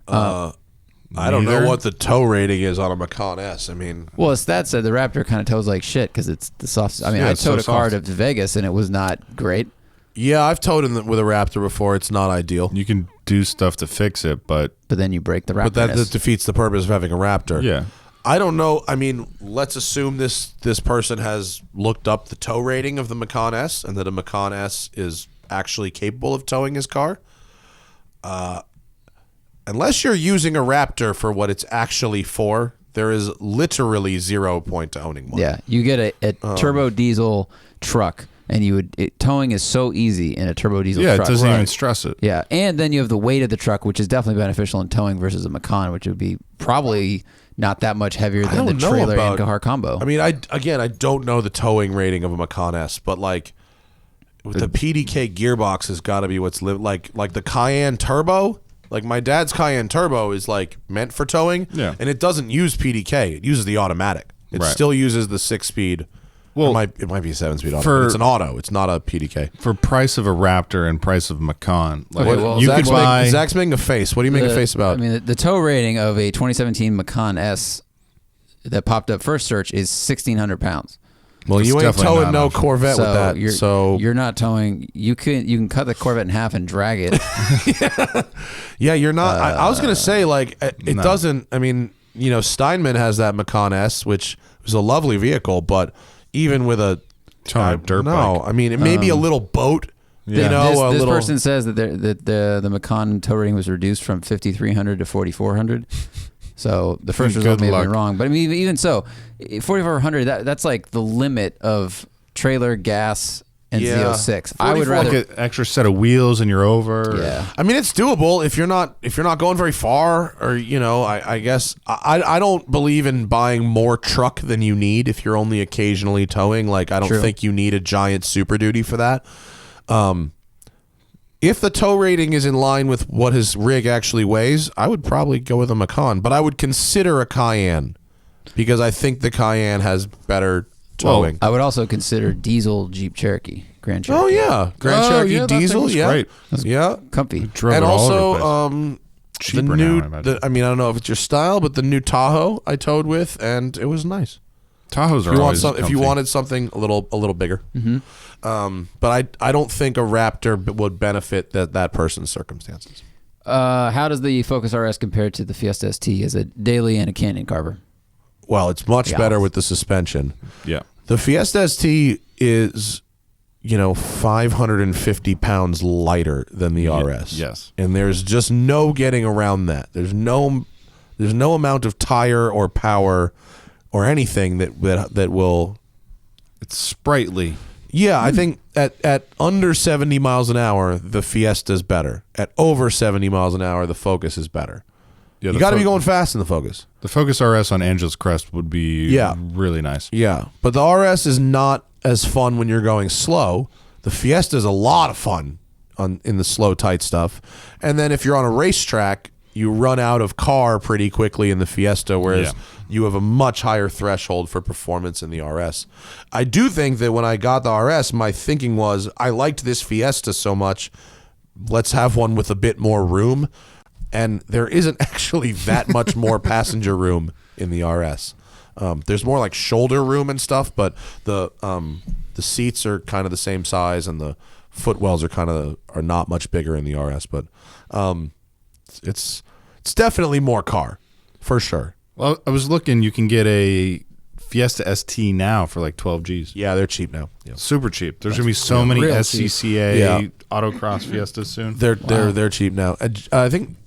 Speaker 3: I don't know
Speaker 2: Neither.
Speaker 3: what the tow rating is on a Macan S. I mean,
Speaker 4: Well, as Thad said, the Raptor kind of tows like shit because it's the soft. I mean,
Speaker 2: Yeah,
Speaker 4: I
Speaker 2: it's so
Speaker 4: towed a car
Speaker 2: soft.
Speaker 4: to Vegas and it was not great.
Speaker 3: yeah, I've towed with a Raptor before. It's not ideal.
Speaker 2: You can do stuff to fix it, but
Speaker 4: But then you break the Raptor.
Speaker 3: But that defeats the purpose of having a Raptor.
Speaker 2: yeah.
Speaker 3: I don't know. I mean, let's assume this person has looked up the tow rating of the Macan S and that a Macan S is actually capable of towing his car. Unless you're using a Raptor for what it's actually for, there is literally 0 point to owning one.
Speaker 4: Yeah, you get a turbo diesel truck, and towing is so easy in a turbo diesel
Speaker 2: Yeah,
Speaker 4: truck.
Speaker 2: it doesn't even stress it.
Speaker 4: Yeah, and then you have the weight of the truck, which is definitely beneficial in towing versus a Macan, which would be probably not that much heavier than the
Speaker 3: don't know
Speaker 4: trailer
Speaker 3: about-
Speaker 4: and car combo.
Speaker 3: I mean, I don't know the towing rating of a Macan S, but like with the PDK gearbox has got to be what's like the Cayenne Turbo. Like my dad's Cayenne Turbo is like meant for towing,
Speaker 2: Yeah.
Speaker 3: and it doesn't use PDK. It uses the automatic. It
Speaker 2: Right.
Speaker 3: still uses the 6-speed.
Speaker 2: Well,
Speaker 3: it might be a 7-speed auto.
Speaker 2: for-
Speaker 3: But it's an auto. It's not a PDK.
Speaker 2: For price of a Raptor and price of a Macan, like
Speaker 4: Okay, well,
Speaker 2: you
Speaker 3: Zach's,
Speaker 2: could buy.
Speaker 3: Zach's making a face. What are you making a face about?
Speaker 4: I mean, the tow rating of a 2017 Macan S that popped up first search is 1,600 pounds.
Speaker 3: well,
Speaker 2: it's
Speaker 3: you ain't
Speaker 2: definitely
Speaker 3: towing
Speaker 2: not
Speaker 3: no
Speaker 2: enough.
Speaker 3: Corvette with that.
Speaker 4: You're not towing. You can cut the Corvette in half and drag it.
Speaker 3: Yeah, you're not. I was gonna say like it
Speaker 2: no.
Speaker 3: doesn't. I mean, Steinman has that Macan S, which was a lovely vehicle, but even with a
Speaker 2: Towing a dirt
Speaker 3: no,
Speaker 2: bike.
Speaker 3: I mean it may be a little boat.
Speaker 2: Yeah.
Speaker 3: You know,
Speaker 4: this
Speaker 3: little.
Speaker 4: person says that the Macan tow rating was reduced from 5,300 to 4,400. So the first result
Speaker 2: Good
Speaker 4: may have been
Speaker 2: luck.
Speaker 4: wrong, but I mean, even so, 4,400 that's like the limit of trailer gas and
Speaker 3: Yeah.
Speaker 4: Z06. I would
Speaker 3: 44
Speaker 4: rather.
Speaker 2: like an extra set of wheels and you're over.
Speaker 4: Yeah.
Speaker 3: I mean, it's doable if you're not going very far, or I guess I don't believe in buying more truck than you need if you're only occasionally towing. Like I don't
Speaker 4: True.
Speaker 3: think you need a giant Super Duty for that. If the tow rating is in line with what his rig actually weighs, I would probably go with a Macan, but I would consider a Cayenne because I think the Cayenne has better towing.
Speaker 4: I would also consider diesel Jeep Cherokee, Grand Cherokee.
Speaker 3: Oh yeah, Grand
Speaker 2: Oh,
Speaker 3: Cherokee
Speaker 2: yeah, that
Speaker 3: diesel,
Speaker 2: thing's
Speaker 3: yeah,
Speaker 2: great.
Speaker 3: yeah.
Speaker 4: Comfy.
Speaker 2: Drove
Speaker 3: And
Speaker 2: it all
Speaker 3: also,
Speaker 2: over the place.
Speaker 3: the
Speaker 2: Cheaper
Speaker 3: new,
Speaker 2: now, I imagine.
Speaker 3: I mean, I don't know if it's your style, but the new Tahoe I towed with, and it was nice.
Speaker 2: Tahoes are
Speaker 3: If you,
Speaker 2: always
Speaker 3: if you
Speaker 2: comfy.
Speaker 3: wanted something a little bigger, but I don't think a Raptor would benefit that person's circumstances.
Speaker 4: How does the Focus RS compare to the Fiesta ST as a daily and a Canyon carber?
Speaker 3: Well, it's much
Speaker 4: Yeah.
Speaker 3: better with the suspension.
Speaker 2: Yeah.
Speaker 3: The Fiesta ST is, 550 pounds lighter than the RS.
Speaker 2: yes.
Speaker 3: And there's just no getting around that. There's no amount of tire or power or anything that will.
Speaker 2: It's sprightly.
Speaker 3: Yeah, I think at under 70 miles an hour, the Fiesta's better. At over 70 miles an hour, the Focus is better.
Speaker 2: Yeah,
Speaker 3: You got to be going fast in the Focus.
Speaker 2: The Focus RS on Angel's Crest would be
Speaker 3: Yeah.
Speaker 2: really nice.
Speaker 3: Yeah, but the RS is not as fun when you're going slow. The Fiesta is a lot of fun in the slow, tight stuff. And then if you're on a racetrack, you run out of car pretty quickly in the Fiesta, whereas
Speaker 2: Yeah.
Speaker 3: you have a much higher threshold for performance in the RS. I do think that when I got the RS, my thinking was, I liked this Fiesta so much, let's have one with a bit more room. And there isn't actually that much more passenger room in the RS. There's more like shoulder room and stuff, but the seats are kind of the same size, and the footwells are not much bigger in the RS. But it's definitely more car, for sure.
Speaker 2: Well, I was looking. You can get a Fiesta ST now for like 12 G's.
Speaker 3: Yeah, they're cheap now. Yeah.
Speaker 2: Super cheap. There's gonna be so many
Speaker 4: real
Speaker 2: SCCA
Speaker 3: Yeah.
Speaker 2: autocross Fiestas soon.
Speaker 3: They're cheap now. I think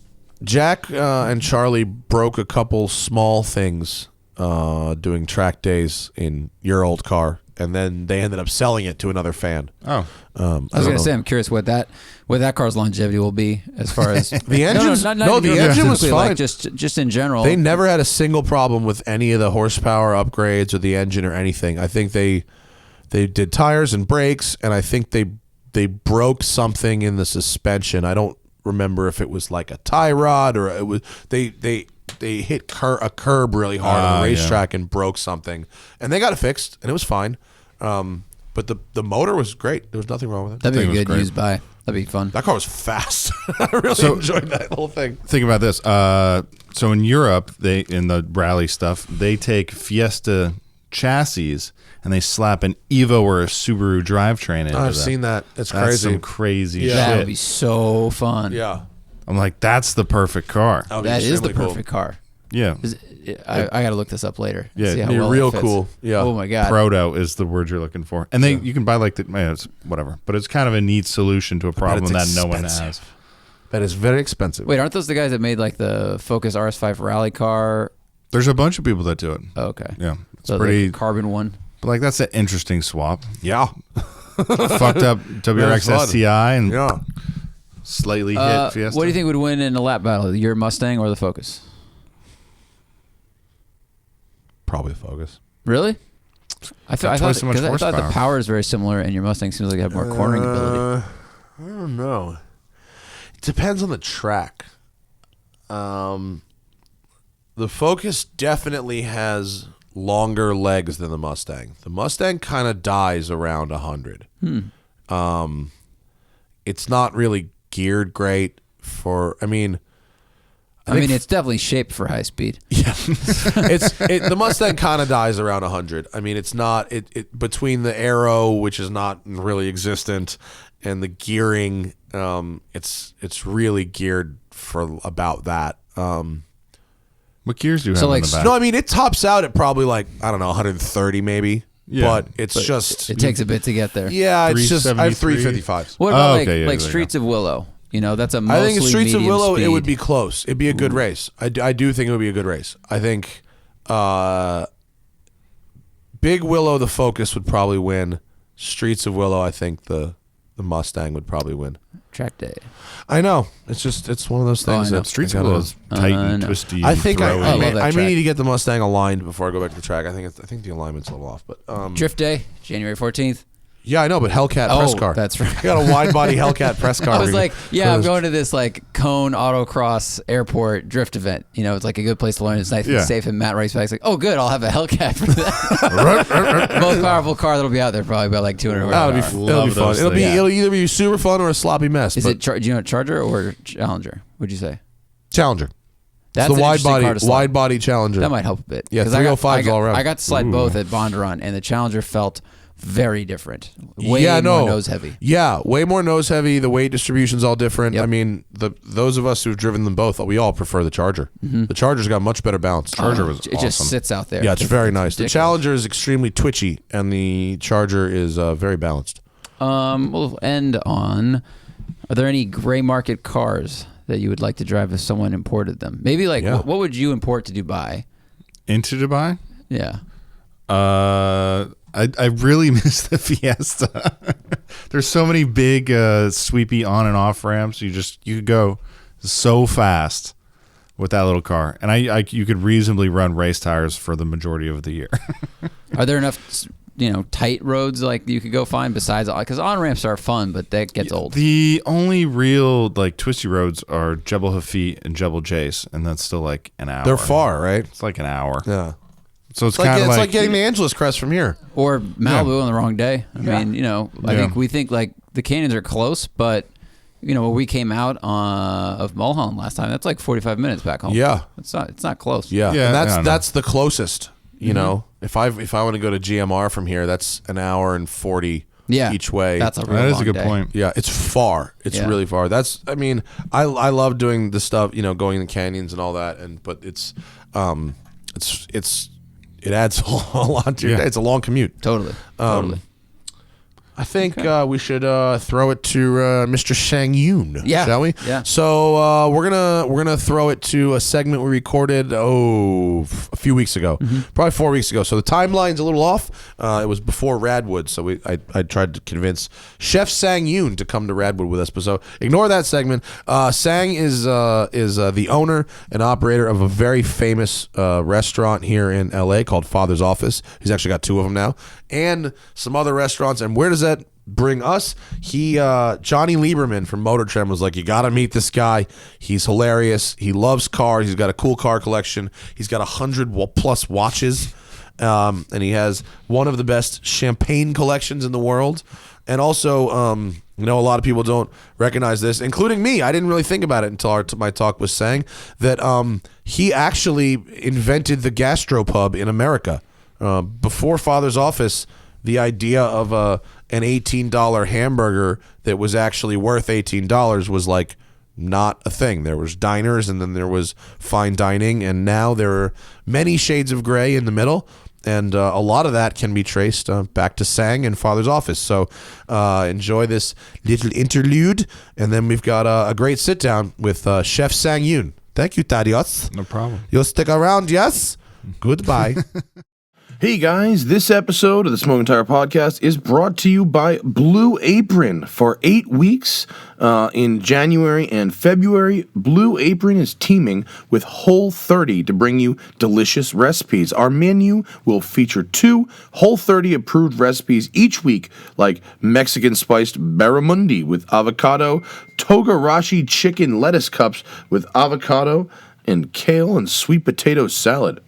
Speaker 3: Jack and Charlie broke a couple small things doing track days in your old car, and then they ended up selling it to another fan.
Speaker 2: Oh,
Speaker 4: I was going to say, I'm curious what that car's longevity will be as far as
Speaker 3: The engines- no, the
Speaker 4: even
Speaker 3: engine was
Speaker 4: specifically,
Speaker 3: fine.
Speaker 4: Like just in general.
Speaker 3: They never had a single problem with any of the horsepower upgrades or the engine or anything. I think they did tires and brakes, and I think they broke something in the suspension. I don't remember if it was like a tie rod or it was they hit a curb really hard on the racetrack and broke something, and they got it fixed and it was fine. But the motor was great. There was nothing wrong with it.
Speaker 4: That'd be a good used buy. That'd be fun.
Speaker 3: That car was fast. I really enjoyed that whole thing.
Speaker 2: Think about this. So in Europe, in the rally stuff, they take Fiesta chassis and they slap an Evo or a Subaru drivetrain into
Speaker 3: I've
Speaker 2: that.
Speaker 3: seen that. It's
Speaker 2: That's
Speaker 3: crazy.
Speaker 2: some crazy shit.
Speaker 4: That would be so fun.
Speaker 3: Yeah.
Speaker 2: I'm like, that's the perfect car.
Speaker 4: That is the
Speaker 3: extremely
Speaker 4: perfect car.
Speaker 2: Yeah.
Speaker 4: I got to look this up later.
Speaker 2: Yeah,
Speaker 4: see how
Speaker 3: it'd be
Speaker 4: well
Speaker 3: real
Speaker 4: it fits.
Speaker 3: cool. Yeah.
Speaker 4: Oh my god.
Speaker 2: Proto is the word you're looking for. And you can buy like it's whatever. But it's kind of a neat solution to a problem that no one has.
Speaker 3: That is very expensive.
Speaker 4: Wait, aren't those the guys that made like the Focus RS5 rally car?
Speaker 2: There's a bunch of people that do it.
Speaker 4: Oh, okay.
Speaker 2: Yeah. It's
Speaker 4: So
Speaker 2: pretty
Speaker 4: the carbon one.
Speaker 2: but like that's an interesting swap.
Speaker 3: Yeah.
Speaker 2: Fucked up WRX
Speaker 3: fun.
Speaker 2: STI and
Speaker 3: Yeah.
Speaker 2: slightly hit Fiesta.
Speaker 4: What do you think would win in a lap battle? Your Mustang or the Focus?
Speaker 3: Probably the Focus.
Speaker 4: Really? I thought
Speaker 2: twice so much
Speaker 4: I thought the
Speaker 2: horsepower.
Speaker 4: power is very similar, and your Mustang seems like it have more cornering ability.
Speaker 3: I don't know. It depends on the track. The Focus definitely has longer legs than the Mustang. The Mustang kind of dies around 100. It's not really geared great for. I mean,
Speaker 4: it's definitely shaped for high speed.
Speaker 3: yeah, the Mustang kind of dies around 100. I mean, it's not it between the aero, which is not really existent, and the gearing. It's really geared for about that.
Speaker 2: What gears do you have
Speaker 4: So,
Speaker 2: in
Speaker 4: like,
Speaker 2: the back?
Speaker 3: No, I mean it tops out at probably like I don't know 130 maybe.
Speaker 2: Yeah.
Speaker 3: But it's just
Speaker 4: It takes a bit to get there.
Speaker 3: yeah, it's just I have
Speaker 2: 373.
Speaker 3: 355s.
Speaker 4: What about
Speaker 2: okay, yeah,
Speaker 4: like
Speaker 2: there you
Speaker 4: Streets of Willow? You know, that's a mostly
Speaker 3: I think in Streets of
Speaker 4: medium
Speaker 3: Willow
Speaker 4: speed.
Speaker 3: it would be close. It'd be a good race. I do think it would be a good race. I think Big Willow the Focus would probably win. Streets of Willow I think the Mustang would probably win.
Speaker 4: track day.
Speaker 3: I know. It's one of those things
Speaker 4: I know.
Speaker 3: that
Speaker 2: Streets
Speaker 3: I
Speaker 2: of
Speaker 3: gotta-
Speaker 2: Willow's tight and
Speaker 4: no.
Speaker 2: twisty.
Speaker 3: I think
Speaker 2: throwy.
Speaker 4: love that
Speaker 3: I may
Speaker 4: track.
Speaker 3: need to get the Mustang aligned before I go back to the track. I think the alignment's a little off, but
Speaker 4: Drift day, January 14th.
Speaker 3: yeah, I know. But Hellcat press car.
Speaker 4: That's right.
Speaker 3: I got a wide body Hellcat press car.
Speaker 4: I was like, yeah, I'm
Speaker 3: this-
Speaker 4: going to this like Cone Autocross Airport drift event. You know, it's like a good place to learn. It's nice and
Speaker 2: Yeah.
Speaker 4: safe. And Matt writes back, he's like, oh, good, I'll have a Hellcat for that. Most powerful car that'll be out there, probably about like 200
Speaker 3: That'll be,
Speaker 4: horsepower.
Speaker 3: it'll be
Speaker 2: Love
Speaker 3: fun.
Speaker 2: those
Speaker 3: It'll be
Speaker 2: things.
Speaker 3: it'll either be super fun or a sloppy mess.
Speaker 4: Is
Speaker 3: but
Speaker 4: it, do you know, Charger or Challenger? Would you say?
Speaker 3: Challenger?
Speaker 4: That's
Speaker 3: It's the
Speaker 4: an
Speaker 3: wide
Speaker 4: interesting car
Speaker 3: body
Speaker 4: to slide.
Speaker 3: wide body Challenger.
Speaker 4: That might help a bit.
Speaker 3: Yeah,
Speaker 4: 'Cause I got-
Speaker 3: 305s all around.
Speaker 4: I got to slide both at Bondurant, and the Challenger felt very different. Way more nose heavy.
Speaker 3: Yeah, way more nose heavy. The weight distribution's all different.
Speaker 4: Yep.
Speaker 3: I mean, those of us who've driven them both, we all prefer the Charger. The Charger's got much better balance.
Speaker 2: Charger was
Speaker 4: It just
Speaker 2: awesome.
Speaker 4: sits out there.
Speaker 3: Yeah, it's very nice. The
Speaker 4: ridiculous.
Speaker 3: Challenger is extremely twitchy, and the Charger is very balanced.
Speaker 4: We'll end on, are there any gray market cars that you would like to drive if someone imported them? Maybe like,
Speaker 3: Yeah.
Speaker 4: what would you import to Dubai?
Speaker 2: Into Dubai.
Speaker 4: Yeah.
Speaker 2: I really miss the Fiesta. There's so many big sweepy on and off ramps. You could go so fast with that little car, and you could reasonably run race tires for the majority of the year.
Speaker 4: Are there enough, tight roads like you could go find besides, because on ramps are fun, but that gets old.
Speaker 2: The only real like twisty roads are Jebel Hafit and Jebel Jais, and that's still like an hour.
Speaker 3: They're far, right?
Speaker 2: It's like an hour.
Speaker 3: Yeah.
Speaker 2: So it's
Speaker 3: It's
Speaker 2: kind of
Speaker 3: like getting the Angeles Crest from here.
Speaker 4: Or Malibu on the wrong day. I mean, I think
Speaker 2: Yeah.
Speaker 4: we think like the canyons are close, but when we came out of Mulholland last time, that's like 45 minutes back home.
Speaker 3: Yeah.
Speaker 4: It's not close.
Speaker 3: Yeah,
Speaker 2: Yeah,
Speaker 3: and
Speaker 2: I don't know.
Speaker 3: that's the closest. You know, if I want to go to GMR from here, that's an hour and 40
Speaker 4: Yeah.
Speaker 3: each way.
Speaker 4: That's a real
Speaker 2: that is
Speaker 4: long
Speaker 2: a good
Speaker 4: day.
Speaker 2: point.
Speaker 3: Yeah, it's far. It's
Speaker 4: Yeah.
Speaker 3: really far. I love doing the stuff, going in the canyons and all that, but it adds a lot to your
Speaker 2: Yeah.
Speaker 3: day. It's a long commute.
Speaker 4: Totally.
Speaker 3: I think we should throw it to Mr. Sang Yoon,
Speaker 4: Yeah.
Speaker 3: shall we?
Speaker 4: Yeah.
Speaker 3: So we're gonna throw it to a segment we recorded a few weeks ago, probably 4 weeks ago. So the timeline's a little off. It was before Radwood, so I tried to convince Chef Sang Yoon to come to Radwood with us. But so ignore that segment. Sang is the owner and operator of a very famous restaurant here in LA called Father's Office. He's actually got 2 of them now, and some other restaurants. And where does that bring us. Johnny Lieberman from Motor Trend was like, you got to meet this guy. He's hilarious. He loves cars. He's got a cool car collection. He's got 100+ watches. And he has one of the best champagne collections in the world. And also, a lot of people don't recognize this, including me. I didn't really think about it until my talk was saying that he actually invented the gastropub in America. Before Father's Office, the idea of an $18 hamburger that was actually worth $18 was like not a thing. There was diners, and then there was fine dining, and now there are many shades of gray in the middle. And a lot of that can be traced back to Sang and Father's Office. So enjoy this little interlude. And then we've got a great sit down with Chef Sang Yoon. Thank you, Thaddeus.
Speaker 2: No problem.
Speaker 3: You'll stick around, yes? Goodbye.
Speaker 1: Hey guys, this episode of the Smoking Tire Podcast is brought to you by Blue Apron. For 8 weeks in January and February, Blue Apron is teaming with Whole30 to bring you delicious recipes. Our menu will feature 2 Whole30 approved recipes each week, like Mexican spiced barramundi with avocado, togarashi chicken lettuce cups with avocado, and kale and sweet potato salad.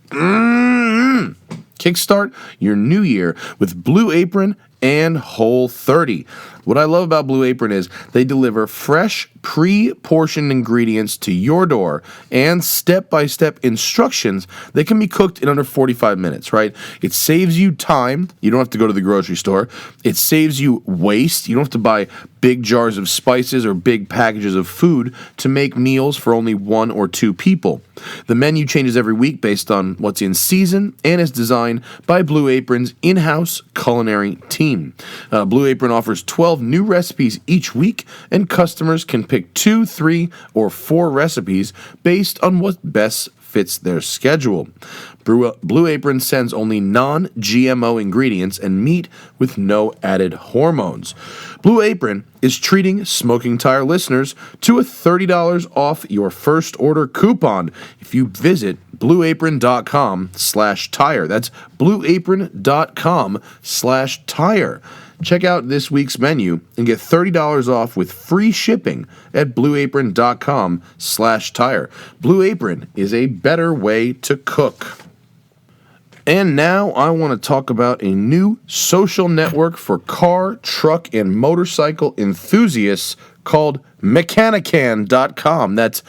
Speaker 1: Kickstart your new year with Blue Apron and Whole30. What I love about Blue Apron is they deliver fresh, pre-portioned ingredients to your door and step-by-step instructions that can be cooked in under 45 minutes, right? It saves you time. You don't have to go to the grocery store. It saves you waste. You don't have to buy big jars of spices or big packages of food to make meals for only 1 or 2 people. The menu changes every week based on what's in season and is designed by Blue Apron's in-house culinary team. Blue Apron offers 12 new recipes each week, and customers can pick 2, 3, or 4 recipes based on what best fits their schedule. Blue Apron sends only non-GMO ingredients and meat with no added hormones. Blue Apron is treating Smoking Tire listeners to a $30 off your first order coupon if you visit blueapron.com/tire. That's blueapron.com/tire. Check out this week's menu and get $30 off with free shipping at blueapron.com/tire. Blue Apron is a better way to cook. And now I want to talk about a new social network for car, truck, and motorcycle enthusiasts called Mechanican.com. That's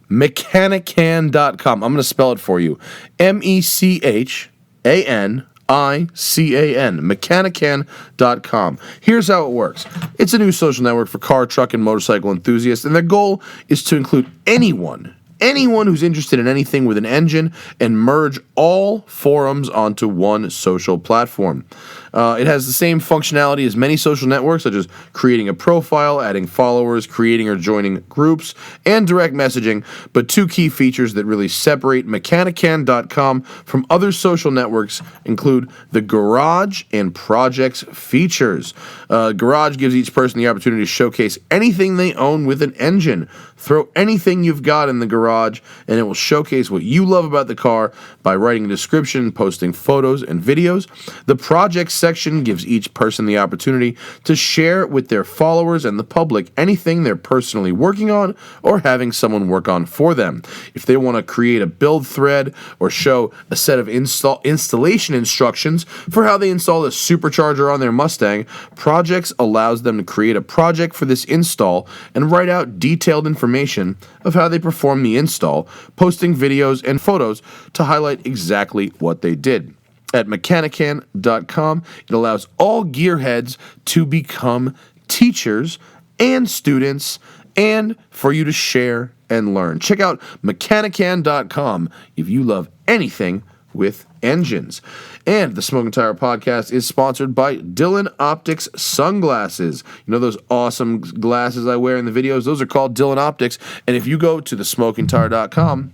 Speaker 1: Mechanican.com. I'm going to spell it for you. Mechan. Mechanican.com. Here's how it works. It's a new social network for car, truck, and motorcycle enthusiasts, and their goal is to include anyone who's interested in anything with an engine and merge all forums onto one social platform. It has the same functionality as many social networks, such as creating a profile, adding followers, creating or joining groups, and direct messaging, but 2 key features that really separate Mechanican.com from other social networks include the Garage and Projects features. Garage gives each person the opportunity to showcase anything they own with an engine. Throw anything you've got in the garage, and it will showcase what you love about the car by writing a description, posting photos and videos. The Projects section gives each person the opportunity to share with their followers and the public anything they're personally working on or having someone work on for them. If they want to create a build thread or show a set of installation instructions for how they install a supercharger on their Mustang, Projects allows them to create a project for this install and write out detailed information of how they perform the install, posting videos and photos to highlight exactly what they did. At Mechanican.com, it allows all gearheads to become teachers and students and for you to share and learn. Check out Mechanican.com if you love anything with engines. And the Smoking Tire Podcast is sponsored by Dillon Optics sunglasses. You know those awesome glasses I wear in the videos? Those are called Dillon Optics. And if you go to thesmokingtire.com,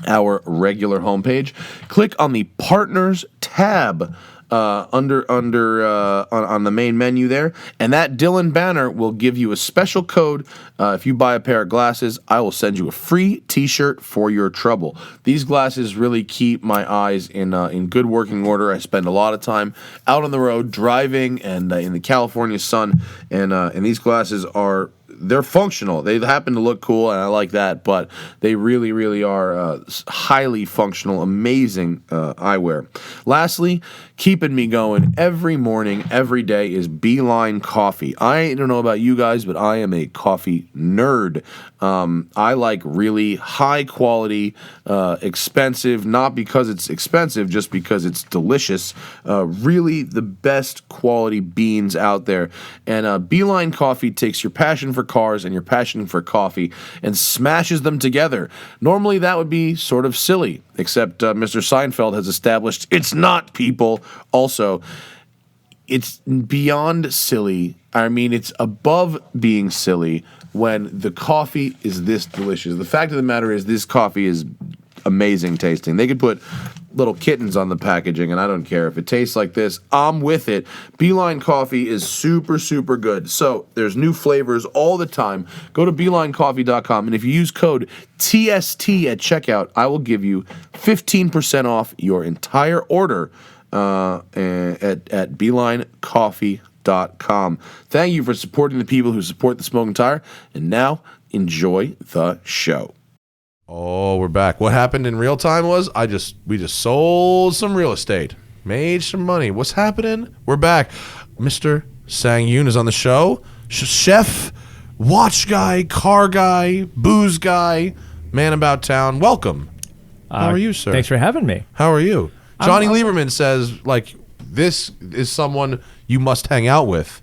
Speaker 1: our regular homepage, click on the Partners tab. on the main menu there, and that Dillon banner will give you a special code. If you buy a pair of glasses, I will send you a free T-shirt for your trouble. These glasses really keep my eyes in good working order. I spend a lot of time out on the road driving and in the California sun, and these glasses they're functional. They happen to look cool, and I like that, but they really, really are highly functional, amazing eyewear. Lastly, keeping me going every morning, every day is Beeline Coffee. I don't know about you guys, but I am a coffee nerd. I like really high quality, expensive, not because it's expensive, just because it's delicious. Really the best quality beans out there. And Beeline Coffee takes your passion for cars and your passion for coffee and smashes them together. Normally that would be sort of silly, except Mr. Seinfeld has established it's not, people. Also, it's beyond silly. I mean, it's above being silly when the coffee is this delicious. The fact of the matter is this coffee is amazing tasting. They could put little kittens on the packaging, and I don't care. If it tastes like this, I'm with it. Beeline Coffee is super, super good. So there's new flavors all the time. Go to BeelineCoffee.com, and if you use code TST at checkout, I will give you 15% off your entire order at BeelineCoffee.com. Thank you for supporting the people who support the Smoking Tire, and now enjoy the show.
Speaker 3: Oh, we're back. What happened in real time was we just sold some real estate, made some money. What's happening? We're back. Mr. Sang Yoon is on the show. Chef, watch guy, car guy, booze guy, man about town. Welcome. How are you, sir?
Speaker 5: Thanks for having me.
Speaker 3: How are you? Johnny Lieberman says, like, this is someone you must hang out with.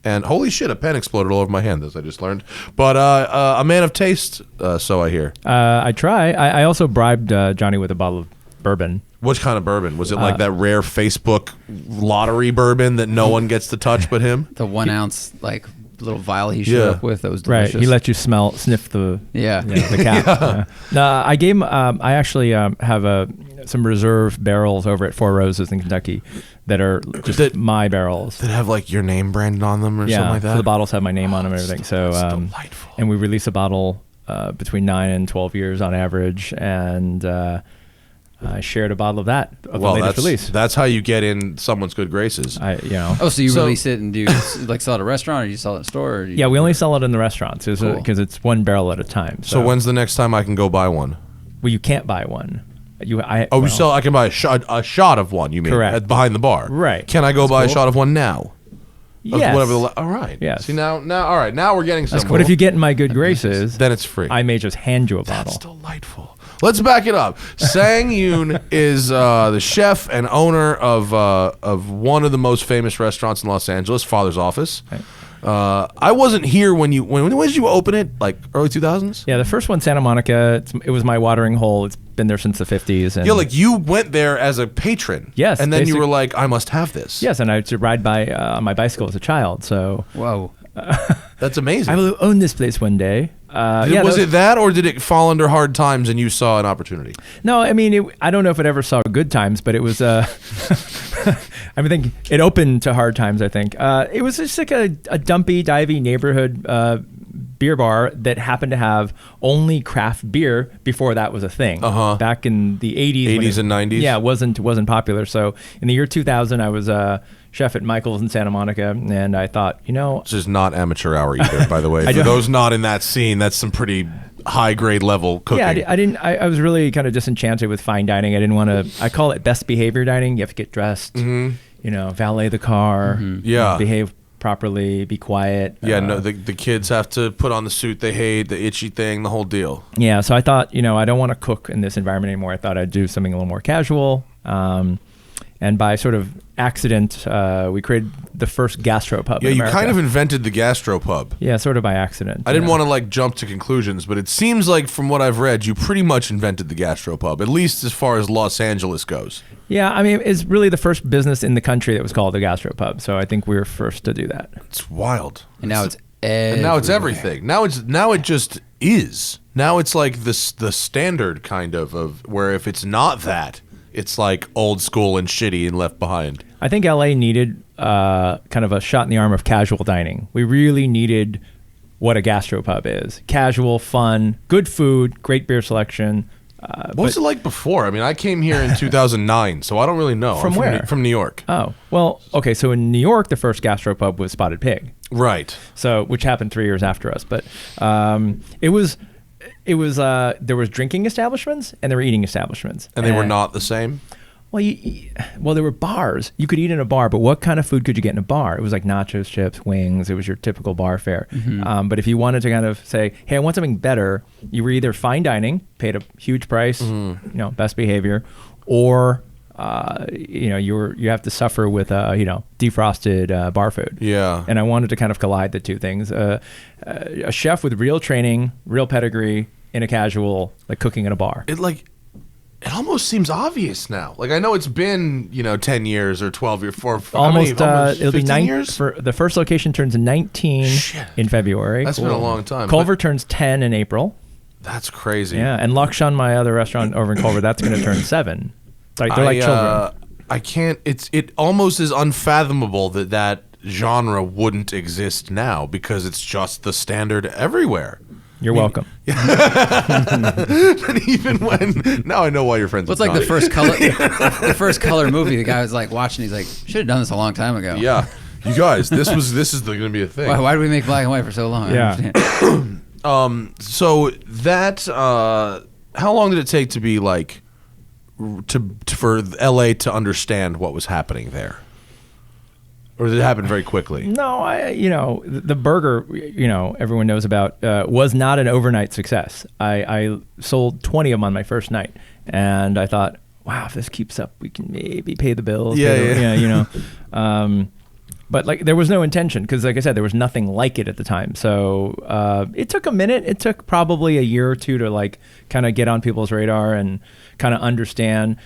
Speaker 3: And holy shit, a pen exploded all over my hand, as I just learned. But a man of taste, so I hear.
Speaker 5: I try. I also bribed Johnny with a bottle of bourbon.
Speaker 3: What kind of bourbon? Was it like that rare Facebook lottery bourbon that no one gets to touch but him?
Speaker 4: The 1 ounce like little vial he showed up with that was delicious.
Speaker 5: Right. He let you sniff the the cap.
Speaker 3: Yeah.
Speaker 5: No, I gave him. I actually have some reserve barrels over at Four Roses in Kentucky that are just my barrels.
Speaker 3: That have like your name branded on them or something like that?
Speaker 5: So the bottles have my name on them and everything.
Speaker 3: That's
Speaker 5: So
Speaker 3: delightful.
Speaker 5: and we release a bottle between 9 and 12 years on average, and I shared a bottle of that the latest release.
Speaker 3: That's how you get in someone's good graces.
Speaker 4: Oh, so you release it and do like sell it at a restaurant, or you sell it at a store? Or
Speaker 5: Yeah, we only sell it in the restaurants because it's one barrel at a time.
Speaker 3: So when's the next time I can go buy one?
Speaker 5: Well, you can't buy one.
Speaker 3: I can buy a shot of one, you mean?
Speaker 5: Correct.
Speaker 3: Behind the bar.
Speaker 5: Right.
Speaker 3: Can I go buy a shot of one now?
Speaker 5: Yes.
Speaker 3: All right.
Speaker 5: Yes.
Speaker 3: See, now, all right. Now we're getting somewhere.
Speaker 5: But if you get in my good graces,
Speaker 3: then it's free.
Speaker 5: I may just hand you a bottle.
Speaker 3: That's delightful. Let's back it up. Sang Yoon is the chef and owner of one of the most famous restaurants in Los Angeles, Father's Office.
Speaker 5: Right.
Speaker 3: I wasn't here when did you open it? Like early 2000s?
Speaker 5: Yeah, the first one, Santa Monica. It was my watering hole. It's been there since the 50s. And
Speaker 3: Yeah, like you went there as a patron.
Speaker 5: Yes,
Speaker 3: and then you were like, I must have this.
Speaker 5: Yes, and I used to ride by on my bicycle as a child. So
Speaker 4: whoa,
Speaker 3: That's amazing.
Speaker 5: I will own this place one day.
Speaker 3: Was it that, or did it fall under hard times and you saw an opportunity?
Speaker 5: No, I mean, I don't know if it ever saw good times, but it was. I think it opened to hard times. I think it was just like a dumpy, divey neighborhood beer bar that happened to have only craft beer before that was a thing. Back in the 80s
Speaker 3: and 90s.
Speaker 5: Yeah, it wasn't popular. So in the year 2000, I was chef at Michael's in Santa Monica, and I thought,
Speaker 3: This is not amateur hour either, by the way. For those not in that scene, that's some pretty high grade level cooking.
Speaker 5: Yeah, I was really kind of disenchanted with fine dining. I didn't want to. I call it best behavior dining. You have to get dressed, valet the car, behave properly, be quiet.
Speaker 3: Yeah, no, the kids have to put on the suit they hate, the itchy thing, the whole deal.
Speaker 5: Yeah, so I thought, I don't want to cook in this environment anymore. I thought I'd do something a little more casual. And by sort of accident, we created the first gastropub in America.
Speaker 3: You kind of invented the gastropub.
Speaker 5: Yeah, sort of by accident.
Speaker 3: I didn't want to jump to conclusions, but it seems like from what I've read, you pretty much invented the gastropub, at least as far as Los Angeles goes.
Speaker 5: Yeah, I mean, it's really the first business in the country that was called the gastropub. So I think we were first to do that.
Speaker 3: It's wild.
Speaker 4: And now it's
Speaker 3: everything. Now it just is. Now it's like the standard kind of where if it's not that, it's like old school and shitty and left behind.
Speaker 5: I think LA needed kind of a shot in the arm of casual dining. We really needed what a gastropub is. Casual, fun, good food, great beer selection.
Speaker 3: What was it like before? I mean, I came here in 2009, so I don't really know.
Speaker 5: From where?
Speaker 3: From New York.
Speaker 5: Oh, well, okay. So in New York, the first gastropub was Spotted Pig.
Speaker 3: Right.
Speaker 5: So, which happened 3 years after us. But there was drinking establishments and there were eating establishments.
Speaker 3: And they were not the same?
Speaker 5: Well, there were bars. You could eat in a bar, but what kind of food could you get in a bar? It was like nachos, chips, wings. It was your typical bar fare.
Speaker 4: Mm-hmm.
Speaker 5: But if you wanted to kind of say, hey, I want something better, you were either fine dining, paid a huge price, best behavior, or you have to suffer with defrosted bar food.
Speaker 3: Yeah.
Speaker 5: And I wanted to kind of collide the two things. A chef with real training, real pedigree, in a casual, like cooking in a bar.
Speaker 3: It almost seems obvious now. Like, I know it's been, 10 years or 12 years.
Speaker 5: Almost it'll be
Speaker 3: 9 years?
Speaker 5: For the first location turns 19 in February.
Speaker 3: That's been a long time.
Speaker 5: Culver turns 10 in April.
Speaker 3: That's crazy.
Speaker 5: Yeah, and Lakshan, my other restaurant over in Culver, that's going to turn 7. They're like children.
Speaker 3: I can't. It almost is unfathomable that genre wouldn't exist now because it's just the standard everywhere.
Speaker 5: You're welcome.
Speaker 3: And even when now I know why you're friends.
Speaker 4: What's
Speaker 3: with
Speaker 4: like the
Speaker 3: Johnny.
Speaker 4: first color, the first color movie? The guy was like watching. He's like, should have done this a long time ago.
Speaker 3: Yeah, you guys, this is going to be a thing.
Speaker 4: Why did we make black and white for so long?
Speaker 5: Yeah.
Speaker 3: So that how long did it take to be like for LA to understand what was happening there? Or did it happen very quickly?
Speaker 5: No, the burger, everyone knows about, was not an overnight success. I sold 20 of them on my first night, and I thought, wow, if this keeps up, we can maybe pay the bills. But like, there was no intention because, like I said, there was nothing like it at the time. So it took a minute. It took probably a year or two to like kind of get on people's radar and kind of understand.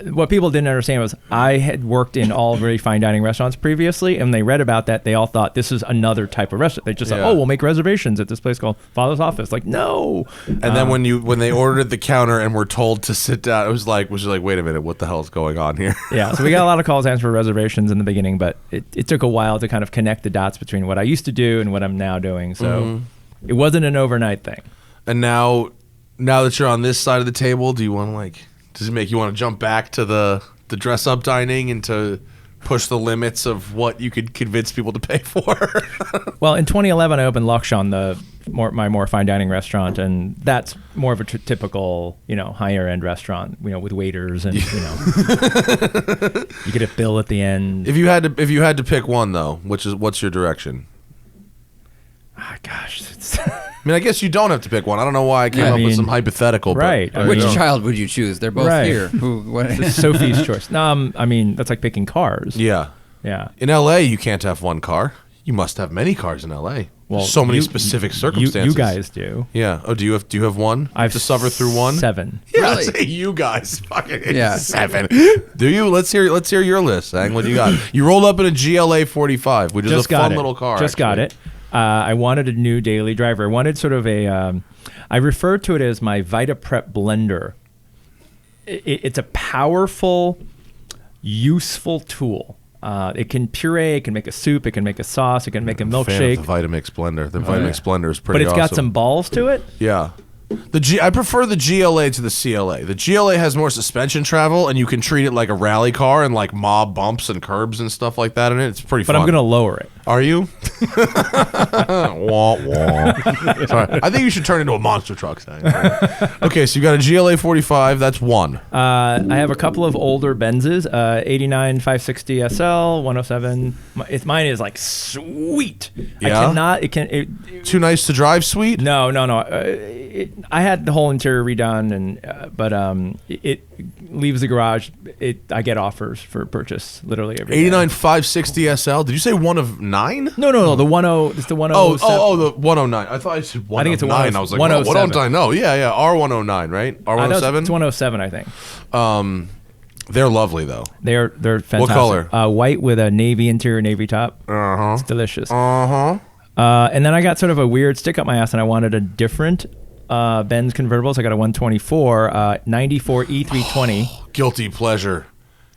Speaker 5: What people didn't understand was I had worked in all very fine dining restaurants previously, and they read about that. They all thought this is another type of restaurant. They just thought, oh, we'll make reservations at this place called Father's Office. Like, no.
Speaker 3: And then when they ordered at the counter and were told to sit down, it was like, wait a minute, what the hell is going on here?
Speaker 5: Yeah, so we got a lot of calls asking for reservations in the beginning, but it took a while to kind of connect the dots between what I used to do and what I'm now doing. So it wasn't an overnight thing.
Speaker 3: And now that you're on this side of the table, do you want to does it make you want to jump back to the dress up dining and to push the limits of what you could convince people to pay for?
Speaker 5: Well, in 2011, I opened Lakshan, my more fine dining restaurant, and that's more of a typical, higher end restaurant, with waiters and, you get a bill at the end.
Speaker 3: If you had to pick one though, what's your direction?
Speaker 5: Gosh.
Speaker 3: I mean, I guess you don't have to pick one. I don't know why I came up with some hypothetical.
Speaker 5: Right.
Speaker 3: But,
Speaker 4: Which child would you choose? They're both here.
Speaker 5: It's Sophie's choice. No, that's like picking cars.
Speaker 3: Yeah.
Speaker 5: Yeah.
Speaker 3: In LA, you can't have one car. You must have many cars in LA. Well, so many specific circumstances.
Speaker 5: You guys do.
Speaker 3: Yeah. Oh, do you have one?
Speaker 5: I've
Speaker 3: to suffer through one.
Speaker 5: 7.
Speaker 3: Yeah.
Speaker 4: Really?
Speaker 3: Say you guys. Fucking 7.
Speaker 4: 7.
Speaker 3: Do you? Let's hear your list. Sang, what do you got? You rolled up in a GLA 45, which is a fun little car.
Speaker 5: Just got it. I wanted a new daily driver. I wanted sort of I refer to it as my Vita Prep blender. It's a powerful, useful tool. It can puree, it can make a soup, it can make a sauce, it can make a milkshake.
Speaker 3: The Vitamix blender. The Vitamix blender is pretty awesome.
Speaker 5: But it's got some balls to it.
Speaker 3: Yeah. I prefer the GLA to the CLA. The GLA has more suspension travel, and you can treat it like a rally car and like mob bumps and curbs and stuff like that in it. It's pretty fun.
Speaker 5: But I'm going to lower it.
Speaker 3: Are you? Wah, wah. Sorry. I think you should turn into a monster truck. Okay, so you got a GLA 45. That's one.
Speaker 5: I have a couple of older Benzes, 89 560 SL, 107. Mine is like sweet.
Speaker 3: Yeah? Too nice to drive sweet?
Speaker 5: No. I had the whole interior redone, but it leaves the garage. I get offers for purchase literally every
Speaker 3: 89
Speaker 5: day.
Speaker 3: 560 SL. Did you say one of 9?
Speaker 5: No. The 10. It's the 107.
Speaker 3: Oh, the 109. I thought I said 109.
Speaker 5: I think it's a
Speaker 3: 109. I was like, oh, what don't I know? Yeah. R109, right? R107.
Speaker 5: It's 107, I think.
Speaker 3: They're lovely though.
Speaker 5: They're fantastic.
Speaker 3: What color?
Speaker 5: White with a navy interior, navy top. It's delicious. And then I got sort of a weird stick up my ass, and I wanted a different Benz convertible. So I got a 124 94 E320.
Speaker 3: Guilty pleasure.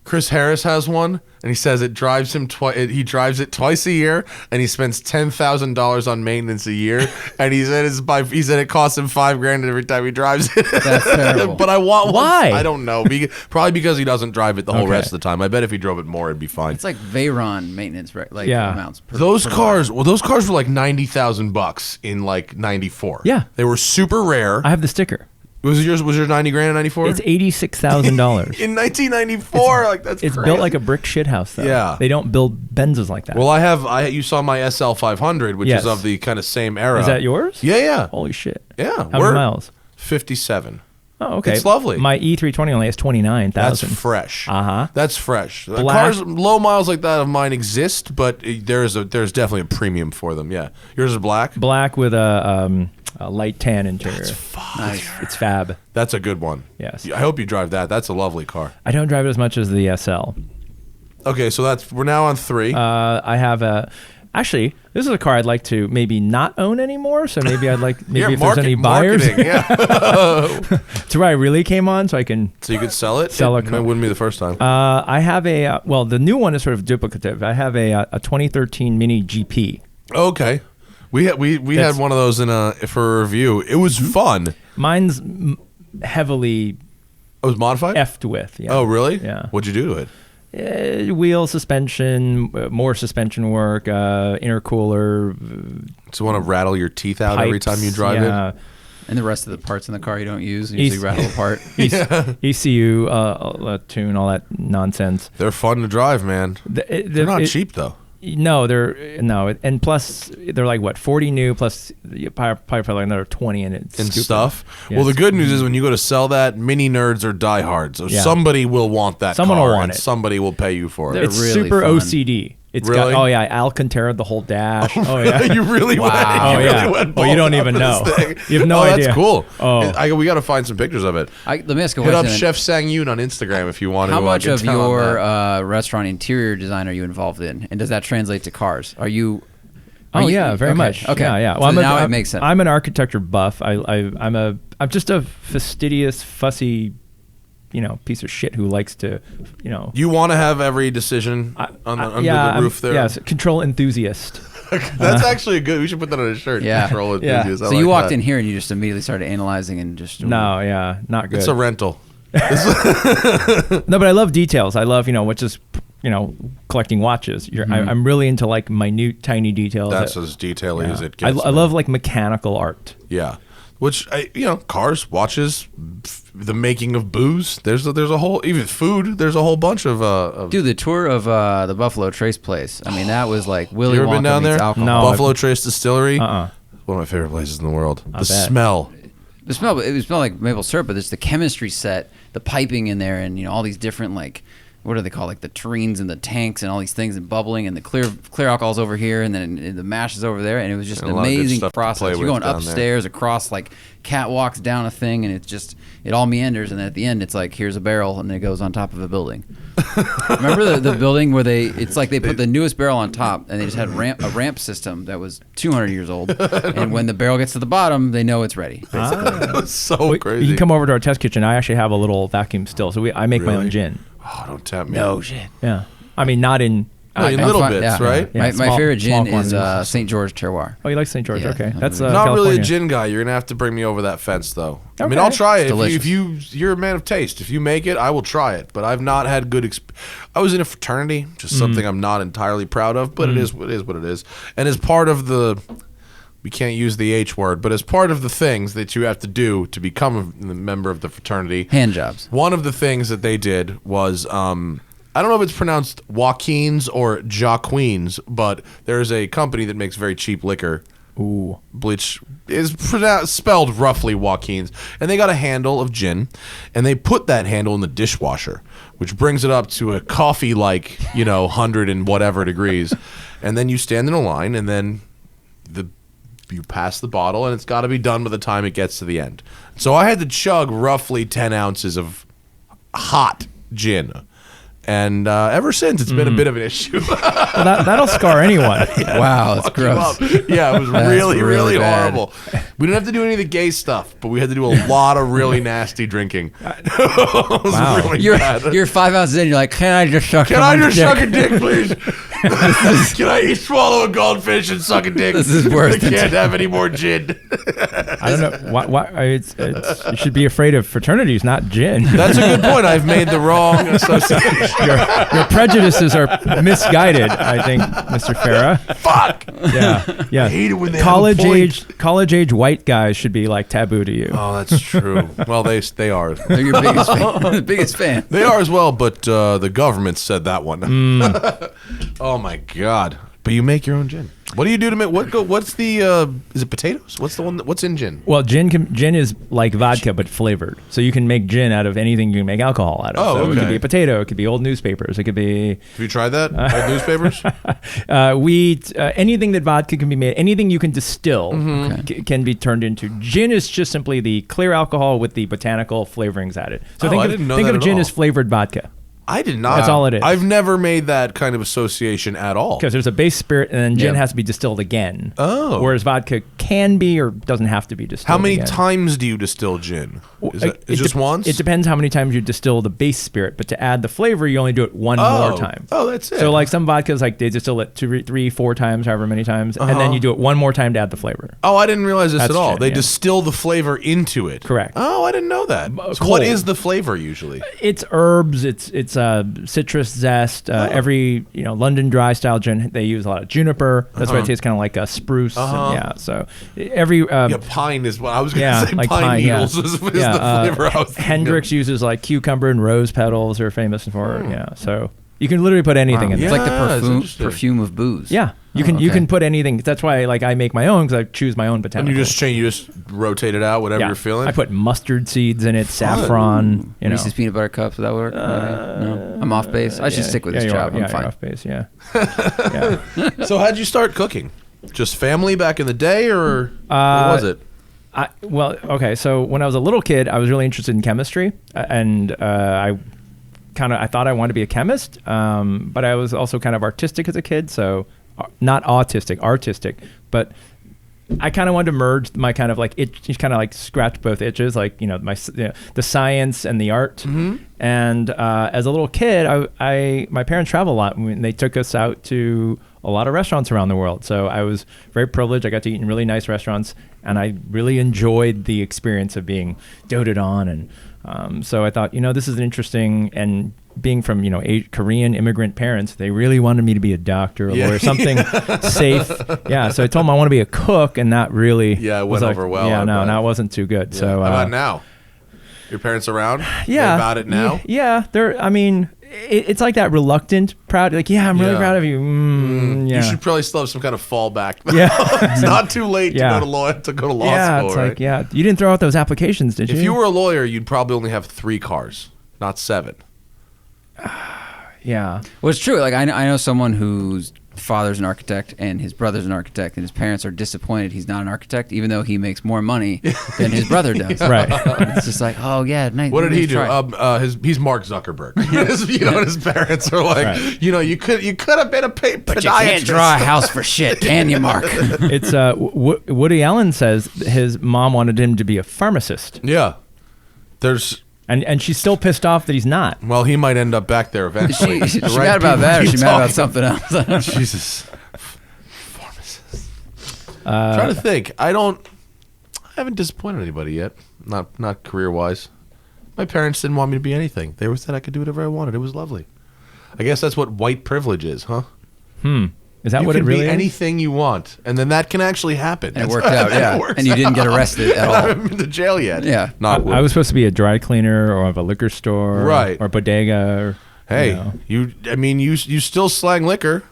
Speaker 3: Chris Harris has one, and he says it drives him he drives it twice a year, and he spends $10,000 on maintenance a year. And he said it costs him $5,000 every time he drives it.
Speaker 4: That's terrible.
Speaker 3: But I want one.
Speaker 5: Why?
Speaker 3: I don't know. Probably because he doesn't drive it the whole rest of the time. I bet if he drove it more, it'd be fine.
Speaker 4: It's like Veyron maintenance, right? Like
Speaker 5: Yeah.
Speaker 4: amounts.
Speaker 3: Those cars were like $90,000 in like '94.
Speaker 5: Yeah.
Speaker 3: they were super rare.
Speaker 5: I have the sticker.
Speaker 3: Was yours $90,000 in '94?
Speaker 5: It's $86,000.
Speaker 3: in 1994. Like that's
Speaker 5: It's
Speaker 3: crazy.
Speaker 5: built like a brick shithouse, though.
Speaker 3: Yeah.
Speaker 5: They don't build Benzes like that.
Speaker 3: Well, you saw my SL 500, which
Speaker 5: Yes.
Speaker 3: is of the kind of same era.
Speaker 5: Is that yours?
Speaker 3: Yeah.
Speaker 5: Holy shit.
Speaker 3: Yeah.
Speaker 5: How many miles?
Speaker 3: 57.
Speaker 5: Oh, okay.
Speaker 3: It's lovely.
Speaker 5: My E320 only has 29,000.
Speaker 3: That's fresh.
Speaker 5: Uh-huh.
Speaker 3: That's fresh.
Speaker 5: Black-
Speaker 3: Cars low miles like that of mine exist, but there's definitely a premium for them. Yeah. Yours is black.
Speaker 5: Black with a light tan interior.
Speaker 4: Nice.
Speaker 5: It's fab.
Speaker 3: That's a good one.
Speaker 5: Yes.
Speaker 3: I hope you drive that. That's a lovely car.
Speaker 5: I don't drive it as much as the SL.
Speaker 3: Okay, so we're now on 3.
Speaker 5: I have actually, this is a car I'd like to maybe not own anymore. So maybe I'd like, maybe if there's any buyers.
Speaker 3: Marketing, yeah.
Speaker 5: To where I really came on, so I can.
Speaker 3: So you could sell it?
Speaker 5: Sell a
Speaker 3: It
Speaker 5: car.
Speaker 3: wouldn't be the first time.
Speaker 5: I have the new one is sort of duplicative. I have a 2013 Mini GP.
Speaker 3: Okay. We had
Speaker 5: That's-
Speaker 3: one of those for a review. It was fun.
Speaker 5: Mine's heavily
Speaker 3: It was modified?
Speaker 5: effed with. Yeah.
Speaker 3: Oh, really?
Speaker 5: Yeah.
Speaker 3: What'd you do to it?
Speaker 5: Wheel suspension, more suspension work, intercooler,
Speaker 3: So you want to rattle your teeth out every time you drive it?
Speaker 4: And the rest of the parts in the car you don't use, you usually rattle apart.
Speaker 5: ECU, tune, all that nonsense.
Speaker 3: They're fun to drive, man. They're not cheap, though.
Speaker 5: No, and plus they're like what 40 new plus you probably like another 20 in it
Speaker 3: And
Speaker 5: stupid.
Speaker 3: stuff.
Speaker 5: Yes.
Speaker 3: Well, the good news is when you go to sell that, mini nerds are diehards. So
Speaker 5: Yeah.
Speaker 3: somebody will want that
Speaker 5: Someone
Speaker 3: car
Speaker 5: will want
Speaker 3: and
Speaker 5: it.
Speaker 3: somebody will pay you for it.
Speaker 4: They're
Speaker 5: It's
Speaker 4: really
Speaker 5: super
Speaker 4: fun.
Speaker 5: OCD. It's
Speaker 3: Really?
Speaker 5: got Alcantara the whole dash. Oh yeah.
Speaker 3: You really went.
Speaker 4: Wow.
Speaker 3: You
Speaker 5: Oh,
Speaker 3: really
Speaker 5: yeah.
Speaker 3: went
Speaker 5: Oh, you don't
Speaker 3: balls
Speaker 5: even
Speaker 3: out
Speaker 5: know.
Speaker 3: for this thing.
Speaker 5: You have no idea.
Speaker 3: That's cool.
Speaker 5: Oh.
Speaker 3: We got to find some pictures of it.
Speaker 4: Let me ask a
Speaker 3: Hit up
Speaker 4: question.
Speaker 3: Chef Sang Yoon on Instagram if you want
Speaker 4: How
Speaker 3: to.
Speaker 4: much
Speaker 3: get
Speaker 4: of
Speaker 3: down on
Speaker 4: your
Speaker 3: that.
Speaker 4: restaurant interior design are you involved in, and does that translate to cars? Are you?
Speaker 5: Oh yeah, very
Speaker 4: okay,
Speaker 5: much.
Speaker 4: Okay.
Speaker 5: Yeah.
Speaker 4: So
Speaker 5: Well,
Speaker 4: now it makes sense.
Speaker 5: I'm an architecture buff. I'm just a fastidious, fussy, piece of shit who likes to,
Speaker 3: You want to have every decision under the roof there?
Speaker 5: Yes, control enthusiast.
Speaker 3: That's actually a good. We should put that on a shirt.
Speaker 4: Yeah.
Speaker 3: Control
Speaker 5: Yeah.
Speaker 3: enthusiast. I
Speaker 4: So you
Speaker 3: like
Speaker 4: walked
Speaker 3: that.
Speaker 4: in here and you just immediately started analyzing and just
Speaker 5: No, yeah, not good.
Speaker 3: It's a rental.
Speaker 5: No, but I love details. I love, collecting watches. I'm really into like minute, tiny details.
Speaker 3: That's as detaily as it
Speaker 5: I
Speaker 3: gets.
Speaker 5: love like mechanical art.
Speaker 3: Yeah. Which cars, watches, the making of booze. There's a whole even food. There's a whole bunch of.
Speaker 4: Dude, the tour of the Buffalo Trace place. I mean, that was like Willy
Speaker 3: You ever
Speaker 4: Wonka
Speaker 3: been down
Speaker 4: meets
Speaker 3: there?
Speaker 4: alcohol.
Speaker 5: No.
Speaker 3: Buffalo Trace Distillery.
Speaker 5: Uh-uh.
Speaker 3: One of my favorite places in the world. The
Speaker 5: bet.
Speaker 3: smell.
Speaker 4: The smell, it smelled like maple syrup, but there's the chemistry set, the piping in there, and all these different what do they call like the tureens and the tanks and all these things and bubbling and the clear alcohol's over here and then the mash is over there, and it was just
Speaker 3: And
Speaker 4: an
Speaker 3: a lot of good
Speaker 4: amazing
Speaker 3: stuff to
Speaker 4: process.
Speaker 3: play
Speaker 4: You're
Speaker 3: with
Speaker 4: going
Speaker 3: down
Speaker 4: upstairs across like catwalks down a thing, and it all meanders, and then at the end it's like here's a barrel and then it goes on top of a building. Remember the building where it's like they put the newest barrel on top and they just had a ramp system that was 200 years old, and when the barrel gets to the bottom they know it's ready.
Speaker 3: That was so
Speaker 5: Well,
Speaker 3: crazy.
Speaker 5: you can come over to our test kitchen. I actually have a little vacuum still, so I make my
Speaker 3: Really?
Speaker 5: own gin.
Speaker 3: Oh, don't tempt me.
Speaker 4: No shit.
Speaker 5: Yeah, I mean not in.
Speaker 3: No, in
Speaker 4: I'm
Speaker 3: little
Speaker 4: fine-
Speaker 3: bits,
Speaker 4: yeah.
Speaker 3: right?
Speaker 5: Yeah,
Speaker 4: my
Speaker 5: small-
Speaker 4: favorite
Speaker 5: small
Speaker 4: gin is
Speaker 5: quantities.
Speaker 4: St. George Terroir.
Speaker 5: Oh, you like St. George?
Speaker 4: Yeah,
Speaker 5: Okay,
Speaker 4: I'm
Speaker 5: that's
Speaker 4: really-
Speaker 3: Not really a
Speaker 5: California.
Speaker 3: gin guy. You're gonna have to bring me over that fence, though. I mean,
Speaker 5: Okay.
Speaker 3: I'll try it.
Speaker 4: It's
Speaker 3: You're a man of taste. If you make it, I will try it. But I've not had good. I was in a fraternity, just something I'm not entirely proud of. But it is what it is. And as part of the, we can't use the H word, but as part of the things that you have to do to become a member of the fraternity,
Speaker 4: Hand jobs.
Speaker 3: one of the things that they did was, I don't know if it's pronounced Joaquin's or Joaquin's, but there's a company that makes very cheap liquor.
Speaker 5: Ooh.
Speaker 3: Which is spelled roughly Joaquin's. And they got a handle of gin, and they put that handle in the dishwasher, which brings it up to a coffee-like, 100 and whatever degrees. And then you stand in a line, and then you pass the bottle, and it's got to be done by the time it gets to the end. So I had to chug roughly 10 ounces of hot gin. And ever since, it's been a bit of an issue.
Speaker 5: Well, that'll scar anyone.
Speaker 4: Wow, that's gross.
Speaker 3: Yeah, it was really, really
Speaker 4: bad.
Speaker 3: horrible. We didn't have to do any of the gay stuff, but we had to do a lot of really nasty drinking. It was
Speaker 5: Wow.
Speaker 3: really
Speaker 4: You're
Speaker 3: bad.
Speaker 4: 5 ounces in. You're like, can I just suck?
Speaker 3: Can I
Speaker 4: someone's
Speaker 3: just
Speaker 4: dick?
Speaker 3: suck a dick, please? Can I swallow a goldfish and suck a dick?
Speaker 4: This is worse
Speaker 3: I
Speaker 4: than-
Speaker 3: can't have any more gin.
Speaker 5: I don't know why you should be afraid of fraternities, not gin.
Speaker 3: That's a good point. I've made the wrong association.
Speaker 5: Your prejudices are misguided, I think, Mr. Farah.
Speaker 3: Fuck.
Speaker 5: Yeah.
Speaker 3: I hate it when they have a
Speaker 5: College age white guys should be like taboo to you.
Speaker 3: Oh, that's true. Well, they are.
Speaker 4: They're your biggest fan. Biggest fan.
Speaker 3: They are as well, but the government said that one. Oh my god! But you make your own gin. What do you do to make? What's the? Is it potatoes? What's the one? What's in gin?
Speaker 5: Well, gin is like vodka but flavored, so you can make gin out of anything you can make alcohol out of.
Speaker 3: Oh,
Speaker 5: so it could
Speaker 3: okay.
Speaker 5: be a potato, it could be old newspapers, it could be
Speaker 3: Have you tried that? Old newspapers?
Speaker 5: wheat, anything that vodka can be made, anything you can distill
Speaker 3: Mm-hmm.
Speaker 5: can be turned into. Gin is just simply the clear alcohol with the botanical flavorings added. So
Speaker 3: Oh, I didn't know
Speaker 5: think
Speaker 3: that
Speaker 5: of
Speaker 3: at
Speaker 5: gin
Speaker 3: all.
Speaker 5: as flavored vodka.
Speaker 3: I did not.
Speaker 5: That's all it is.
Speaker 3: I've never made that kind of association at all.
Speaker 5: Because there's a base spirit, and then gin
Speaker 4: Yeah.
Speaker 5: has to be distilled again.
Speaker 3: Oh.
Speaker 5: Whereas vodka can be or doesn't have to be distilled.
Speaker 3: How many
Speaker 5: again.
Speaker 3: times do you distill gin? Is it just once?
Speaker 5: It depends how many times you distill the base spirit, but to add the flavor, you only do it one more time.
Speaker 3: Oh, that's it.
Speaker 5: So like some vodkas, like they distill it 2, 3, 4 times, however many times, and then you do it one more time to add the flavor.
Speaker 3: Oh, I didn't realize this
Speaker 5: That's
Speaker 3: at all.
Speaker 5: gin,
Speaker 3: They
Speaker 5: yeah.
Speaker 3: distill the flavor into it.
Speaker 5: Correct.
Speaker 3: Oh, I didn't know that. So
Speaker 5: cold.
Speaker 3: what is the flavor usually?
Speaker 5: It's herbs. It's citrus zest. Every London dry style gin, they use a lot of juniper. That's why it tastes kind of like a spruce. And, yeah. So every
Speaker 3: Yeah, pine is what I was going to say.
Speaker 5: like
Speaker 3: Pine
Speaker 5: yeah.
Speaker 3: needles is the
Speaker 5: Yeah,
Speaker 3: flavor I was thinking of.
Speaker 5: Hendrix uses like cucumber and rose petals are famous for. Yeah, so you can literally put anything in
Speaker 4: It's
Speaker 5: there.
Speaker 4: like
Speaker 3: Yeah, it's
Speaker 4: the
Speaker 3: interesting.
Speaker 4: perfume of booze.
Speaker 5: Yeah, you can put anything. That's why like I make my own because I choose my own
Speaker 3: And
Speaker 5: botanical.
Speaker 3: you just rotate it out, whatever
Speaker 5: yeah.
Speaker 3: you're feeling.
Speaker 5: I put mustard seeds in it, saffron.
Speaker 4: Reese's peanut butter cups. Would that work? No, I'm off base. I should stick with this
Speaker 5: you
Speaker 4: job.
Speaker 5: are,
Speaker 4: I'm fine.
Speaker 5: You're off base. Yeah. Yeah.
Speaker 3: So how'd you start cooking? Just family back in the day, or what was it?
Speaker 5: Okay. So when I was a little kid, I was really interested in chemistry, and I thought I wanted to be a chemist, but I was also kind of artistic as a kid. So not autistic, artistic, but I kind of wanted to merge my kind of like itch, kind of like scratch both itches, like the science and the art.
Speaker 3: Mm-hmm.
Speaker 5: And as a little kid, my parents travel a lot, and they took us out to a lot of restaurants around the world. So I was very privileged. I got to eat in really nice restaurants, and I really enjoyed the experience of being doted on. And so I thought, this is interesting. And being from, Korean immigrant parents, they really wanted me to be a doctor, a lawyer, something safe. Yeah. So I told them I want to be a cook, and that really
Speaker 3: Yeah, it
Speaker 5: was
Speaker 3: went over well,
Speaker 5: Yeah,
Speaker 3: I
Speaker 5: no,
Speaker 3: bet.
Speaker 5: that wasn't too good.
Speaker 3: Yeah.
Speaker 5: So
Speaker 3: How about now? Your parents around?
Speaker 5: yeah,
Speaker 3: They about it now?
Speaker 5: Yeah, they're. I mean, it's like that reluctant, proud. Like, yeah, I'm really
Speaker 3: Yeah.
Speaker 5: proud of you. Yeah,
Speaker 3: You should probably still have some kind of fallback.
Speaker 5: Yeah.
Speaker 3: It's not too late
Speaker 5: Yeah.
Speaker 3: to go to law
Speaker 5: yeah,
Speaker 3: school,
Speaker 5: it's
Speaker 3: right?
Speaker 5: like, yeah, you didn't throw out those applications, did you?
Speaker 3: If you were a lawyer, you'd probably only have 3 cars, not 7.
Speaker 5: yeah,
Speaker 4: Well, it's true. Like I know someone whose father's an architect and his brother's an architect, and his parents are disappointed he's not an architect, even though he makes more money than his brother does.
Speaker 5: right.
Speaker 4: It's just like, oh yeah, nice.
Speaker 3: What did he
Speaker 4: nice
Speaker 3: do?
Speaker 4: try.
Speaker 3: He's Mark Zuckerberg. His parents are like,
Speaker 5: Right.
Speaker 3: you could have been a
Speaker 4: But you can't draw a house for shit, can you, Mark?
Speaker 5: It's Woody Allen says his mom wanted him to be a pharmacist,
Speaker 3: Yeah.
Speaker 5: and she's still pissed off that he's not.
Speaker 3: Well, he might end up back there eventually.
Speaker 4: She
Speaker 3: The
Speaker 4: mad about
Speaker 3: people
Speaker 4: that, or
Speaker 3: keep
Speaker 4: she mad about
Speaker 3: talking
Speaker 4: something else?
Speaker 3: Jesus. Pharmacist. Trying to think. I haven't disappointed anybody yet. Not career wise. My parents didn't want me to be anything. They always said I could do whatever I wanted. It was lovely. I guess that's what white privilege is, huh?
Speaker 5: Is that
Speaker 3: You
Speaker 5: what
Speaker 3: can
Speaker 5: it really
Speaker 3: be
Speaker 5: is?
Speaker 3: anything you want, and then that can actually happen.
Speaker 4: And it
Speaker 3: That's
Speaker 4: worked
Speaker 3: how
Speaker 4: out,
Speaker 3: that
Speaker 4: yeah.
Speaker 3: works
Speaker 4: And you didn't get arrested at
Speaker 3: I
Speaker 4: all.
Speaker 3: haven't been to jail yet.
Speaker 4: Yeah.
Speaker 3: Not
Speaker 5: I was supposed to be a dry cleaner or of a liquor store,
Speaker 3: Right.
Speaker 5: or bodega. Or,
Speaker 3: Hey,
Speaker 5: you know.
Speaker 3: you still slang liquor.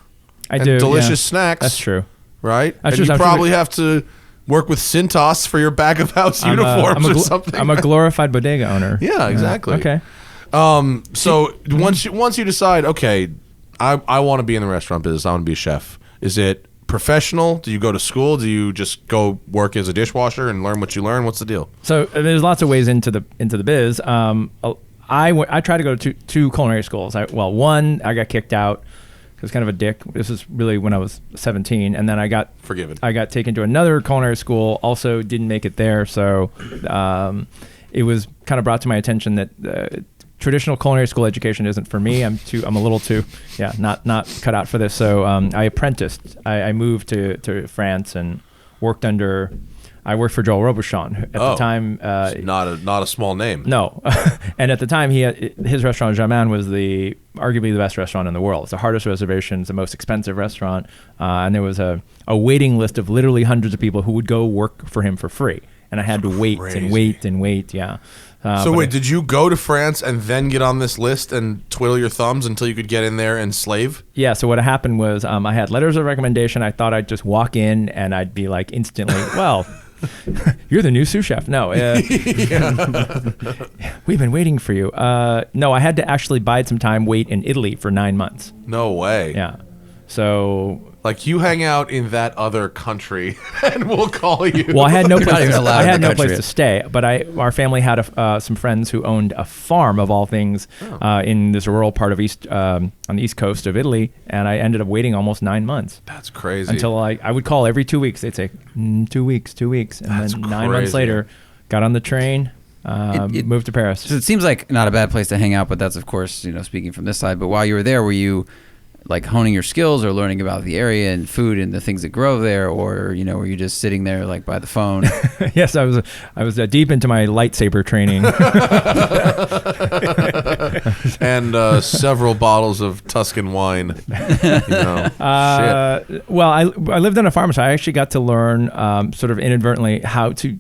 Speaker 5: I
Speaker 3: and
Speaker 5: do.
Speaker 3: delicious
Speaker 5: yeah.
Speaker 3: snacks.
Speaker 5: That's true.
Speaker 3: Right?
Speaker 5: That's
Speaker 3: and
Speaker 5: true,
Speaker 3: you
Speaker 5: I'm sure
Speaker 3: probably have to work with Cintas for your back of house uniforms or something.
Speaker 5: I'm a glorified bodega owner.
Speaker 3: Yeah, exactly.
Speaker 5: Okay.
Speaker 3: So once you decide, okay, I want to be in the restaurant business, I want to be a chef. Is it professional? Do you go to school? Do you just go work as a dishwasher and learn what you learn? What's the deal?
Speaker 5: So there's lots of ways into the biz. I tried to go to two culinary schools. One, I got kicked out. I was kind of a dick. This is really when I was 17, and then I got
Speaker 3: Forgiven.
Speaker 5: I got taken to another culinary school. Also, didn't make it there. So, it was kind of brought to my attention that traditional culinary school education isn't for me. I'm a little too, not cut out for this. So, I apprenticed. I moved to France and worked under. I worked for Joel Robuchon at the time.
Speaker 3: Not a small name.
Speaker 5: No, and at the time his restaurant Jaman was arguably the best restaurant in the world. It's the hardest reservation, it's the most expensive restaurant, and there was a waiting list of literally hundreds of people who would go work for him for free, and I had to wait and wait and wait. Yeah.
Speaker 3: So wait, did you go to France and then get on this list and twiddle your thumbs until you could get in there and slave?
Speaker 5: Yeah, so what happened was I had letters of recommendation. I thought I'd just walk in and I'd be like instantly, well, you're the new sous chef. No. We've been waiting for you. No, I had to actually bide some time, wait in Italy for 9 months.
Speaker 3: No way.
Speaker 5: Yeah. So...
Speaker 3: Like, you hang out in that other country, and we'll call you.
Speaker 5: Well, I had no place.
Speaker 4: even allowed
Speaker 5: I had
Speaker 4: in the
Speaker 5: no place
Speaker 4: country.
Speaker 5: to stay, but our family had some friends who owned a farm of all things in this rural part of on the east coast of Italy, and I ended up waiting almost 9 months.
Speaker 3: That's crazy.
Speaker 5: Until I would call every 2 weeks. They'd say 2 weeks, 2 weeks, and
Speaker 3: That's
Speaker 5: then 9 months
Speaker 3: crazy.
Speaker 5: later, got on the train, moved to Paris.
Speaker 4: So it seems like not a bad place to hang out, but that's of course, speaking from this side. But while you were there, were you like honing your skills or learning about the area and food and the things that grow there, or were you just sitting there like by the phone?
Speaker 5: Yes, I was deep into my lightsaber training.
Speaker 3: And several bottles of Tuscan wine. Shit.
Speaker 5: Well, I lived on a farm, so I actually got to learn sort of inadvertently how to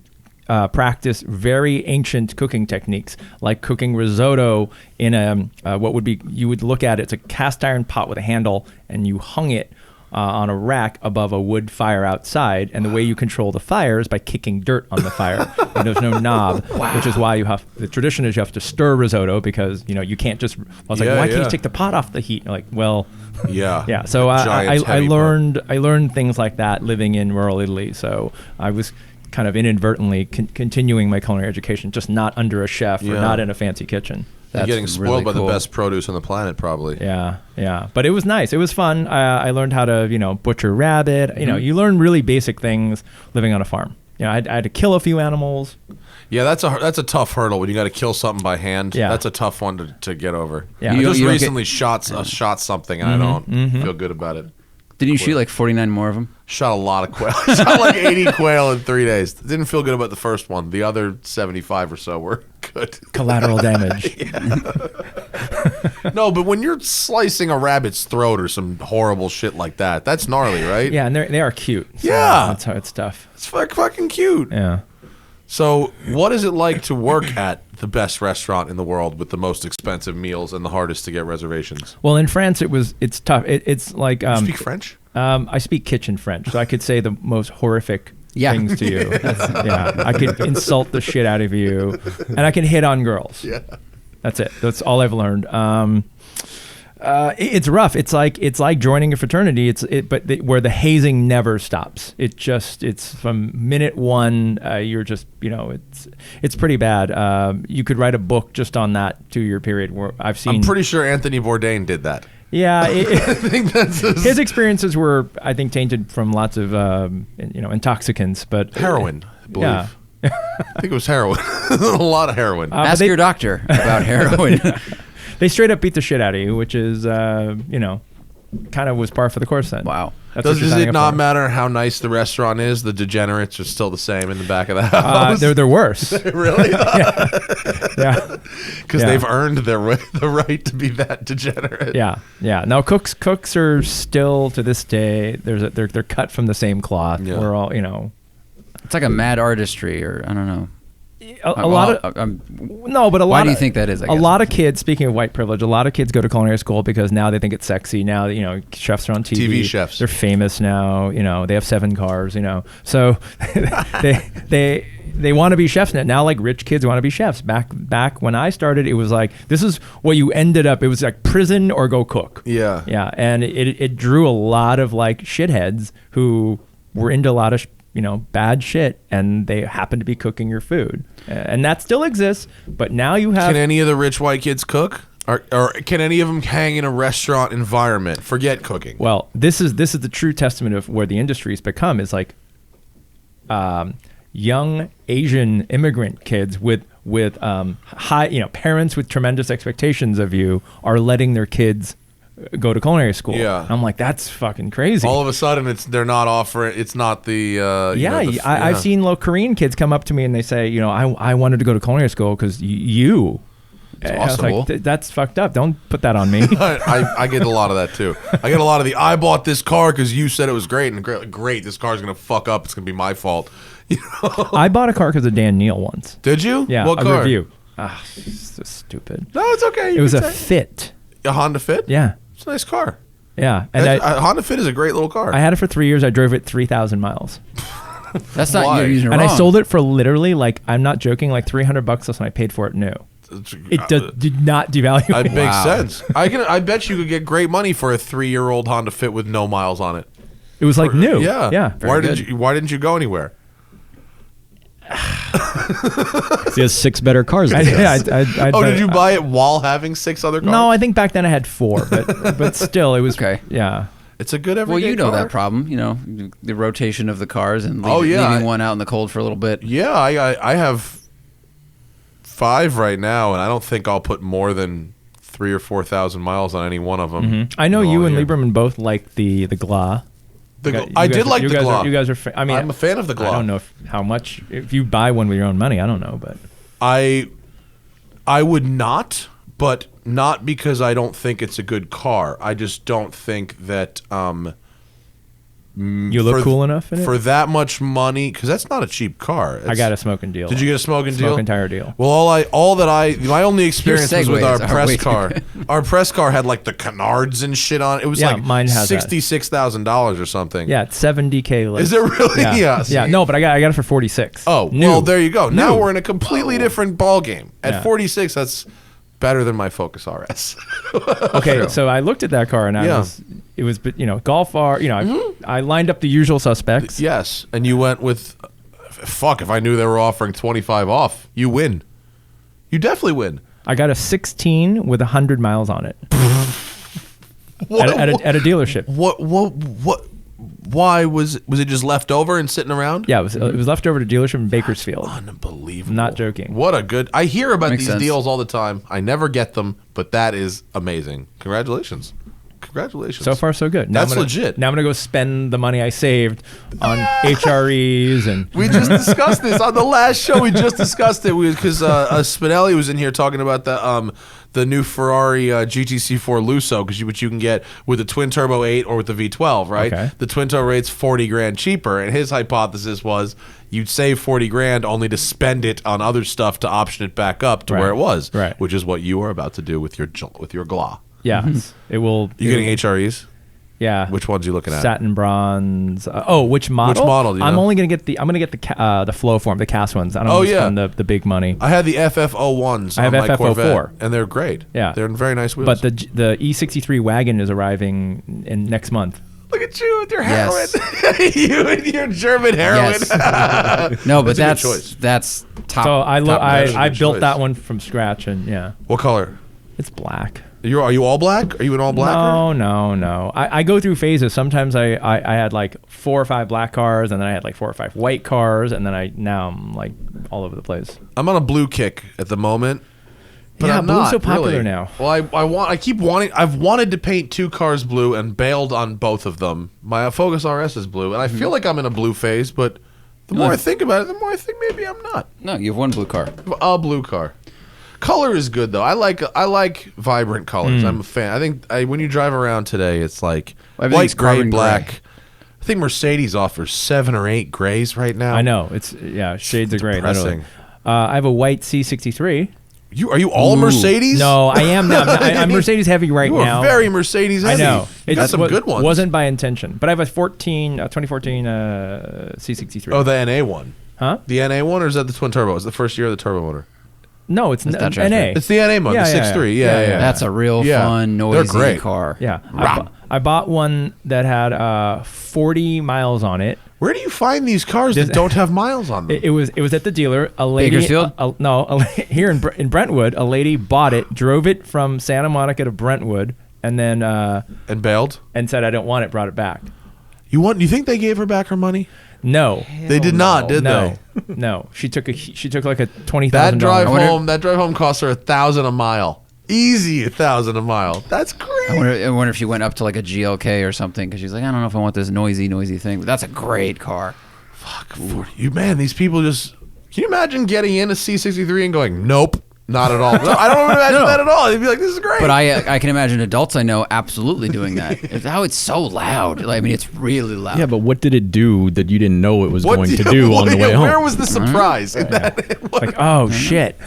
Speaker 5: practice very ancient cooking techniques, like cooking risotto in what would be, you would look at it's a cast iron pot with a handle, and you hung it on a rack above a wood fire outside, and the way you control the fire is by kicking dirt on the fire, and there's no knob, which is why the tradition is you have to stir risotto, because you can't just, I was like, why can't you take the pot off the heat? And you're like, well,
Speaker 3: Yeah.
Speaker 5: so I
Speaker 3: heavy
Speaker 5: learned things like that living in rural Italy. So I was kind of inadvertently continuing my culinary education, just not under a chef or not in a fancy kitchen.
Speaker 3: You're getting spoiled
Speaker 4: really
Speaker 3: by
Speaker 4: cool.
Speaker 3: the best produce on the planet, probably.
Speaker 5: Yeah. But it was nice. It was fun. I learned how to, butcher rabbit. You learn really basic things living on a farm. I had to kill a few animals.
Speaker 3: Yeah, that's a tough hurdle when you got to kill something by hand.
Speaker 5: Yeah.
Speaker 3: That's a tough one to get over.
Speaker 5: Yeah.
Speaker 3: I
Speaker 5: You
Speaker 3: just
Speaker 4: don't
Speaker 3: recently shot something, and I don't feel good about it.
Speaker 4: Didn't you shoot like 49 more of them?
Speaker 3: Shot a lot of quail. Shot like 80 quail in 3 days. Didn't feel good about the first one. The other 75 or so were good.
Speaker 5: Collateral damage.
Speaker 3: No, but when you're slicing a rabbit's throat or some horrible shit like that, that's gnarly, right?
Speaker 5: Yeah, and they are cute. So
Speaker 3: Yeah.
Speaker 5: That's how it's tough.
Speaker 3: It's fucking cute.
Speaker 5: Yeah.
Speaker 3: So, what is it like to work at the best restaurant in the world with the most expensive meals and the hardest to get reservations?
Speaker 5: Well, in France, it's tough. It's like
Speaker 3: You speak French?
Speaker 5: I speak kitchen French, so I could say the most horrific
Speaker 4: Yeah.
Speaker 5: things to you. I could insult the shit out of you, and I can hit on girls.
Speaker 3: Yeah.
Speaker 5: That's it. That's all I've learned. It's rough. It's like joining a fraternity. Where the hazing never stops. It's from minute one. You're just it's pretty bad. You could write a book just on that 2-year period where I've seen.
Speaker 3: I'm pretty sure Anthony Bourdain did that.
Speaker 5: Yeah,
Speaker 3: I think that's
Speaker 5: his experiences were, I think, tainted from lots of intoxicants, but
Speaker 3: heroin, I believe.
Speaker 5: Yeah.
Speaker 3: I think it was heroin. A lot of heroin.
Speaker 4: Ask your doctor about heroin.
Speaker 5: They straight up beat the shit out of you, which is, kind of was par for the course then.
Speaker 4: Wow.
Speaker 5: That's what
Speaker 3: Does
Speaker 5: you're signing
Speaker 3: it
Speaker 5: up
Speaker 3: not
Speaker 5: for.
Speaker 3: matter how nice the restaurant is? The degenerates are still the same in the back of the house.
Speaker 5: They're worse.
Speaker 3: Really?
Speaker 5: Yeah.
Speaker 3: Because
Speaker 5: Yeah.
Speaker 3: they've earned the right to be that degenerate.
Speaker 5: Yeah. Now cooks are still to this day. They're cut from the same cloth.
Speaker 3: Yeah.
Speaker 5: We're all
Speaker 4: It's like a mad artistry, or I don't know.
Speaker 5: a lot of no, but a lot.
Speaker 4: Why do you
Speaker 5: of-
Speaker 4: think that is? I
Speaker 5: A
Speaker 4: guess?
Speaker 5: lot of kids. Speaking of white privilege, a lot of kids go to culinary school because now they think it's sexy. Now chefs are on TV.
Speaker 3: TV chefs.
Speaker 5: They're famous now. They have 7 cars. So they want to be chefs now. Like rich kids want to be chefs. Back when I started, it was like this is what you ended up. It was like prison or go cook.
Speaker 3: Yeah.
Speaker 5: Yeah, and it drew a lot of like shitheads who were into a lot of bad shit, and they happen to be cooking your food, and that still exists. But now you have.
Speaker 3: Can any of the rich white kids cook? Or can any of them hang in a restaurant environment? Forget cooking.
Speaker 5: Well, this is the true testament of where the industry's become is like young Asian immigrant kids with high parents with tremendous expectations of you are letting their kids go to culinary school.
Speaker 3: Yeah.
Speaker 5: I'm like, that's fucking crazy.
Speaker 3: All of a sudden, they're not offering. It's not the.
Speaker 5: I've seen little Korean kids come up to me and they say, I wanted to go to culinary school because you. I was
Speaker 3: possible.
Speaker 5: like, that's fucked up. Don't put that on me.
Speaker 3: I get a lot of that too. I get a lot of the I bought this car because you said it was great and great. This car's gonna fuck up. It's gonna be my fault.
Speaker 5: I bought a car because of Dan Neal once.
Speaker 3: Did you?
Speaker 5: Yeah,
Speaker 3: What
Speaker 5: a
Speaker 3: car?
Speaker 5: review. So stupid.
Speaker 3: No, it's okay.
Speaker 5: It was a Fit.
Speaker 3: a Honda Fit.
Speaker 5: Yeah,
Speaker 3: It's a nice car.
Speaker 5: yeah. And
Speaker 3: A Honda Fit is a great little car.
Speaker 5: I had it for 3 years. I drove it 3,000 miles,
Speaker 4: That's not
Speaker 3: Why?
Speaker 4: you're using it
Speaker 5: and
Speaker 4: wrong.
Speaker 5: I sold it for literally I'm not joking, $300 less than I paid for it new. It did not devalue.
Speaker 3: It makes
Speaker 4: Wow.
Speaker 3: sense. I bet you could get great money for a 3-year-old Honda Fit with no miles on it.
Speaker 5: It was new.
Speaker 3: Yeah.
Speaker 5: Yeah.
Speaker 3: Why didn't you go anywhere?
Speaker 6: He has 6 better cars. than us.
Speaker 3: Did you buy it while having 6 other cars?
Speaker 5: No, I think back then I had 4, but still, it was
Speaker 4: Okay.
Speaker 5: Yeah.
Speaker 3: It's a good everyday
Speaker 4: Well, you know
Speaker 3: car.
Speaker 4: that problem, the rotation of the cars and
Speaker 3: yeah.
Speaker 4: leaving one out in the cold for a little bit.
Speaker 3: Yeah, I have 5 right now, and I don't think I'll put more than 3,000 or 4,000 miles on any one of them.
Speaker 5: I know you and
Speaker 3: Lieberman
Speaker 5: Lieberman both like the Gla.
Speaker 3: I did like the Gla.
Speaker 5: You guys are.
Speaker 3: I'm a fan of the Gla.
Speaker 5: I don't know how much. If you buy one with your own money, I don't know, but
Speaker 3: I would not, but not because I don't think it's a good car. I just don't think that
Speaker 5: you look cool enough in it.
Speaker 3: for that much money, because that's not a cheap car.
Speaker 5: I got a smoking deal.
Speaker 3: Did you get a smoking deal?
Speaker 5: Smoking tire deal.
Speaker 3: Well, my only experience was with our
Speaker 4: segues are
Speaker 3: press
Speaker 4: way
Speaker 3: car. Our press car had the canards and shit on it. It was
Speaker 5: mine has that.
Speaker 3: $66,000 or something.
Speaker 5: Yeah, it's 70K less.
Speaker 3: Is it really?
Speaker 5: Yeah.
Speaker 3: see.
Speaker 5: Yeah. No, but I got it for 46.
Speaker 3: Oh,
Speaker 5: New.
Speaker 3: well, there you go. Now
Speaker 5: New.
Speaker 3: we're in a completely different ball game. At
Speaker 5: Yeah.
Speaker 3: 46, that's better than my Focus RS.
Speaker 5: Okay, so I looked at that car and it was Golf R. I lined up the usual suspects.
Speaker 3: Yes, and you went with, fuck, if I knew they were offering 25 off, you win. You definitely win.
Speaker 5: I got a 16 with 100 miles on it
Speaker 3: What,
Speaker 5: at a dealership.
Speaker 3: what, why was it just left over and sitting around?
Speaker 5: Yeah, it was left over to dealership in Bakersfield.
Speaker 3: Unbelievable.
Speaker 5: I'm not joking.
Speaker 3: What a good, I hear about
Speaker 4: Makes
Speaker 3: these
Speaker 4: sense.
Speaker 3: deals all the time. I never get them, but that is amazing. Congratulations.
Speaker 5: So far, so good.
Speaker 3: That's legit.
Speaker 5: Now I'm gonna go spend the money I saved on HREs and.
Speaker 3: We just discussed this on the last show. We just discussed it because Spinelli was in here talking about the new Ferrari GTC4 Lusso, which you can get with the twin turbo 8 or with the V12, right?
Speaker 5: Okay.
Speaker 3: The twin turbo 8's $40,000 cheaper, and his hypothesis was you'd save $40,000 only to spend it on other stuff to option it back up to
Speaker 5: Right.
Speaker 3: where it was,
Speaker 5: Right.
Speaker 3: which is what you are about to do with your GLA.
Speaker 5: Yeah, it will.
Speaker 3: You getting HREs?
Speaker 5: Yeah.
Speaker 3: Which ones are you looking at?
Speaker 5: Satin bronze. Which model?
Speaker 3: Which model, do you
Speaker 5: I'm
Speaker 3: know?
Speaker 5: only gonna get the flow form, the cast ones. I don't
Speaker 3: Oh,
Speaker 5: want to
Speaker 3: yeah.
Speaker 5: spend the big money.
Speaker 3: I had the FF01s
Speaker 5: I have
Speaker 3: on my
Speaker 5: FF04.
Speaker 3: Corvette, and they're great.
Speaker 5: Yeah.
Speaker 3: They're very nice wheels.
Speaker 5: But the E63 wagon is arriving in next month.
Speaker 3: Look at you with your heroin.
Speaker 4: Yes.
Speaker 3: You and your German heroin.
Speaker 4: Yes. No, but
Speaker 3: That's a good choice.
Speaker 4: that's top.
Speaker 5: So I
Speaker 3: Good
Speaker 5: built
Speaker 3: choice.
Speaker 5: that one from scratch, and yeah,
Speaker 3: What color?
Speaker 5: it's black.
Speaker 3: Are you all black? Are you an all blacker?
Speaker 5: No. I go through phases. Sometimes I had 4 or 5 black cars, and then I had 4 or 5 white cars, and then now I'm all over the place.
Speaker 3: I'm on a blue kick at the moment. But
Speaker 5: Yeah,
Speaker 3: I'm
Speaker 5: blue's
Speaker 3: not,
Speaker 5: so popular
Speaker 3: really.
Speaker 5: now.
Speaker 3: Well, I've wanted to paint 2 cars blue and bailed on both of them. My Focus RS is blue, and I feel like I'm in a blue phase, but the more I think about it, the more I think maybe I'm not.
Speaker 4: No, you have one blue car.
Speaker 3: A blue car. Color is good though. I like vibrant colors. I'm a fan. I think when you drive around today, it's like
Speaker 4: Everything's
Speaker 3: white, gray,
Speaker 4: carbon
Speaker 3: black.
Speaker 4: gray.
Speaker 3: I think Mercedes offers 7 or 8 grays right now.
Speaker 5: I know shades are great.
Speaker 3: Depressing.
Speaker 5: Literally. I have a white C63.
Speaker 3: Are you all Mercedes?
Speaker 5: No, I am not. I'm Mercedes heavy right
Speaker 3: You are
Speaker 5: now.
Speaker 3: very Mercedes
Speaker 5: I
Speaker 3: heavy.
Speaker 5: know.
Speaker 3: You got some good ones.
Speaker 5: Wasn't by intention, but I have a 2014 C63.
Speaker 3: Oh, the NA one.
Speaker 5: Huh?
Speaker 3: The NA one, or is that the twin turbo? Is the first year of the turbo motor?
Speaker 5: No, it's
Speaker 4: That's not
Speaker 5: NA.
Speaker 3: It's the NA one,
Speaker 5: Yeah,
Speaker 3: the
Speaker 5: yeah,
Speaker 3: 6.3.
Speaker 5: yeah.
Speaker 3: Yeah.
Speaker 4: That's a real
Speaker 3: Yeah.
Speaker 4: fun,
Speaker 3: They're
Speaker 4: noisy
Speaker 3: great.
Speaker 4: car.
Speaker 5: Yeah,
Speaker 3: Ram.
Speaker 5: I bought one that had 40 miles on it.
Speaker 1: Where do you find these cars that don't have miles on them?
Speaker 5: It was at the dealer. A lady,
Speaker 4: Bakersfield?
Speaker 5: Here in Brentwood, a lady bought it, drove it from Santa Monica to Brentwood, and then
Speaker 1: and bailed
Speaker 5: and said I don't want it. Brought it back.
Speaker 1: You think they gave her back her money?
Speaker 5: No,
Speaker 1: they did not, did they?
Speaker 5: No. She took like a $20,000.
Speaker 1: That drive home cost her $1,000 a mile. Easy, $1,000 a mile. That's great.
Speaker 4: I wonder if she went up to like a GLK or something because she's like, I don't know if I want this noisy thing. But that's a great car.
Speaker 1: Fuck, you man, these people just. Can you imagine getting in a C63 and going, nope, not at all? I don't imagine that at all. They'd be like, this is great.
Speaker 4: But I can imagine adults I know absolutely doing that. It's so loud. Like, I mean, it's really loud.
Speaker 6: Yeah, but what did it do that you didn't know it was going to do on the way home?
Speaker 1: Where was the surprise in that?
Speaker 5: Like, oh shit.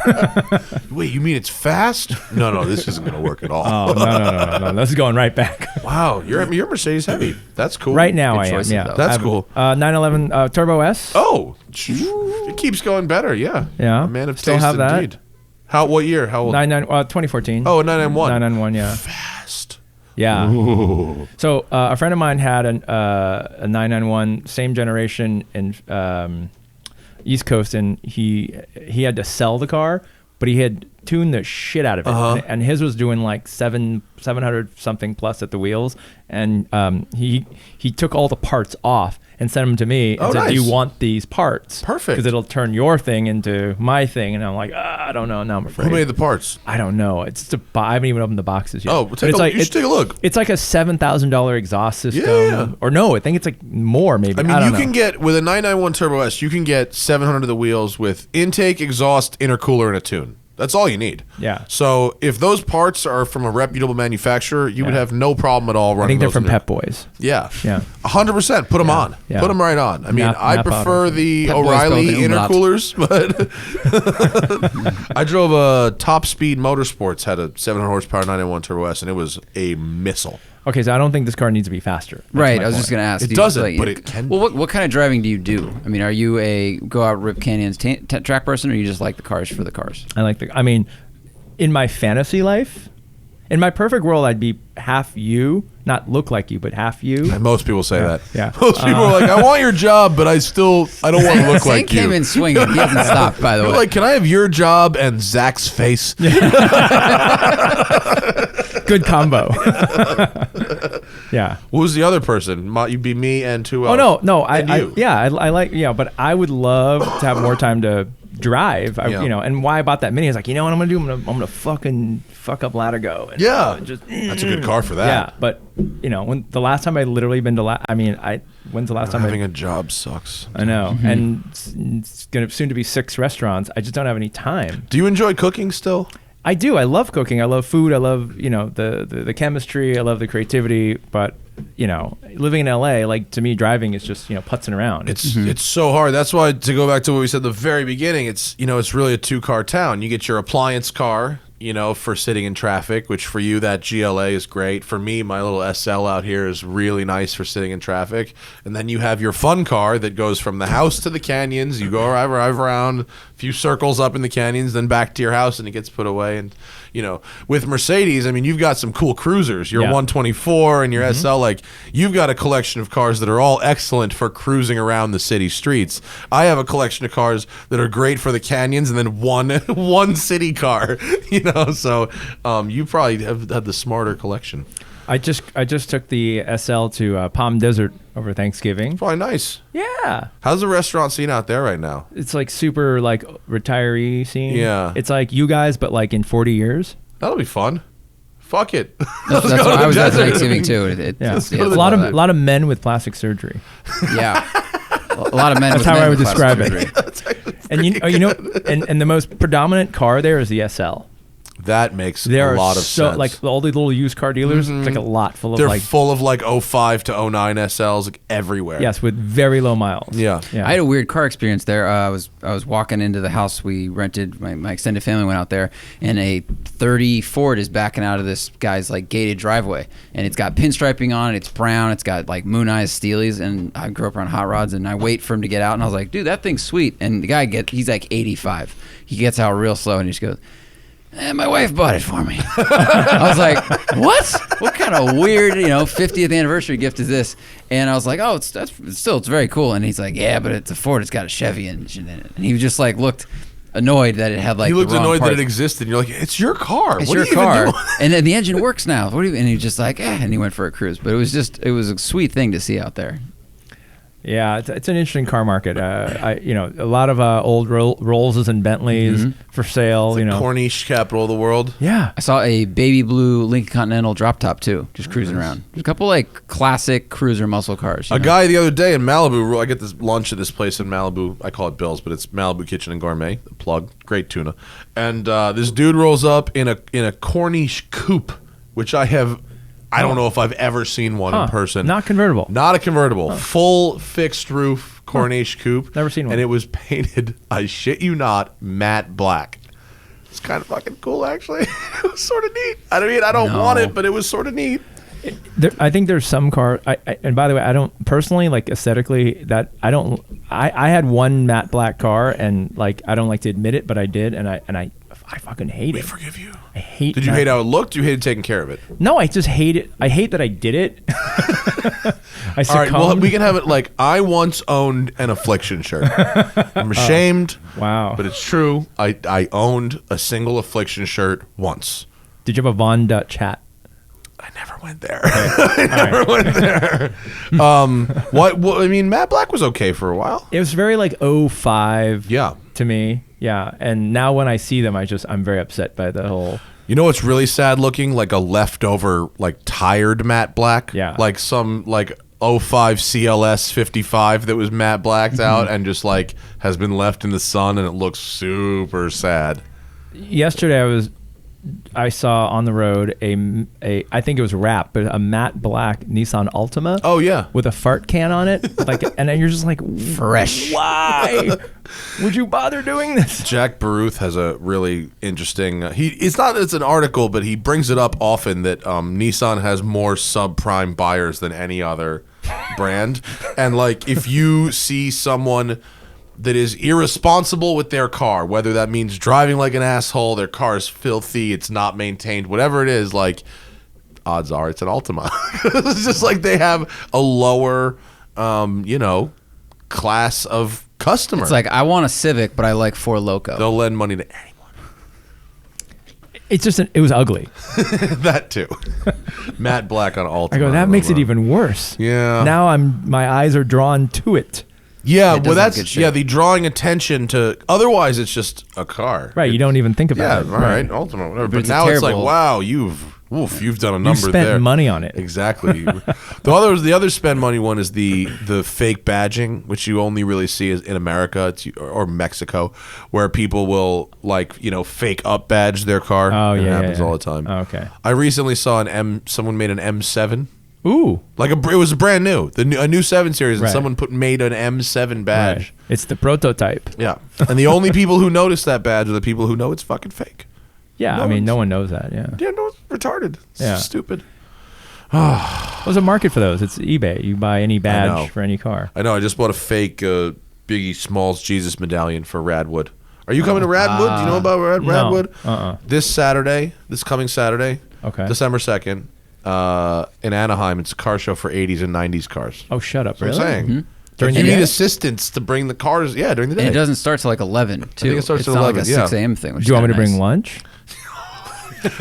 Speaker 1: Wait, you mean it's fast? No, this isn't going to work at all.
Speaker 5: Oh, no. This is going right back.
Speaker 1: Wow, you're Mercedes heavy. That's cool.
Speaker 5: Right now I am,
Speaker 4: choices,
Speaker 5: yeah.
Speaker 4: though.
Speaker 1: That's cool.
Speaker 5: 911 Turbo S.
Speaker 1: Oh, it keeps going better, yeah.
Speaker 5: Yeah.
Speaker 1: A man of
Speaker 5: Still
Speaker 1: taste
Speaker 5: have that.
Speaker 1: indeed. What year? How old?
Speaker 5: 2014.
Speaker 1: Oh, a 991.
Speaker 5: 991, yeah.
Speaker 1: Fast.
Speaker 5: Yeah.
Speaker 1: Ooh.
Speaker 5: So a friend of mine had a 991, same generation in East Coast, and he had to sell the car, but he had tuned the shit out of it, and his was doing like 700 something plus at the wheels, and he took all the parts off and sent them to me and said,
Speaker 1: nice.
Speaker 5: do you want these parts?
Speaker 1: Perfect.
Speaker 5: Because it'll turn your thing into my thing. And I'm like, I don't know. Now I'm afraid.
Speaker 1: Who made the parts?
Speaker 5: I don't know. It's just I haven't even opened the boxes yet.
Speaker 1: Oh,
Speaker 5: you should
Speaker 1: take a look.
Speaker 5: It's like a $7,000 exhaust system.
Speaker 1: Yeah.
Speaker 5: Or no, I think it's like more maybe.
Speaker 1: I mean,
Speaker 5: don't
Speaker 1: you
Speaker 5: know.
Speaker 1: can get, with a 991 Turbo S, you can get 700 of the wheels with intake, exhaust, intercooler, and a tune. That's all you need.
Speaker 5: Yeah.
Speaker 1: So if those parts are from a reputable manufacturer, you would have no problem at all running
Speaker 5: I think they're
Speaker 1: those
Speaker 5: from
Speaker 1: in there.
Speaker 5: Pep Boys.
Speaker 1: Yeah.
Speaker 5: Yeah.
Speaker 1: 100%. Put them on.
Speaker 5: Yeah.
Speaker 1: Put them right on. I mean,
Speaker 5: Nap
Speaker 1: I prefer
Speaker 5: out.
Speaker 1: the
Speaker 4: Pep Boys
Speaker 1: O'Reilly
Speaker 4: built an umlaut.
Speaker 1: intercoolers, but I drove a Top Speed Motorsports, had a 700 horsepower 991 Turbo S, and it was a missile.
Speaker 5: Okay, so I don't think this car needs to be faster. That's
Speaker 4: Right,
Speaker 5: my
Speaker 4: I was
Speaker 5: point.
Speaker 4: just going to ask.
Speaker 1: It
Speaker 4: do you,
Speaker 1: doesn't,
Speaker 4: like,
Speaker 1: but it can.
Speaker 4: Well, what kind of driving do you do? I mean, are you a go out rip canyons track person, or you just like the cars for the cars?
Speaker 5: I mean, in my fantasy life, in my perfect world, I'd be half you, not look like you, but half you.
Speaker 1: And most people say that.
Speaker 5: Yeah.
Speaker 1: Most people are like, I want your job, but I don't want to look
Speaker 4: Sang
Speaker 1: like you.
Speaker 4: came in swinging. He hasn't stopped, by the
Speaker 1: You're
Speaker 4: way.
Speaker 1: like, can I have your job and Zach's face?
Speaker 5: Good combo. Yeah.
Speaker 1: What was the other person? You'd be me and two
Speaker 5: Oh
Speaker 1: else.
Speaker 5: no,
Speaker 1: And you.
Speaker 5: I like but I would love to have more time to drive.
Speaker 1: Yeah.
Speaker 5: And why I bought that Mini is like, you know what I'm gonna do? I'm gonna fucking fuck up Latigo. And,
Speaker 1: Yeah.
Speaker 5: just
Speaker 1: That's a good car for that.
Speaker 5: yeah. But when the last time I literally been to when's the last time
Speaker 1: Having a job sucks.
Speaker 5: I know, and it's gonna soon to be 6 restaurants. I just don't have any time.
Speaker 1: Do you enjoy cooking still?
Speaker 5: I do. I love cooking. I love food. I love the chemistry. I love the creativity. But living in LA, like to me, driving is just putzing around.
Speaker 1: It's so hard. That's why, to go back to what we said at the very beginning, it's it's really a 2-car town. You get your appliance car, for sitting in traffic, which for you, that GLA is great. For me, my little SL out here is really nice for sitting in traffic. And then you have your fun car that goes from the house to the canyons. You go drive around a few circles up in the canyons, then back to your house, and it gets put away. And with Mercedes, I mean, you've got some cool cruisers. Your 124 and your SL, like you've got a collection of cars that are all excellent for cruising around the city streets. I have a collection of cars that are great for the canyons, and then one city car. So you probably have had the smarter collection.
Speaker 5: I just took the SL to Palm Desert over Thanksgiving.
Speaker 1: Probably nice.
Speaker 5: Yeah.
Speaker 1: How's the restaurant scene out there right now?
Speaker 5: It's like super like retiree scene.
Speaker 1: Yeah.
Speaker 5: It's like you guys, but like in 40 years.
Speaker 1: That'll be fun. Fuck it.
Speaker 4: That's what I was at Thanksgiving too.
Speaker 5: Yeah.
Speaker 1: go to
Speaker 5: A
Speaker 1: the
Speaker 5: lot
Speaker 1: desert.
Speaker 5: of men with plastic surgery.
Speaker 4: Yeah. A lot of men.
Speaker 5: That's
Speaker 4: with
Speaker 5: how
Speaker 4: men
Speaker 5: I would
Speaker 4: with
Speaker 5: describe
Speaker 4: plastic
Speaker 5: it.
Speaker 4: surgery.
Speaker 5: And the most predominant car there is the SL.
Speaker 1: That makes
Speaker 5: There
Speaker 1: a
Speaker 5: are
Speaker 1: lot of
Speaker 5: so
Speaker 1: sense.
Speaker 5: like all these little used car dealers. It's like a lot full of
Speaker 1: They're
Speaker 5: like
Speaker 1: full of like 05 to 09 SLs like everywhere.
Speaker 5: yes with very low miles.
Speaker 1: Yeah.
Speaker 5: Yeah.
Speaker 4: I had a weird car experience there. I was walking into the house we rented. My extended family went out there, and a 30 Ford is backing out of this guy's like gated driveway, and it's got pinstriping on it. It's brown. It's got like moon eyes steelies, and I grew up around hot rods, and I wait for him to get out, and I was like, dude, that thing's sweet. And the guy he's like 85. He gets out real slow, and he just goes, My wife bought it for me. I was like, what? What kind of weird, 50th anniversary gift is this? And I was like, oh, it's very cool. And he's like, yeah, but it's a Ford. It's got a Chevy engine in it. And he just like looked annoyed that it had like.
Speaker 3: He looked
Speaker 4: the wrong
Speaker 3: annoyed
Speaker 4: parts.
Speaker 3: that it existed. And you're like, it's your car.
Speaker 4: It's
Speaker 3: what
Speaker 4: your
Speaker 3: are you
Speaker 4: car.
Speaker 3: even doing?
Speaker 4: And then the engine works now. And he was just like, and he went for a cruise. But it was a sweet thing to see out there.
Speaker 5: Yeah, it's an interesting car market. A lot of old Rollses and Bentleys for sale.
Speaker 3: Corniche capital of the world.
Speaker 5: Yeah,
Speaker 4: I saw a baby blue Lincoln Continental drop top too, just cruising around. There's a couple like classic cruiser muscle cars.
Speaker 3: A guy the other day in Malibu, I get this lunch at this place in Malibu. I call it Bill's, but it's Malibu Kitchen and Gourmet. Plug, great tuna. And this dude rolls up in a Corniche coupe, which I don't know if I've ever seen one in person.
Speaker 5: Not convertible.
Speaker 3: Not a convertible. Full fixed roof Corniche coupe.
Speaker 5: Never seen one.
Speaker 3: And it was painted, I shit you not, matte black. It's kind of fucking cool, actually. It was sort of neat. I mean, I don't want it, but it was sort of neat.
Speaker 5: I think there's some car. And by the way, I don't personally like aesthetically that I don't. I had one matte black car, and like I don't like to admit it, but I did, and I fucking hate it.
Speaker 3: We forgive you.
Speaker 5: I hate.
Speaker 3: Did you hate how it looked? You hated taking care of it.
Speaker 5: No, I just hate it. I hate that I did it. I succumbed.
Speaker 3: All right, well, we can have it like I once owned an Affliction shirt. I'm ashamed.
Speaker 5: Wow.
Speaker 3: But it's true. I owned a single Affliction shirt once.
Speaker 5: Did you have a Von Dutch hat?
Speaker 3: I never went there. I never went there. What? I mean, Matte Black was okay for a while.
Speaker 5: It was very like 05
Speaker 3: Yeah.
Speaker 5: to me. Yeah. And now when I see them, I'm very upset by the whole.
Speaker 3: You know what's really sad looking? Like a leftover, like tired matte black.
Speaker 5: Yeah.
Speaker 3: Like some like 05 CLS 55 that was matte blacked out and just like has been left in the sun and it looks super sad.
Speaker 5: Yesterday I saw on the road a I think it was wrapped, but a matte black Nissan Altima.
Speaker 3: Oh yeah.
Speaker 5: With a fart can on it, like, and then you're just like,
Speaker 4: Fresh.
Speaker 5: why would you bother doing this?
Speaker 3: Jack Baruth has a really interesting. It's an article, but he brings it up often that Nissan has more subprime buyers than any other brand, and like if you see someone that is irresponsible with their car, whether that means driving like an asshole, their car is filthy, it's not maintained, whatever it is, like odds are it's an Altima. It's just like they have a lower, class of customer.
Speaker 4: It's like I want a Civic, but I like Four Loko.
Speaker 3: They'll lend money to anyone.
Speaker 5: It's just it was ugly.
Speaker 3: That too. Matte black on Altima.
Speaker 5: I go, that makes it even worse.
Speaker 3: Yeah.
Speaker 5: Now my eyes are drawn to it.
Speaker 3: Yeah,
Speaker 4: It
Speaker 3: well,
Speaker 4: does look good
Speaker 3: that's
Speaker 4: shape.
Speaker 3: the drawing attention to. Otherwise, it's just a car.
Speaker 5: Right, you don't even think
Speaker 3: Yeah,
Speaker 5: about it.
Speaker 3: all right, Ultima, whatever. But
Speaker 4: it's a
Speaker 3: now it's like,
Speaker 4: terrible-
Speaker 3: wow, you've done a number
Speaker 5: You spent
Speaker 3: there.
Speaker 5: money on it.
Speaker 3: Exactly. the other spend money one is the fake badging, which you only really see in America or Mexico, where people will fake up badge their car.
Speaker 5: Oh,
Speaker 3: It
Speaker 5: yeah,
Speaker 3: happens
Speaker 5: yeah.
Speaker 3: all the time.
Speaker 5: Oh, okay.
Speaker 3: I recently saw someone made an M7.
Speaker 5: Ooh.
Speaker 3: Like it was brand new, a new 7 Series, and
Speaker 5: Right.
Speaker 3: someone made an M7 badge.
Speaker 5: Right. It's the prototype.
Speaker 3: Yeah, and the only people who notice that badge are the people who know it's fucking fake.
Speaker 5: Yeah,
Speaker 3: No
Speaker 5: I mean,
Speaker 3: one's-
Speaker 5: no one knows that. Yeah.
Speaker 3: Yeah, no, it's retarded. It's
Speaker 5: Yeah.
Speaker 3: stupid.
Speaker 5: There's a market for those. It's eBay. You buy any
Speaker 3: know.
Speaker 5: badge for any car.
Speaker 3: I know. I just bought a fake Biggie Smalls Jesus medallion for Radwood. Are you coming to Radwood? Do you know about Radwood?
Speaker 5: Uh-uh.
Speaker 3: This coming Saturday,
Speaker 5: Okay.
Speaker 3: December 2nd, in Anaheim. It's a car show for 80s and 90s cars.
Speaker 5: Oh, shut up.
Speaker 3: That's what
Speaker 5: Really?
Speaker 3: I'm saying.
Speaker 5: During
Speaker 3: you
Speaker 5: the
Speaker 3: need
Speaker 5: day?
Speaker 3: assistance to bring the cars. Yeah, during the day.
Speaker 4: And it doesn't start till like 11 too.
Speaker 3: it starts
Speaker 4: it's
Speaker 3: at
Speaker 4: not
Speaker 3: 11,
Speaker 4: like a
Speaker 3: yeah.
Speaker 4: 6 a.m. thing. Which
Speaker 5: Do you
Speaker 4: is
Speaker 5: want me to
Speaker 4: kinda
Speaker 5: bring
Speaker 4: nice.
Speaker 5: lunch?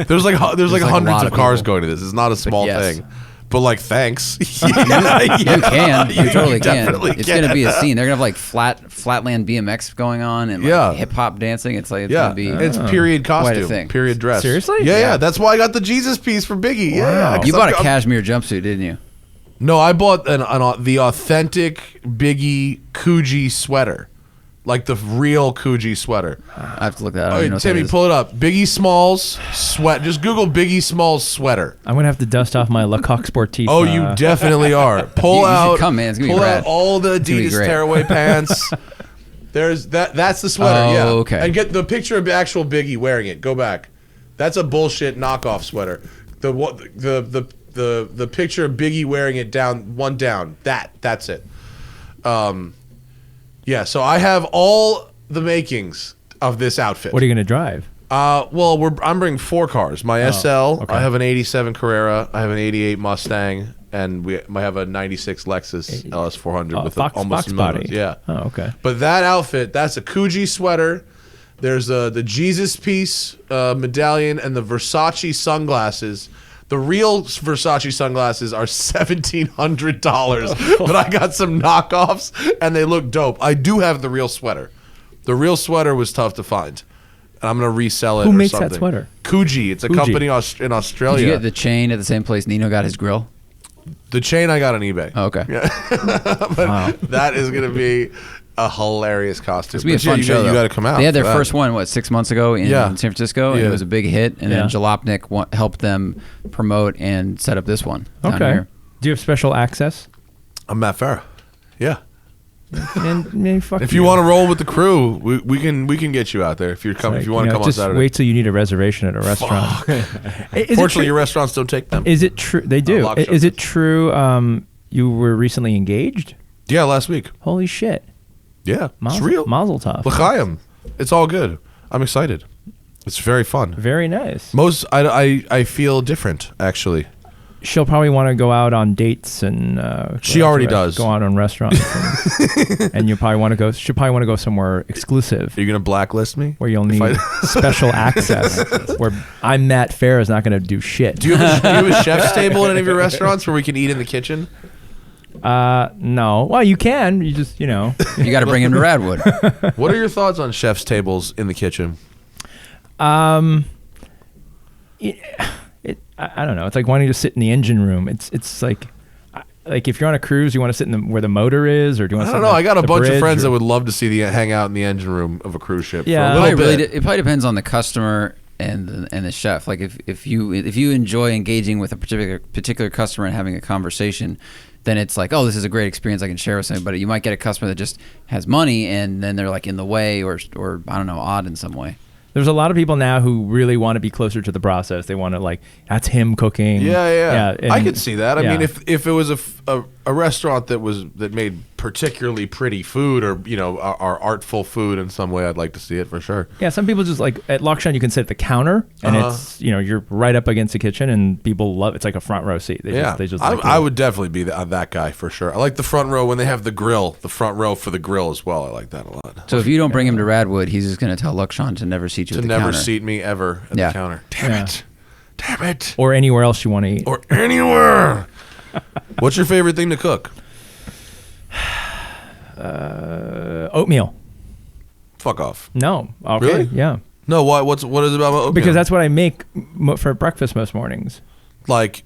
Speaker 3: There's like
Speaker 4: like a
Speaker 3: hundreds
Speaker 4: lot
Speaker 3: of
Speaker 4: of
Speaker 3: cars
Speaker 4: people.
Speaker 3: going to this. It's not a small
Speaker 4: yes.
Speaker 3: thing. But like, thanks.
Speaker 4: You can. You totally can.
Speaker 3: definitely
Speaker 4: It's going to
Speaker 3: can.
Speaker 4: be a scene. They're going to have like flatland BMX going on and like
Speaker 3: Yeah.
Speaker 4: hip hop dancing. It's going
Speaker 3: Yeah,
Speaker 4: to be.
Speaker 3: it's period
Speaker 4: Quite a
Speaker 3: costume,
Speaker 4: thing.
Speaker 3: period dress.
Speaker 5: Seriously?
Speaker 3: Yeah,
Speaker 4: Yeah.
Speaker 3: That's why I got the Jesus piece for Biggie. Yeah, 'cause
Speaker 4: You bought a
Speaker 3: I'm-
Speaker 4: cashmere jumpsuit, didn't you?
Speaker 3: No, I bought the authentic Biggie Coogee sweater, like the real Coogee sweater.
Speaker 4: I have to look that up. I don't
Speaker 3: Oh,
Speaker 4: even know what that
Speaker 3: Timmy,
Speaker 4: is.
Speaker 3: pull it up. Biggie Smalls sweat. Just Google Biggie Smalls sweater.
Speaker 5: I'm going to have to dust off my Lecoq Sportif.
Speaker 3: Oh, you definitely are. Pull
Speaker 4: You should
Speaker 3: out.
Speaker 4: come, man. It's gonna be
Speaker 3: pull
Speaker 4: rad.
Speaker 3: out all the
Speaker 4: gonna be
Speaker 3: Adidas
Speaker 4: great.
Speaker 3: tearaway pants. There's that. That's the sweater.
Speaker 4: Oh,
Speaker 3: yeah.
Speaker 4: okay.
Speaker 3: And get the picture of actual Biggie wearing it. Go back. That's a bullshit knockoff sweater. The picture of Biggie wearing it one down. That's it. Yeah. So I have all the makings of this outfit.
Speaker 5: What are you going to drive?
Speaker 3: Well, I'm bringing 4 cars. My SL,
Speaker 5: okay.
Speaker 3: I have an 87 Carrera, I have an 88 Mustang, and we might have a 96 Lexus LS400 with almost
Speaker 5: Fox body.
Speaker 3: Yeah.
Speaker 5: Oh, okay.
Speaker 3: But that outfit, that's a Coogee sweater. There's the Jesus piece medallion and the Versace sunglasses. The real Versace sunglasses are $1,700, but I got some knockoffs, and they look dope. I do have the real sweater. The real sweater was tough to find. And I'm going to resell it.
Speaker 5: Who
Speaker 3: or
Speaker 5: makes
Speaker 3: something.
Speaker 5: that sweater?
Speaker 3: Coogee. It's a
Speaker 5: Coogee.
Speaker 3: company in Australia.
Speaker 4: Did you get the chain at the same place Nino got his grill?
Speaker 3: The chain I got on eBay.
Speaker 4: Oh, okay.
Speaker 3: That is going to be a hilarious costume.
Speaker 4: It's going to be a
Speaker 3: But
Speaker 4: fun show,
Speaker 3: You
Speaker 4: though.
Speaker 3: got to come out.
Speaker 4: They had their
Speaker 3: for that.
Speaker 4: first one, 6 months ago in San Francisco, and
Speaker 3: Yeah.
Speaker 4: it was a big hit. And then
Speaker 5: Yeah.
Speaker 4: Jalopnik helped them promote and set up this one down
Speaker 5: Okay.
Speaker 4: here.
Speaker 5: Do you have special access?
Speaker 3: I'm Matt Farah. Yeah.
Speaker 5: Man, fuck
Speaker 3: If you want to roll with the crew, we can get you out there. If you're coming, if you want to come on
Speaker 5: just
Speaker 3: Saturday.
Speaker 5: wait till you need a reservation at a restaurant.
Speaker 3: Fortunately, your restaurants don't take them.
Speaker 5: Is it true? They do.
Speaker 3: lock
Speaker 5: Is it true? You were recently engaged?
Speaker 3: Yeah, last week.
Speaker 5: Holy shit!
Speaker 3: Yeah, it's
Speaker 5: Mazel,
Speaker 3: real.
Speaker 5: Mazel tov.
Speaker 3: L'chaim. It's all good. I'm excited. It's very fun.
Speaker 5: Very nice.
Speaker 3: I feel different actually.
Speaker 5: She'll probably want to go out on dates and
Speaker 3: She already does.
Speaker 5: go out on restaurants, and you probably want to go. She'll probably want to go somewhere exclusive
Speaker 3: Are you gonna blacklist me?
Speaker 5: where you'll
Speaker 3: If
Speaker 5: need
Speaker 3: I-
Speaker 5: special access. Where I'm Matt Fair is not going to do shit.
Speaker 3: Do you have a chef's table in any of your restaurants where we can eat in the kitchen?
Speaker 5: No. Well, you can. You just
Speaker 4: You got to bring him to Radwood.
Speaker 3: What are your thoughts on chef's tables in the kitchen?
Speaker 5: I don't know. It's like wanting to sit in the engine room. It's like if you're on a cruise, you want to sit in where the motor is, or do you want
Speaker 3: I
Speaker 5: to?
Speaker 3: don't know. I got a bunch of
Speaker 5: bridge,
Speaker 3: friends
Speaker 5: or-
Speaker 3: that would love to see hang out in the engine room of a cruise ship.
Speaker 5: Yeah.
Speaker 3: for a little bit.
Speaker 4: It probably depends on the customer and the chef. Like if you enjoy engaging with a particular customer and having a conversation, then it's like, oh, this is a great experience I can share with somebody. But you might get a customer that just has money and then they're like in the way or I don't know, odd in some way.
Speaker 5: There's a lot of people now who really want to be closer to the process. They want to that's him cooking.
Speaker 3: Yeah.
Speaker 5: and-
Speaker 3: I could see that. I
Speaker 5: yeah.
Speaker 3: mean, if it was a restaurant that made particularly pretty food or or artful food in some way, I'd like to see it for sure.
Speaker 5: Yeah, some people just like at Lakshan you can sit at the counter and it's you're right up against the kitchen and people love it's like a front row seat. They just like
Speaker 3: I would definitely be that guy for sure. I like the front row when they have the grill, the front row for the grill as well. I like that a lot.
Speaker 4: So if you don't bring him to Radwood, he's just going to tell Lakshan to never seat you
Speaker 3: To
Speaker 4: at the
Speaker 3: never
Speaker 4: counter.
Speaker 3: seat me ever at
Speaker 4: Yeah.
Speaker 3: the counter. Damn it.
Speaker 5: or anywhere else you want to eat.
Speaker 3: Or anywhere. What's your favorite thing to cook?
Speaker 5: Oatmeal.
Speaker 3: Fuck off.
Speaker 5: No. Okay.
Speaker 3: Really?
Speaker 5: Yeah.
Speaker 3: No, what is it about oatmeal?
Speaker 5: Because that's what I make for breakfast most mornings.
Speaker 3: like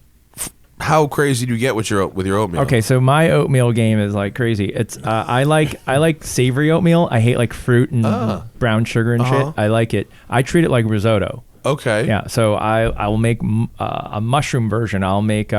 Speaker 3: how crazy do you get with your oatmeal?
Speaker 5: Okay, so my oatmeal game is like crazy. It's I like savory oatmeal. I hate like fruit and brown sugar and shit. I like it. I treat it like risotto.
Speaker 3: Okay.
Speaker 5: Yeah, so I will make a mushroom version. I'll make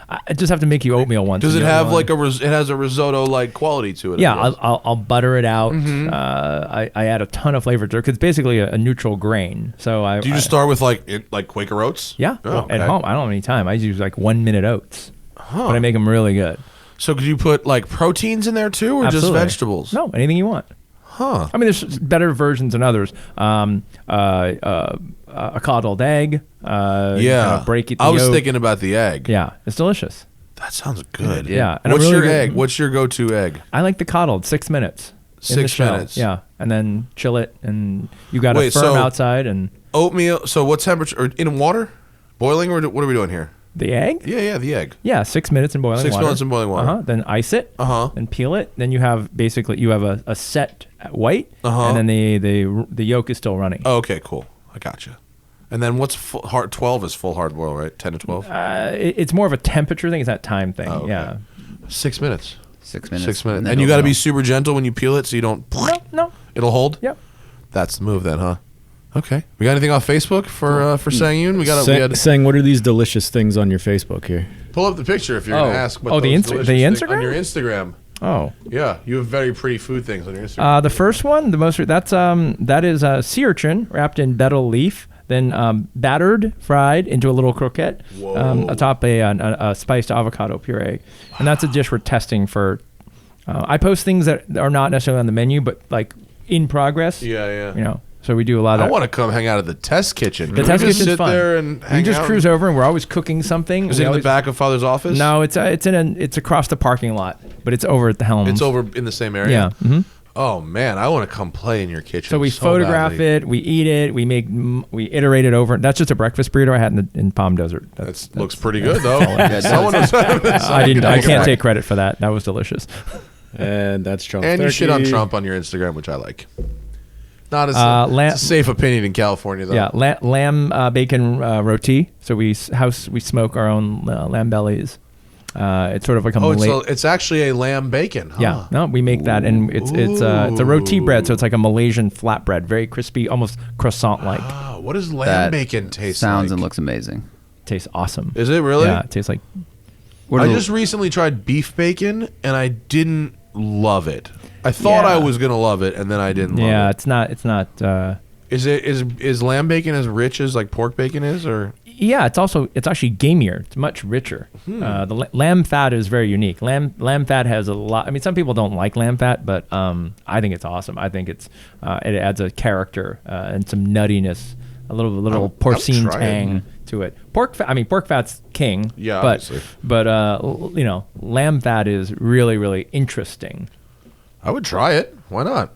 Speaker 5: I just have to make you oatmeal once.
Speaker 3: Does
Speaker 5: and
Speaker 3: it
Speaker 5: the other
Speaker 3: have
Speaker 5: one-
Speaker 3: like it has a risotto like quality to it? I
Speaker 5: Yeah,
Speaker 3: guess.
Speaker 5: I'll butter it out. I add a ton of flavor to it because it's basically a neutral grain. So
Speaker 3: Do you just start with like Quaker Oats?
Speaker 5: Yeah,
Speaker 3: Oh,
Speaker 5: at
Speaker 3: okay.
Speaker 5: home I don't have any time. I use like 1 minute oats, but I make them really good.
Speaker 3: So could you put like proteins in there too, or
Speaker 5: Absolutely.
Speaker 3: just vegetables?
Speaker 5: No, anything you want.
Speaker 3: Huh.
Speaker 5: I mean, there's better versions than others. A coddled egg.
Speaker 3: Yeah.
Speaker 5: Break it.
Speaker 3: I was
Speaker 5: yolk.
Speaker 3: thinking about the egg.
Speaker 5: Yeah, it's delicious.
Speaker 3: That sounds good.
Speaker 5: Yeah. And
Speaker 3: What's
Speaker 5: I'm really
Speaker 3: your
Speaker 5: good-
Speaker 3: egg? What's your go-to egg?
Speaker 5: I like the coddled 6 minutes. in the
Speaker 3: 6
Speaker 5: shell.
Speaker 3: minutes.
Speaker 5: Yeah, and then chill it, and you got
Speaker 3: Wait,
Speaker 5: a firm
Speaker 3: so-
Speaker 5: outside, and
Speaker 3: Oatmeal. So what temperature? Or in water? Boiling, or what are we doing here?
Speaker 5: the egg.
Speaker 3: Yeah, the egg.
Speaker 5: Yeah, 6 minutes in boiling
Speaker 3: 6
Speaker 5: water.
Speaker 3: minutes in boiling water.
Speaker 5: Then ice it.
Speaker 3: Uh-huh.
Speaker 5: Then peel it. Then you have basically a set white,
Speaker 3: Uh-huh.
Speaker 5: and then the yolk is still running.
Speaker 3: Oh, okay, cool. I gotcha. And then what's hard? 12 is full hard boil, right? 10 to 12.
Speaker 5: It's more of a temperature thing. It's that time thing.
Speaker 3: Oh, okay.
Speaker 5: Yeah.
Speaker 3: 6 minutes.
Speaker 4: 6 minutes.
Speaker 3: 6 minutes.
Speaker 4: then
Speaker 3: And you got to be
Speaker 4: oatmeal.
Speaker 3: super gentle when you peel it, so you don't.
Speaker 5: No.
Speaker 3: It'll hold.
Speaker 5: Yep.
Speaker 3: That's the move, then, huh? Okay. We got anything off Facebook for Sang Yoon? We had
Speaker 6: Sang, what are these delicious things on your Facebook here?
Speaker 3: pull up the picture if you're gonna ask. What
Speaker 5: Oh, the
Speaker 3: those
Speaker 5: Insta-
Speaker 3: delicious
Speaker 5: the
Speaker 3: things-
Speaker 5: Instagram?
Speaker 3: on your Instagram.
Speaker 5: Oh.
Speaker 3: Yeah, you have very pretty food things on your Instagram.
Speaker 5: The first one, that is sea urchin wrapped in betel leaf, then battered, fried into a little croquette, atop a spiced avocado puree, and that's a dish we're testing for. I post things that are not necessarily on the menu, but like in progress.
Speaker 3: yeah.
Speaker 5: You know, So we do a lot of
Speaker 3: I
Speaker 5: that.
Speaker 3: want to come hang out at the test kitchen.
Speaker 5: The
Speaker 3: Can
Speaker 5: test
Speaker 3: we just
Speaker 5: kitchen's
Speaker 3: sit
Speaker 5: fun.
Speaker 3: there and hang
Speaker 5: We just
Speaker 3: out?
Speaker 5: cruise over, and we're always cooking something.
Speaker 3: Is
Speaker 5: We
Speaker 3: it in the
Speaker 5: always-
Speaker 3: back of Father's office?
Speaker 5: No, it's across the parking lot, but it's over at the Helms.
Speaker 3: It's over in the same area?
Speaker 5: Yeah. Mhm.
Speaker 3: Oh, man. I want to come play in your kitchen.
Speaker 5: So we photograph
Speaker 3: badly.
Speaker 5: it, we eat it, we iterate it over. That's just a breakfast burrito I had in Palm Desert.
Speaker 3: That looks pretty good, though.
Speaker 4: Someone
Speaker 5: I can't take credit for that. That was delicious.
Speaker 6: And that's Trump.
Speaker 3: And you shit on Trump on your Instagram, which I like. Not as
Speaker 5: lam-
Speaker 3: it's a safe opinion in California, though.
Speaker 5: Yeah, lamb bacon roti. So we smoke our own lamb bellies. It's sort of like a Malay.
Speaker 3: It's actually a lamb bacon. Huh?
Speaker 5: Yeah, no, we make that, and it's a roti bread, so it's like a Malaysian flatbread, very crispy, almost croissant-like.
Speaker 3: Oh, what does lamb
Speaker 4: That
Speaker 3: bacon taste
Speaker 4: sounds
Speaker 3: like?
Speaker 4: and looks amazing.
Speaker 5: Tastes awesome.
Speaker 3: Is it really?
Speaker 5: Yeah, it tastes like.
Speaker 3: I just recently tried beef bacon, and I didn't love it. I thought
Speaker 5: Yeah.
Speaker 3: I was gonna love it, and then I didn't love
Speaker 5: Yeah,
Speaker 3: it.
Speaker 5: it's not.
Speaker 3: Is lamb bacon as rich as like pork bacon is, or?
Speaker 5: Yeah, it's actually gamier. It's much richer. The lamb fat is very unique. Lamb fat has a lot. I mean, some people don't like lamb fat, but I think it's awesome. I think it adds a character and some nuttiness, a little porcine
Speaker 3: try it.
Speaker 5: tang to it. Pork fat's king.
Speaker 3: Yeah,
Speaker 5: but
Speaker 3: obviously.
Speaker 5: Lamb fat is really, really interesting.
Speaker 3: I would try it. Why not?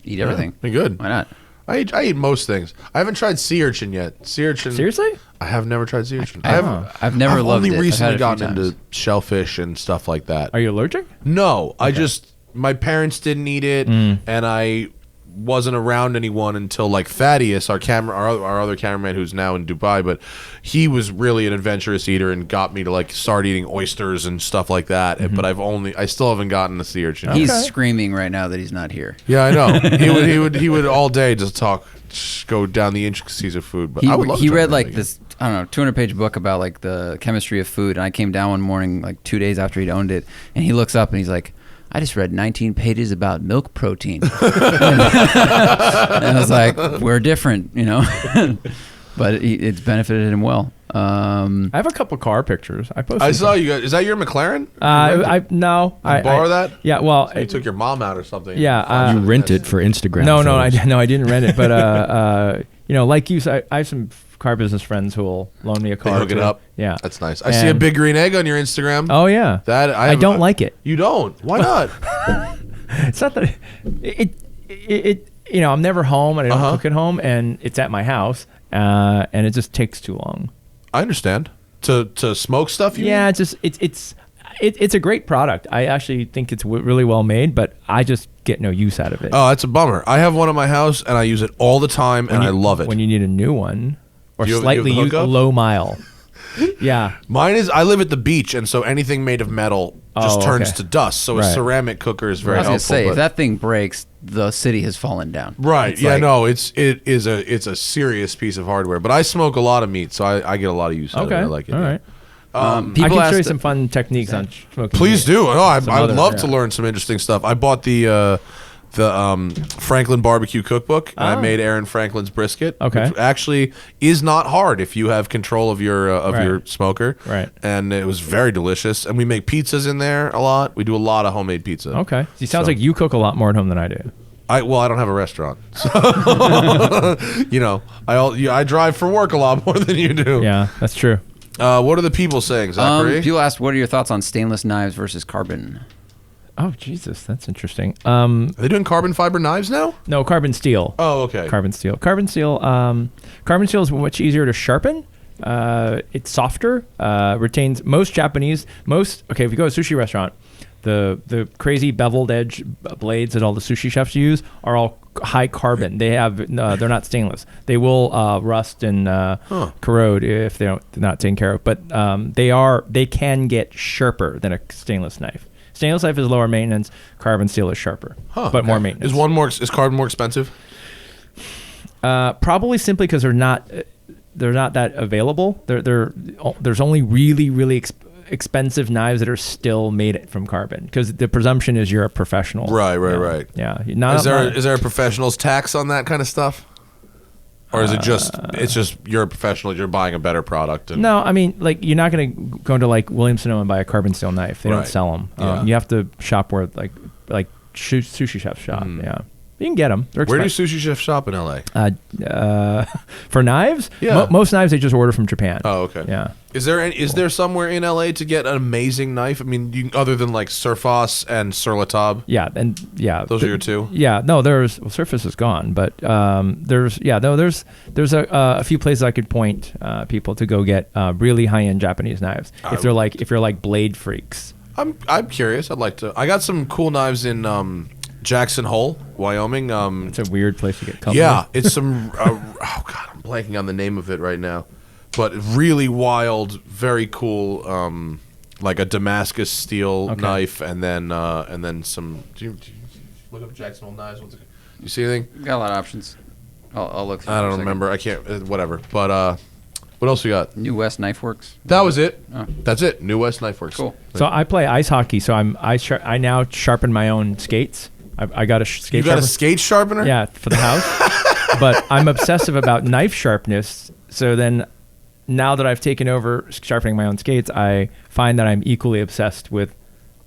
Speaker 4: Eat everything.
Speaker 3: Be good.
Speaker 4: Why not?
Speaker 3: I eat most things. I haven't tried sea urchin yet. Sea urchin.
Speaker 5: Seriously?
Speaker 3: I have never tried sea urchin.
Speaker 4: I've never
Speaker 3: I've
Speaker 4: loved
Speaker 3: only
Speaker 4: it. I've had
Speaker 3: recently
Speaker 4: it a few
Speaker 3: gotten
Speaker 4: times.
Speaker 3: into shellfish and stuff like that.
Speaker 5: Are you allergic?
Speaker 3: No, I just my parents didn't eat it, and I wasn't around anyone until like Thaddeus, our other cameraman who's now in Dubai, but he was really an adventurous eater and got me to like start eating oysters and stuff like that. But I still haven't gotten the sea urchin.
Speaker 4: He's screaming right now that he's not here.
Speaker 3: Yeah, I know. he would all day just go down the intricacies of food. But I would love to
Speaker 4: He
Speaker 3: try
Speaker 4: read
Speaker 3: that
Speaker 4: like
Speaker 3: again.
Speaker 4: this, I don't know, 200-page book about like the chemistry of food, and I came down one morning like 2 days after he'd owned it, and he looks up and he's like, I just read 19 pages about milk protein. And I was like, we're different, you know. But it's benefited him well.
Speaker 5: I have a couple car pictures. I posted.
Speaker 3: I saw you guys. Is that your McLaren?
Speaker 5: I
Speaker 3: borrow that?
Speaker 5: Yeah. Well,
Speaker 3: You took your mom out or something.
Speaker 5: Yeah,
Speaker 6: You rent it for Instagram.
Speaker 5: No,
Speaker 6: photos.
Speaker 5: I didn't rent it. But like you, I have some car business friends who will loan me a
Speaker 3: They
Speaker 5: car.
Speaker 3: hook it
Speaker 5: too.
Speaker 3: up.
Speaker 5: Yeah,
Speaker 3: That's nice. I see a big green egg on your Instagram.
Speaker 5: Oh yeah.
Speaker 3: That
Speaker 5: I don't like it.
Speaker 3: You don't? Why not?
Speaker 5: It's not that it. I'm never home and I don't cook at home, and it's at my house, and it just takes too long.
Speaker 3: I understand. To smoke stuff. You
Speaker 5: Yeah,
Speaker 3: mean?
Speaker 5: it's a great product. I actually think it's really well made, but I just get no use out of it.
Speaker 3: Oh, that's a bummer. I have one at my house and I use it all the time, and I love it.
Speaker 5: When you need a new one, or
Speaker 3: Do you have
Speaker 5: slightly
Speaker 3: the hookup?
Speaker 5: low mile. Yeah.
Speaker 3: Mine is. I live at the beach, and so anything made of metal just
Speaker 5: Oh,
Speaker 3: turns
Speaker 5: okay.
Speaker 3: to dust. So a
Speaker 5: Right.
Speaker 3: ceramic cooker is very
Speaker 4: I was
Speaker 3: helpful.
Speaker 4: gonna say,
Speaker 3: but-
Speaker 4: if that thing breaks, the city has fallen down.
Speaker 3: Right.
Speaker 4: It's
Speaker 3: Yeah.
Speaker 4: like-
Speaker 3: No. It's a serious piece of hardware. But I smoke a lot of meat, so I get a lot of use out of it.
Speaker 5: Okay.
Speaker 3: I like it.
Speaker 5: All
Speaker 3: yeah.
Speaker 5: right. I
Speaker 4: People
Speaker 5: can
Speaker 4: ask
Speaker 5: show you
Speaker 4: the-
Speaker 5: some fun techniques on smoking.
Speaker 3: Please
Speaker 5: meat.
Speaker 3: do. No, I would
Speaker 5: other-
Speaker 3: love to
Speaker 5: yeah.
Speaker 3: learn some interesting stuff. I bought the Franklin barbecue cookbook, and I made Aaron Franklin's brisket.
Speaker 5: Okay.
Speaker 3: Which actually is not hard if you have control of your
Speaker 5: Right.
Speaker 3: your smoker.
Speaker 5: Right.
Speaker 3: And it was very delicious. And we make pizzas in there a lot. We do a lot of homemade pizza.
Speaker 5: Okay. It sounds
Speaker 3: So-
Speaker 5: like you cook a lot more at home than I do.
Speaker 3: I don't have a restaurant, so I drive for work a lot more than you do.
Speaker 5: Yeah, that's true.
Speaker 3: What are the people saying, Zachary?
Speaker 4: People asked, what are your thoughts on stainless knives versus carbon?
Speaker 5: Oh Jesus, that's interesting.
Speaker 3: Are they doing carbon fiber knives now?
Speaker 5: No, carbon steel.
Speaker 3: Oh, okay.
Speaker 5: Carbon steel. Carbon steel is much easier to sharpen. It's softer. Retains most Japanese. Okay, if you go to a sushi restaurant, the crazy beveled edge blades that all the sushi chefs use are all high carbon. They have they're not stainless. They will rust and corrode if they're not taken care of. But they can get sharper than a stainless knife. Stainless knife is lower maintenance. Carbon steel is sharper, but more maintenance.
Speaker 3: Is carbon more expensive?
Speaker 5: Probably simply because they're not that available. There's only really expensive knives that are still made from carbon, because the presumption is you're a professional.
Speaker 3: Right.
Speaker 5: Yeah.
Speaker 3: Is there a professional's tax on that kind of stuff? Or is it just you're a professional, you're buying a better product? And
Speaker 5: No, I mean, like, you're not going to go into like Williams-Sonoma and buy a carbon steel knife. They don't
Speaker 3: Right.
Speaker 5: sell them.
Speaker 3: Yeah.
Speaker 5: You have to shop where like sushi chefs shop. Yeah. You can get them. They're
Speaker 3: Where do
Speaker 5: expensive.
Speaker 3: sushi chefs shop in LA?
Speaker 5: For knives?
Speaker 3: Yeah.
Speaker 5: Most knives they just order from Japan.
Speaker 3: Oh, okay.
Speaker 5: Yeah.
Speaker 3: Is there somewhere in LA to get an amazing knife? I mean, other than like Surface and Sur La Table?
Speaker 5: Yeah, and yeah.
Speaker 3: Those are your two?
Speaker 5: Yeah, no, Surface is gone, but there's a few places I could point people to go get really high-end Japanese knives if you're like blade freaks.
Speaker 3: I'm curious. I'd like to. I got some cool knives in Jackson Hole, Wyoming.
Speaker 5: It's a weird place to get company.
Speaker 3: Yeah, it's some. Oh God, I'm blanking on the name of it right now, but really wild, very cool. Like a Damascus steel knife, and then some. Do you look up Jackson Hole knives? What's it? You see anything?
Speaker 4: Got a lot of options. I'll look through
Speaker 3: I
Speaker 4: for a
Speaker 3: don't
Speaker 4: second.
Speaker 3: remember. I can't. Whatever. But what else we got?
Speaker 4: New West Knife Works.
Speaker 3: That was it.
Speaker 4: Oh.
Speaker 3: That's it. New West Knife Works.
Speaker 4: Cool.
Speaker 5: So I play ice hockey, so I now sharpen my own skates. I got a skate
Speaker 3: You got
Speaker 5: sharpener.
Speaker 3: a skate sharpener?
Speaker 5: Yeah, for the house. But I'm obsessive about knife sharpness. So then, now that I've taken over sharpening my own skates, I find that I'm equally obsessed with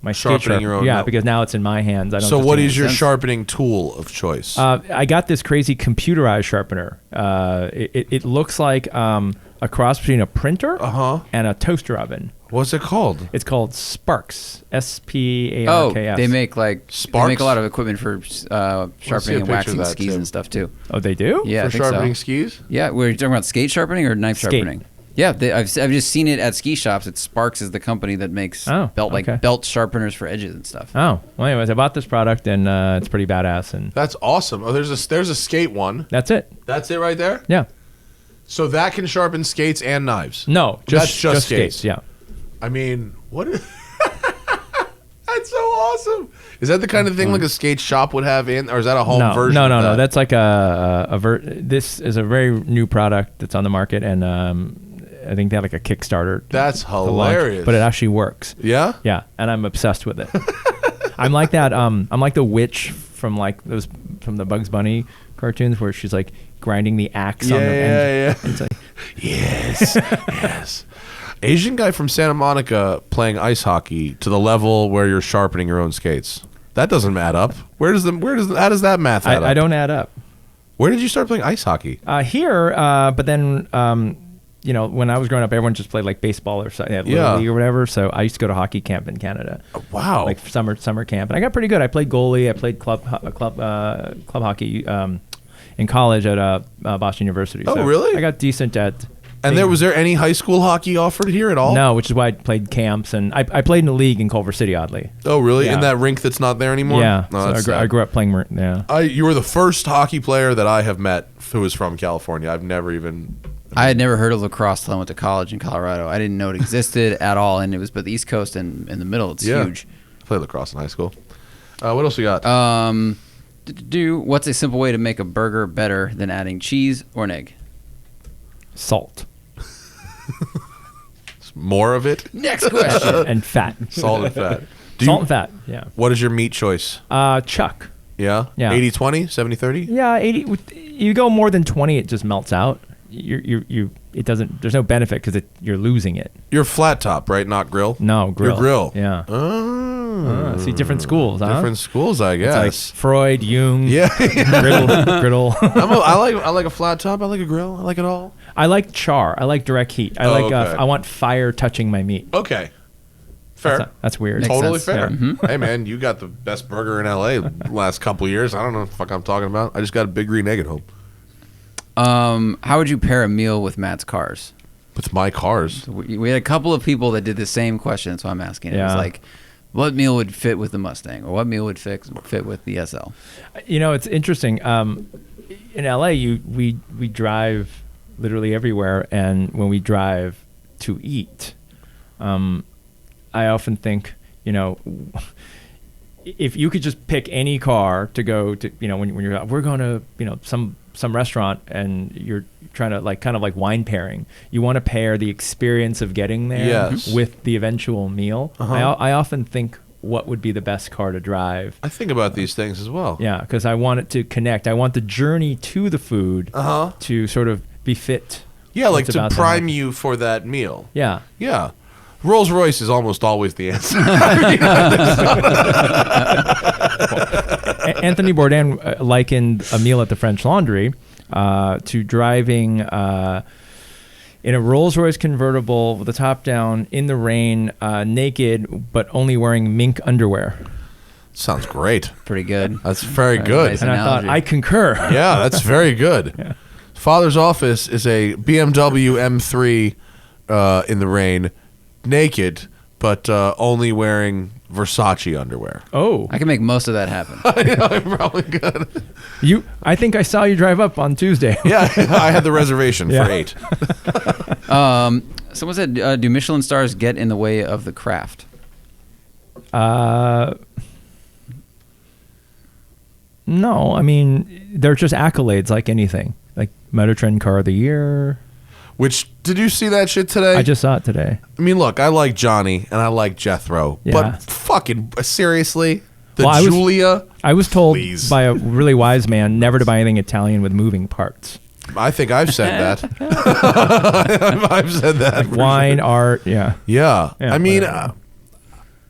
Speaker 5: my skate
Speaker 3: Sharpening your own
Speaker 5: Yeah,
Speaker 3: knife.
Speaker 5: because now it's in my hands. I don't
Speaker 3: So
Speaker 5: just
Speaker 3: what
Speaker 5: take
Speaker 3: is your
Speaker 4: sense.
Speaker 3: sharpening tool of choice?
Speaker 5: I got this crazy computerized sharpener. It looks like a cross between a printer and a toaster oven.
Speaker 3: What's it called?
Speaker 5: It's called Sparks.
Speaker 4: Oh,
Speaker 5: SPARKS.
Speaker 4: they make They
Speaker 3: Sparks?
Speaker 4: make a lot of equipment for
Speaker 3: see a
Speaker 4: sharpening and
Speaker 3: picture of
Speaker 4: waxing
Speaker 3: that,
Speaker 4: skis
Speaker 3: too.
Speaker 4: and stuff too.
Speaker 5: Oh, they do?
Speaker 4: Yeah, I
Speaker 3: For
Speaker 4: think
Speaker 3: sharpening
Speaker 4: so.
Speaker 3: skis?
Speaker 4: Yeah, we're talking about skate sharpening or knife
Speaker 5: Skate.
Speaker 4: sharpening. Yeah, I've just seen it at ski shops. It's Sparks is the company that makes
Speaker 5: okay.
Speaker 4: belt sharpeners for edges and stuff.
Speaker 5: Oh, well, anyways, I bought this product and it's pretty badass, and
Speaker 3: That's awesome. Oh, there's a skate one.
Speaker 5: that's it.
Speaker 3: That's it right there?
Speaker 5: Yeah.
Speaker 3: So that can sharpen skates and knives.
Speaker 5: No,
Speaker 3: That's just skates.
Speaker 5: Yeah.
Speaker 3: I mean, what is That's so awesome. Is that the kind of thing like a skate shop would have in, or is that a home version?
Speaker 5: No,
Speaker 3: of that?
Speaker 5: That's like this is a very new product that's on the market, and I think they have like a Kickstarter.
Speaker 3: That's
Speaker 5: to launch,
Speaker 3: hilarious.
Speaker 5: but it actually works.
Speaker 3: Yeah?
Speaker 5: Yeah, and I'm obsessed with it. I'm like that. I'm like the witch from the Bugs Bunny cartoons where she's like grinding the axe on the end.
Speaker 3: Yeah.
Speaker 5: It's like,
Speaker 3: Yes. Yes. Asian guy from Santa Monica playing ice hockey to the level where you're sharpening your own skates. That doesn't add up. How does that math add up?
Speaker 5: I don't add up.
Speaker 3: Where did you start playing ice hockey?
Speaker 5: Here, but then when I was growing up, everyone just played like baseball or something, Little League or whatever. So I used to go to hockey camp in Canada.
Speaker 3: Wow.
Speaker 5: Like summer camp, and I got pretty good. I played goalie. I played club hockey in college at Boston University.
Speaker 3: Oh,
Speaker 5: So
Speaker 3: really?
Speaker 5: I got decent at.
Speaker 3: And was there any high school hockey offered here at all?
Speaker 5: No, which is why I played camps, and I played in a league in Culver City, oddly.
Speaker 3: Oh, really?
Speaker 5: Yeah.
Speaker 3: In that rink that's not there anymore?
Speaker 5: Yeah,
Speaker 3: No,
Speaker 5: so
Speaker 3: that's
Speaker 5: I
Speaker 3: sad.
Speaker 5: grew up playing. Yeah.
Speaker 3: You were the first hockey player that I have met who was from California. I've never even.
Speaker 4: I had never heard of lacrosse till I went to college in Colorado. I didn't know it existed at all, and it was but the East Coast and in the middle. It's huge.
Speaker 3: Played lacrosse in high school. What else we got?
Speaker 4: What's a simple way to make a burger better than adding cheese or an egg?
Speaker 5: Salt
Speaker 3: More of it?
Speaker 4: Next question.
Speaker 5: and fat.
Speaker 3: Salt and fat.
Speaker 5: Salt and fat. Yeah.
Speaker 3: What is your meat choice?
Speaker 5: Chuck.
Speaker 3: Yeah?
Speaker 5: Yeah.
Speaker 3: 80-20? 70-30?
Speaker 5: Yeah, 80. You go more than 20, it just melts out. It doesn't. There's no benefit because you're losing it.
Speaker 3: You're flat top, right? Not grill?
Speaker 5: No, grill.
Speaker 3: You're grill.
Speaker 5: Yeah.
Speaker 3: Oh.
Speaker 5: See, different schools, huh?
Speaker 3: Different schools, I
Speaker 5: It's like
Speaker 3: guess.
Speaker 5: Freud, Jung,
Speaker 3: Yeah.
Speaker 5: griddle.
Speaker 3: I like a flat top. I like a grill. I like it all.
Speaker 5: I like char. I like direct heat. I
Speaker 3: Oh, okay.
Speaker 5: I want fire touching my meat.
Speaker 3: Okay. Fair.
Speaker 5: That's weird.
Speaker 4: Makes
Speaker 3: Totally
Speaker 4: sense.
Speaker 3: fair.
Speaker 5: Yeah.
Speaker 4: Mhm.
Speaker 3: Hey, man, you got the best burger in L.A. the last couple of years. I don't know what the fuck I'm talking about. I just got a big green egg at home.
Speaker 4: How would you pair a meal with Matt's cars?
Speaker 3: With my cars.
Speaker 4: We had a couple of people that did the same question, so I'm asking. It was
Speaker 5: Yeah.
Speaker 4: like, what meal would fit with the Mustang, or what meal would fit with the SL?
Speaker 5: It's interesting. In LA, we drive literally everywhere, and when we drive to eat, I often think, if you could just pick any car to go to, when you're out, we're going to, some restaurant, and you're trying to kind of like wine pairing. You want to pair the experience of getting there
Speaker 3: Yes.
Speaker 5: with the eventual meal. I often think, what would be the best car to drive?
Speaker 3: I think about these things as well.
Speaker 5: Yeah, because I want it to connect. I want the journey to the food to sort of be fit.
Speaker 3: Yeah, like
Speaker 5: It's
Speaker 3: to
Speaker 5: about
Speaker 3: prime
Speaker 5: that.
Speaker 3: you for that meal.
Speaker 5: Yeah.
Speaker 3: Yeah. Rolls Royce is almost always the answer.
Speaker 5: Anthony Bourdain likened a meal at the French Laundry to driving in a Rolls Royce convertible with the top down in the rain, naked, but only wearing mink underwear.
Speaker 3: Sounds great.
Speaker 4: Pretty good.
Speaker 3: That's very good.
Speaker 4: Nice
Speaker 5: And
Speaker 4: analogy.
Speaker 5: I thought, I concur.
Speaker 3: Yeah, that's very good.
Speaker 5: Yeah.
Speaker 3: Father's office is a BMW M3 in the rain, naked, but only wearing Versace underwear.
Speaker 5: Oh,
Speaker 4: I can make most of that happen.
Speaker 3: I'm probably good.
Speaker 5: I think I saw you drive up on Tuesday.
Speaker 3: Yeah, I had the reservation
Speaker 5: Yeah.
Speaker 3: for 8.
Speaker 4: Someone said, do Michelin stars get in the way of the craft?
Speaker 5: No, I mean, they're just accolades like anything. Like Motor Trend Car of the Year.
Speaker 3: Which, did you see that shit today?
Speaker 5: I just saw it today.
Speaker 3: I mean, look, I like Johnny and I like Jethro,
Speaker 5: Yeah.
Speaker 3: but fucking seriously, the
Speaker 5: Well,
Speaker 3: Giulia.
Speaker 5: I was told
Speaker 3: Please.
Speaker 5: by a really wise man never to buy anything Italian with moving parts.
Speaker 3: I think I've said that. I've said that. for
Speaker 5: Wine,
Speaker 3: sure.
Speaker 5: art, yeah.
Speaker 3: Yeah.
Speaker 5: Yeah,
Speaker 3: I mean,
Speaker 5: whatever.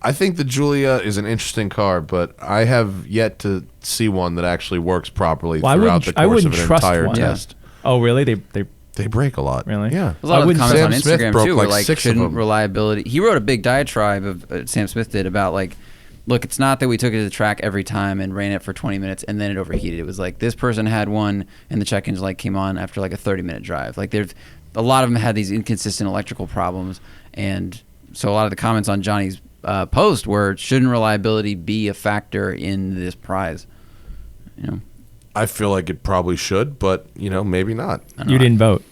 Speaker 3: I think the Giulia is an interesting car, but I have yet to see one that actually works properly
Speaker 5: Well,
Speaker 3: throughout the
Speaker 5: I
Speaker 3: course of
Speaker 5: wouldn't
Speaker 3: an
Speaker 5: trust
Speaker 3: entire
Speaker 5: one.
Speaker 3: test.
Speaker 5: Oh, really? They
Speaker 3: They break a lot.
Speaker 5: Really?
Speaker 3: Yeah.
Speaker 4: There's a lot
Speaker 5: I
Speaker 4: of
Speaker 5: wouldn't-
Speaker 4: comments on
Speaker 3: Sam Smith
Speaker 4: Instagram
Speaker 3: broke
Speaker 4: too,
Speaker 3: like
Speaker 4: where like
Speaker 3: 6 of
Speaker 4: shouldn't
Speaker 3: them.
Speaker 4: reliability. He wrote a big diatribe of Sam Smith did about like, look, it's not that we took it to the track every time and ran it for 20 minutes and then it overheated. It was like this person had one and the check engine light came on after like a 30-minute drive. Like there's a lot of them had these inconsistent electrical problems, and so a lot of the comments on Johnny's post were, shouldn't reliability be a factor in this prize? You know.
Speaker 3: I feel like it probably should, but maybe not.
Speaker 5: you didn't vote.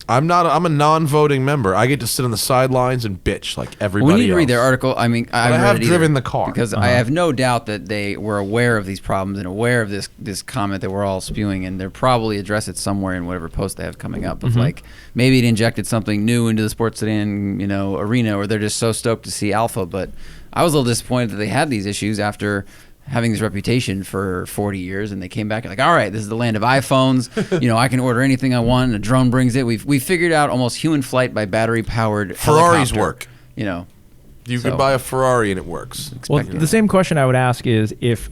Speaker 3: I'm a non-voting member. I get to sit on the sidelines and bitch like everybody
Speaker 4: We need to read
Speaker 3: else.
Speaker 4: their article. I mean, I
Speaker 3: I
Speaker 4: haven't
Speaker 3: have
Speaker 4: read it
Speaker 3: driven
Speaker 4: either,
Speaker 3: the car.
Speaker 4: because I have no doubt that they were aware of these problems and aware of this comment that we're all spewing, and they'll probably address it somewhere in whatever post they have coming up. Of like, maybe it injected something new into the sports sedan, arena, or they're just so stoked to see alpha. But I was a little disappointed that they had these issues after having this reputation for 40 years, and they came back like, all right, this is the land of iPhones. I can order anything I want, and a drone brings it. We figured out almost human flight by battery powered
Speaker 3: Ferraris
Speaker 4: helicopter.
Speaker 3: work. You
Speaker 4: So-
Speaker 3: could buy a Ferrari and it works.
Speaker 5: Well,
Speaker 4: Expected.
Speaker 5: the same question I would ask is if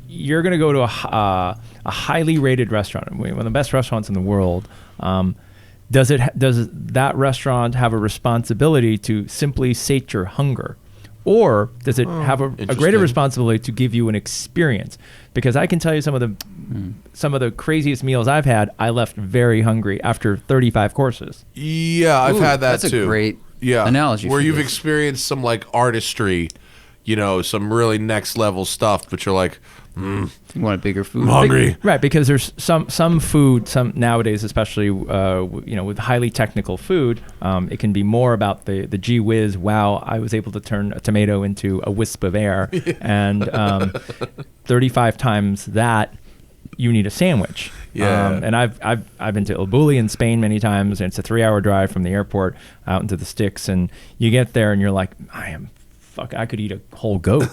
Speaker 5: you're going to go to a highly rated restaurant, one of the best restaurants in the world, does that restaurant have a responsibility to simply sate your hunger? Or does it have a greater
Speaker 3: interesting.
Speaker 5: responsibility to give you an experience? Because I can tell you some of the craziest meals I've had, I left very hungry after 35 courses.
Speaker 3: Yeah, I've
Speaker 4: Ooh,
Speaker 3: had that
Speaker 4: that's
Speaker 3: too.
Speaker 4: a great
Speaker 3: yeah.
Speaker 4: analogy
Speaker 3: Where
Speaker 4: for
Speaker 3: you've
Speaker 4: this.
Speaker 3: experienced some like artistry, some really next level stuff, but you're like,
Speaker 4: You want a bigger food?
Speaker 3: I'm hungry.
Speaker 5: Right, because there's some food, some nowadays, especially with highly technical food, it can be more about the gee whiz. Wow, I was able to turn a tomato into a wisp of air, and 35 times that you need a sandwich.
Speaker 3: Yeah.
Speaker 5: And I've been to El Bulli in Spain many times, and it's a 3-hour drive from the airport out into the sticks, and you get there and you're like, I could eat a whole goat,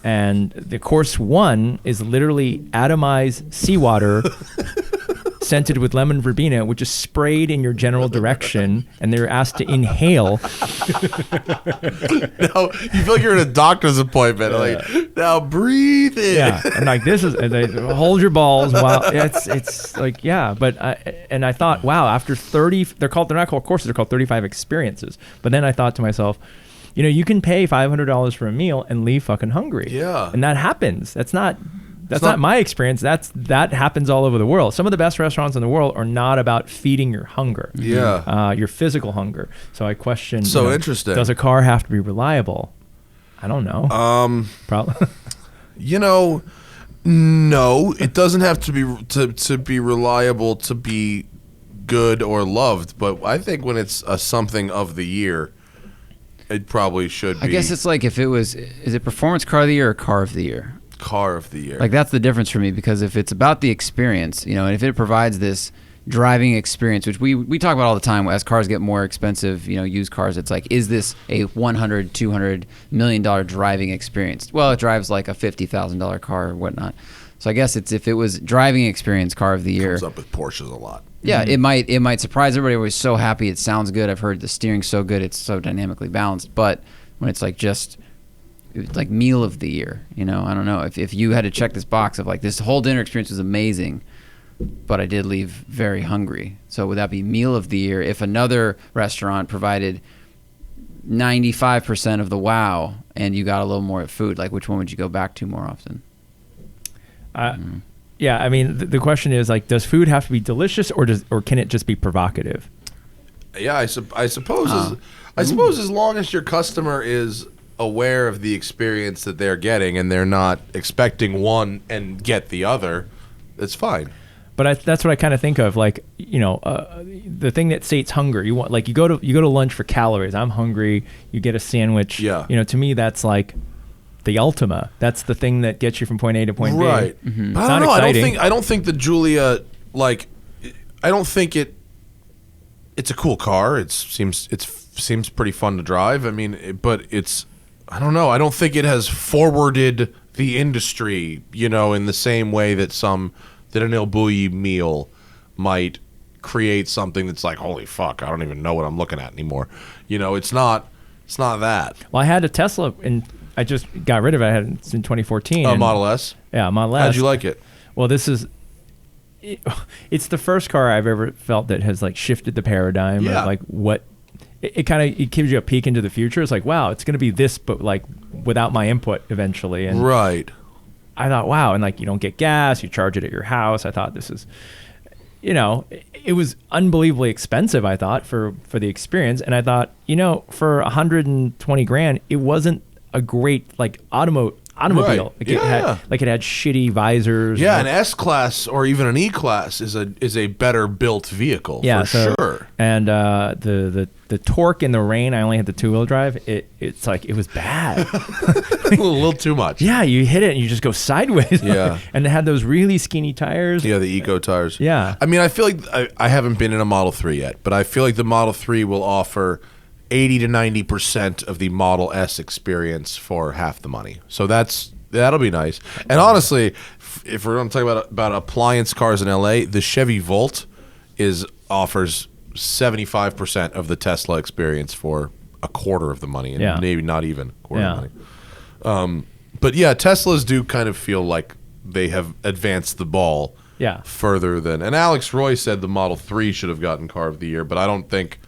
Speaker 5: And the course 1 is literally atomized seawater scented with lemon verbena, which is sprayed in your general direction, and they're asked to inhale.
Speaker 3: No, you feel like you're in a doctor's appointment. Like, now breathe in.
Speaker 5: Yeah, and like this is and they hold your balls while it's like but I thought, wow, after 30, they're not called courses, they're called 35 experiences. But then I thought to myself, you can pay $500 for a meal and leave fucking hungry.
Speaker 3: Yeah.
Speaker 5: And that happens. That's not
Speaker 3: not-
Speaker 5: my experience. That happens all over the world. Some of the best restaurants in the world are not about feeding your hunger.
Speaker 3: Yeah.
Speaker 5: Your physical hunger. So I question.
Speaker 3: So interesting.
Speaker 5: Does a car have to be reliable? I don't know. Probably.
Speaker 3: No, it doesn't have to be to be reliable to be good or loved. But I think when it's a something of the year, it probably should be.
Speaker 4: I guess it's like is it performance car of the year or car of the year?
Speaker 3: car of the year.
Speaker 4: Like that's the difference for me, because if it's about the experience, and if it provides this driving experience, which we talk about all the time as cars get more expensive, used cars, it's like, is this a $100, $200 million driving experience? Well, it drives like a $50,000 car or whatnot. So So I guess it's if it was driving experience car of the year.
Speaker 3: Comes up with Porsches a lot.
Speaker 4: Yeah, it might surprise everybody. We're so happy. It sounds good. I've heard the steering's so good. It's so dynamically balanced. But when it's like just like meal of the year, I don't know. If you had to check this box of like this whole dinner experience was amazing, but I did leave very hungry. So would that be meal of the year if another restaurant provided 95% of the wow and you got a little more food? Like which one would you go back to more often?
Speaker 5: Yeah, I mean, the question is like, does food have to be delicious, or can it just be provocative?
Speaker 3: Yeah, I suppose. I suppose as long as your customer is aware of the experience that they're getting and they're not expecting one and get the other, it's fine.
Speaker 5: But that's what I kind of think of, like, the thing that sates hunger. You want, like, you go to lunch for calories. I'm hungry. You get a sandwich.
Speaker 3: Yeah.
Speaker 5: To me, that's like the ultima. That's the thing that gets you from point A to point B.
Speaker 3: Right.
Speaker 5: Mm-hmm.
Speaker 3: But
Speaker 5: It's
Speaker 3: I
Speaker 5: not
Speaker 3: don't know.
Speaker 5: exciting.
Speaker 3: I don't think the Giulia, like, I don't think it's a cool car. It seems pretty fun to drive. I mean, but I don't know. I don't think it has forwarded the industry, in the same way that an El Bulli meal might create something that's like, holy fuck, I don't even know what I'm looking at anymore. It's not that.
Speaker 5: Well, I had a Tesla, and I just got rid of it. I had it in 2014.
Speaker 3: A Model S?
Speaker 5: Yeah, Model S.
Speaker 3: How'd you like it?
Speaker 5: Well, it's the first car I've ever felt that has like shifted the paradigm
Speaker 3: Yeah.
Speaker 5: of like what it gives you a peek into the future. It's like, wow, it's going to be this, but like without my input eventually. And
Speaker 3: Right.
Speaker 5: I thought, wow, and like you don't get gas, you charge it at your house. I thought this is, it was unbelievably expensive. I thought for the experience, and I thought, for $120,000, it wasn't a great like automobile.
Speaker 3: Right.
Speaker 5: Like
Speaker 3: Yeah.
Speaker 5: it had shitty visors.
Speaker 3: Yeah, an S-Class or even an E-Class is a better built vehicle, for sure.
Speaker 5: And the torque in the rain, I only had the 2-wheel drive. It's like it was bad.
Speaker 3: A little too much.
Speaker 5: Yeah, you hit it and you just go sideways.
Speaker 3: Yeah.
Speaker 5: And it had those really skinny tires.
Speaker 3: Yeah, the Eco tires.
Speaker 5: Yeah.
Speaker 3: I mean, I feel like I haven't been in a Model 3 yet, but I feel like the Model 3 will offer 80 to 90% of the Model S experience for half the money. So that'll be nice. And honestly, if we're going to talk about appliance cars in LA, the Chevy Volt offers 75% of the Tesla experience for a quarter of the money, and maybe not even a quarter of the money. But yeah, Teslas do kind of feel like they have advanced the ball further than. And Alex Roy said the Model 3 should have gotten Car of the Year, but I don't think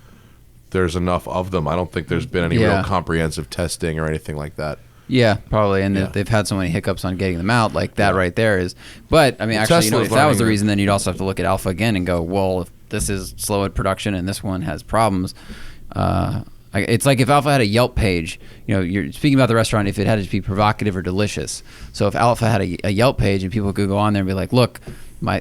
Speaker 3: there's enough of them. I don't think there's been any real comprehensive testing or anything like that.
Speaker 4: Yeah, probably. And they've had so many hiccups on getting them out. Like that right there is. But, I mean, actually, if that was the reason, then you'd also have to look at Alpha again and go, well, if this is slow at production and this one has problems. It's like if Alpha had a Yelp page, you're speaking about the restaurant, if it had to be provocative or delicious. So if Alpha had a Yelp page and people could go on there and be like, look,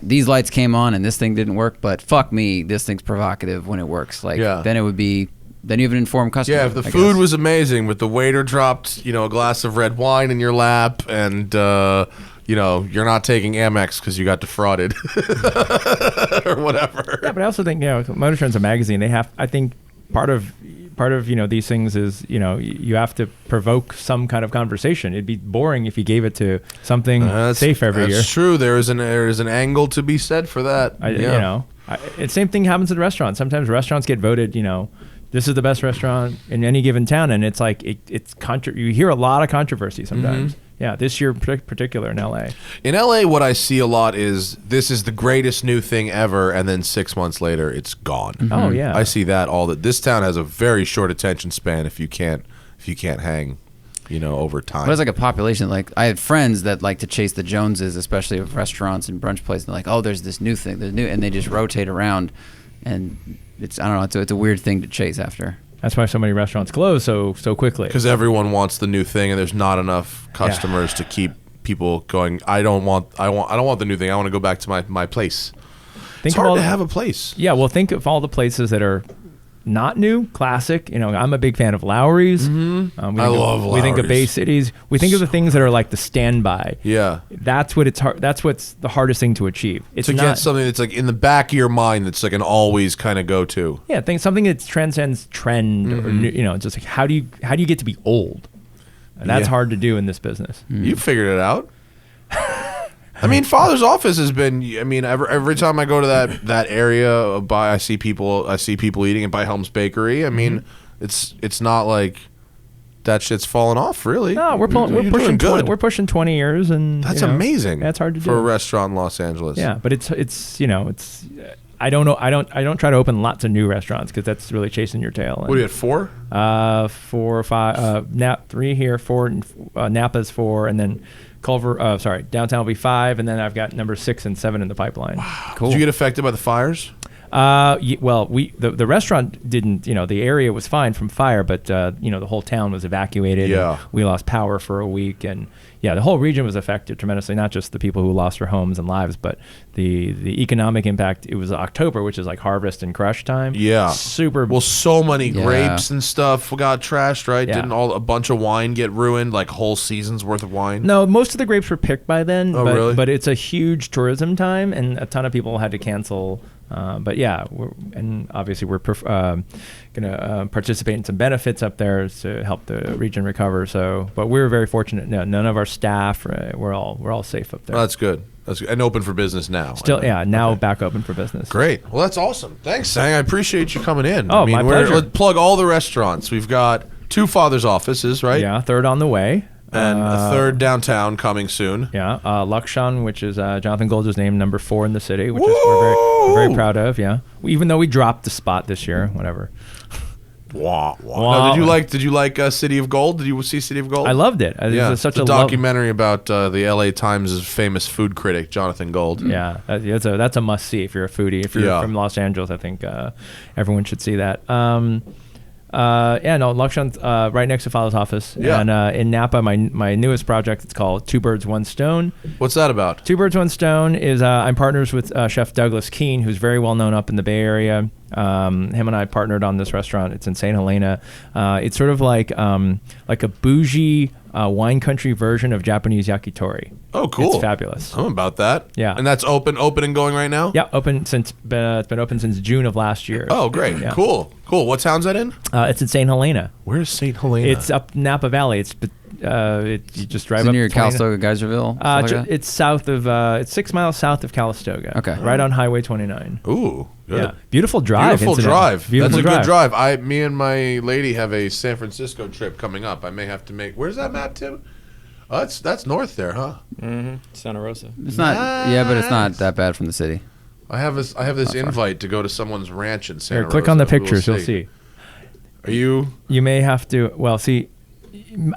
Speaker 4: these lights came on and this thing didn't work, but fuck me, this thing's provocative when it works. Then it would be, then you have an informed customer.
Speaker 3: Yeah, if the food was amazing, but the waiter dropped, a glass of red wine in your lap, and you're not taking Amex because you got defrauded or whatever.
Speaker 5: Yeah, but I also think Motor Trend's a magazine. They have, I think, part of these things is you have to provoke some kind of conversation. It'd be boring if you gave it to something safe every year.
Speaker 3: That's true. There is an angle to be said for that.
Speaker 5: The same thing happens at restaurants. Sometimes restaurants get voted. This is the best restaurant in any given town, and it's like you hear a lot of controversy sometimes.
Speaker 3: Mm-hmm.
Speaker 5: Yeah, this year in particular in LA.
Speaker 3: In LA, what I see a lot is this is the greatest new thing ever, and then 6 months later, it's gone.
Speaker 5: Mm-hmm. Oh yeah,
Speaker 3: I see that all that. This town has a very short attention span if you can't hang, over time.
Speaker 4: But it's like a population. Like I had friends that like to chase the Joneses, especially of restaurants and brunch places. And they're like, oh, there's this new thing, and they just rotate around, and it's I don't know, it's a weird thing to chase after.
Speaker 5: That's why so many restaurants close so quickly.
Speaker 3: Because everyone wants the new thing, and there's not enough customers to keep people going. I don't want the new thing. I want to go back to my place. It's hard to have a place.
Speaker 5: Yeah, well, think of all the places that are not new, classic. I'm a big fan of Lowry's.
Speaker 3: Mm-hmm.
Speaker 5: I love Lowry's. We think of Bay Cities. We think of the things that are like the standby.
Speaker 3: Yeah,
Speaker 5: that's what's the hardest thing to achieve. It's
Speaker 3: to get something that's like in the back of your mind that's like an always kind of go to.
Speaker 5: Yeah, something that transcends trend or just like how do you get to be old? And that's hard to do in this business.
Speaker 3: You figured it out. I mean, Father's office has been. I mean, every time I go to that area, I see people eating it by Helm's Bakery. I mean, it's not like that shit's fallen off, really.
Speaker 5: No, we're
Speaker 3: You're
Speaker 5: pushing
Speaker 3: doing good.
Speaker 5: We're pushing 20 years, and
Speaker 3: That's amazing.
Speaker 5: That's hard to
Speaker 3: for
Speaker 5: do
Speaker 3: a restaurant in Los Angeles.
Speaker 5: Yeah, but it's I don't know. I don't try to open lots of new restaurants because that's really chasing your tail.
Speaker 3: What are you at 4?
Speaker 5: 4 or 5. 3 here, 4. Napa's 4, and then Culver. Downtown will be 5, and then I've got number 6 and 7 in the pipeline. Wow,
Speaker 3: cool. Did you get affected by the fires?
Speaker 5: Well, the restaurant didn't. The area was fine from fire, but the whole town was evacuated.
Speaker 3: Yeah,
Speaker 5: we lost power for a week, and the whole region was affected tremendously. Not just the people who lost their homes and lives, but the economic impact. It was October, which is like harvest and crush time.
Speaker 3: Yeah,
Speaker 5: super.
Speaker 3: Well, so many grapes and stuff got trashed, right?
Speaker 5: Yeah.
Speaker 3: Didn't a bunch of wine get ruined? Like whole season's worth of wine?
Speaker 5: No, most of the grapes were picked by then.
Speaker 3: Oh,
Speaker 5: but,
Speaker 3: really?
Speaker 5: But it's a huge tourism time, and a ton of people had to cancel. But yeah, obviously we're going to participate in some benefits up there to help the region recover. So, but we were very fortunate. No, none of our staff, we're all safe up there.
Speaker 3: Oh, that's good. That's good. And open for business now.
Speaker 5: Still, now back open for business.
Speaker 3: Great. Well, that's awesome. Thanks, Sang. I appreciate you coming in.
Speaker 5: Oh, my pleasure.
Speaker 3: Let's plug all the restaurants. We've got 2 Father's offices, right?
Speaker 5: Yeah, 3rd on the way.
Speaker 3: And a 3rd downtown coming soon.
Speaker 5: Yeah, Lakshan, which is Jonathan Gold's named number 4 in the city, which is we're very proud of. Yeah, even though we dropped the spot this year, whatever.
Speaker 3: Wow. No, did you like City of Gold? Did you see City of Gold?
Speaker 5: I loved it. It's such
Speaker 3: a documentary about the LA Times' famous food critic Jonathan Gold.
Speaker 5: Yeah, that's a must see if you're a foodie. If you're from Los Angeles, I think everyone should see that. Lakshan's right next to Father's office.
Speaker 3: Yeah.
Speaker 5: And in Napa, my newest project, it's called 2 Birds, 1 Stone.
Speaker 3: What's that about?
Speaker 5: 2 Birds, 1 Stone is I'm partners with Chef Douglas Keene, who's very well known up in the Bay Area. Him and I partnered on this restaurant. It's in St. Helena. It's sort of like a bougie wine country version of Japanese yakitori.
Speaker 3: Oh, cool!
Speaker 5: It's fabulous.
Speaker 3: I'm about that.
Speaker 5: Yeah,
Speaker 3: and that's open and going right now.
Speaker 5: Yeah, it's been open since June of last year.
Speaker 3: Oh, great! Yeah. Cool. What town's that in?
Speaker 5: It's in St. Helena.
Speaker 3: Where's St. Helena?
Speaker 5: It's up Napa Valley. You just drive up
Speaker 4: near Calistoga, Geyserville.
Speaker 5: It's south of. It's 6 miles south of Calistoga.
Speaker 4: Okay,
Speaker 5: right on Highway 29.
Speaker 3: Ooh, good.
Speaker 5: Yeah, beautiful drive.
Speaker 3: Beautiful drive.
Speaker 5: Beautiful
Speaker 3: That's a
Speaker 5: drive.
Speaker 3: good drive. Me and my lady have a San Francisco trip coming up. I may have to make. Where's that map, Tim? Oh, that's north there, huh?
Speaker 5: Mm-hmm. Santa Rosa.
Speaker 4: It's not. Yeah, but it's not that bad from the city.
Speaker 3: I have this invite to go to someone's ranch in Santa Rosa.
Speaker 5: Click on the pictures. You'll see.
Speaker 3: Are you?
Speaker 5: You may have to. Well, see,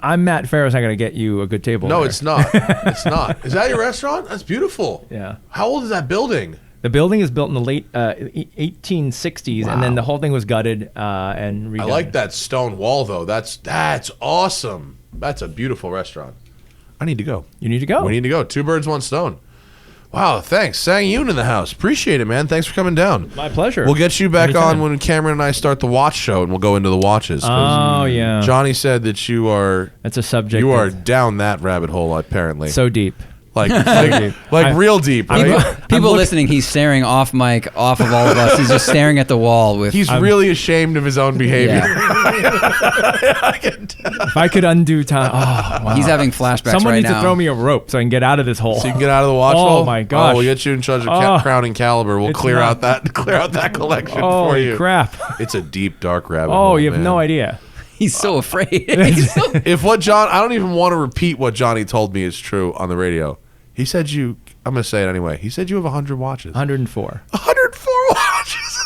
Speaker 5: I'm Matt Farrow's not going to get you a good table.
Speaker 3: No,
Speaker 5: there.
Speaker 3: it's not. It's not. Is that your restaurant? That's beautiful.
Speaker 5: Yeah.
Speaker 3: How old is that building?
Speaker 5: The building is built in the late 1860s,
Speaker 3: Wow.
Speaker 5: And then the whole thing was gutted and redone.
Speaker 3: I like that stone wall, though. That's awesome. That's a beautiful restaurant. I need to go.
Speaker 5: You need to go.
Speaker 3: We need to go. 2 birds, 1 stone. Wow, thanks. Sang Yoon in the house. Appreciate it, man. Thanks for coming down.
Speaker 5: My pleasure.
Speaker 3: We'll get you back
Speaker 5: Anytime.
Speaker 3: on when Cameron and I start the watch show, and we'll go into the watches.
Speaker 5: Oh, yeah.
Speaker 3: Johnny said that you are...
Speaker 5: That's a subject.
Speaker 3: You are down that rabbit hole, apparently.
Speaker 5: So deep.
Speaker 3: Like real deep, right?
Speaker 4: People listening, he's staring off mic, off of all of us. He's just staring at the wall with.
Speaker 3: He's really ashamed of his own behavior.
Speaker 4: Yeah.
Speaker 5: If I could undo time, wow.
Speaker 4: He's having flashbacks.
Speaker 5: Someone
Speaker 4: right
Speaker 5: needs
Speaker 4: now.
Speaker 5: to throw me a rope so I can get out of this hole.
Speaker 3: So you can get out of the watch hole.
Speaker 5: Oh my gosh!
Speaker 3: Oh, we'll get you in charge of crowning caliber. We'll clear out that collection for you.
Speaker 5: Holy crap!
Speaker 3: It's a deep, dark rabbit hole.
Speaker 5: Oh, you have
Speaker 3: man.
Speaker 5: no idea.
Speaker 4: He's so afraid.
Speaker 3: If what I don't even want to repeat what Johnny told me is true on the radio. He said I'm going to say it anyway. He said you have 100 watches.
Speaker 5: 104.
Speaker 3: 104 watches.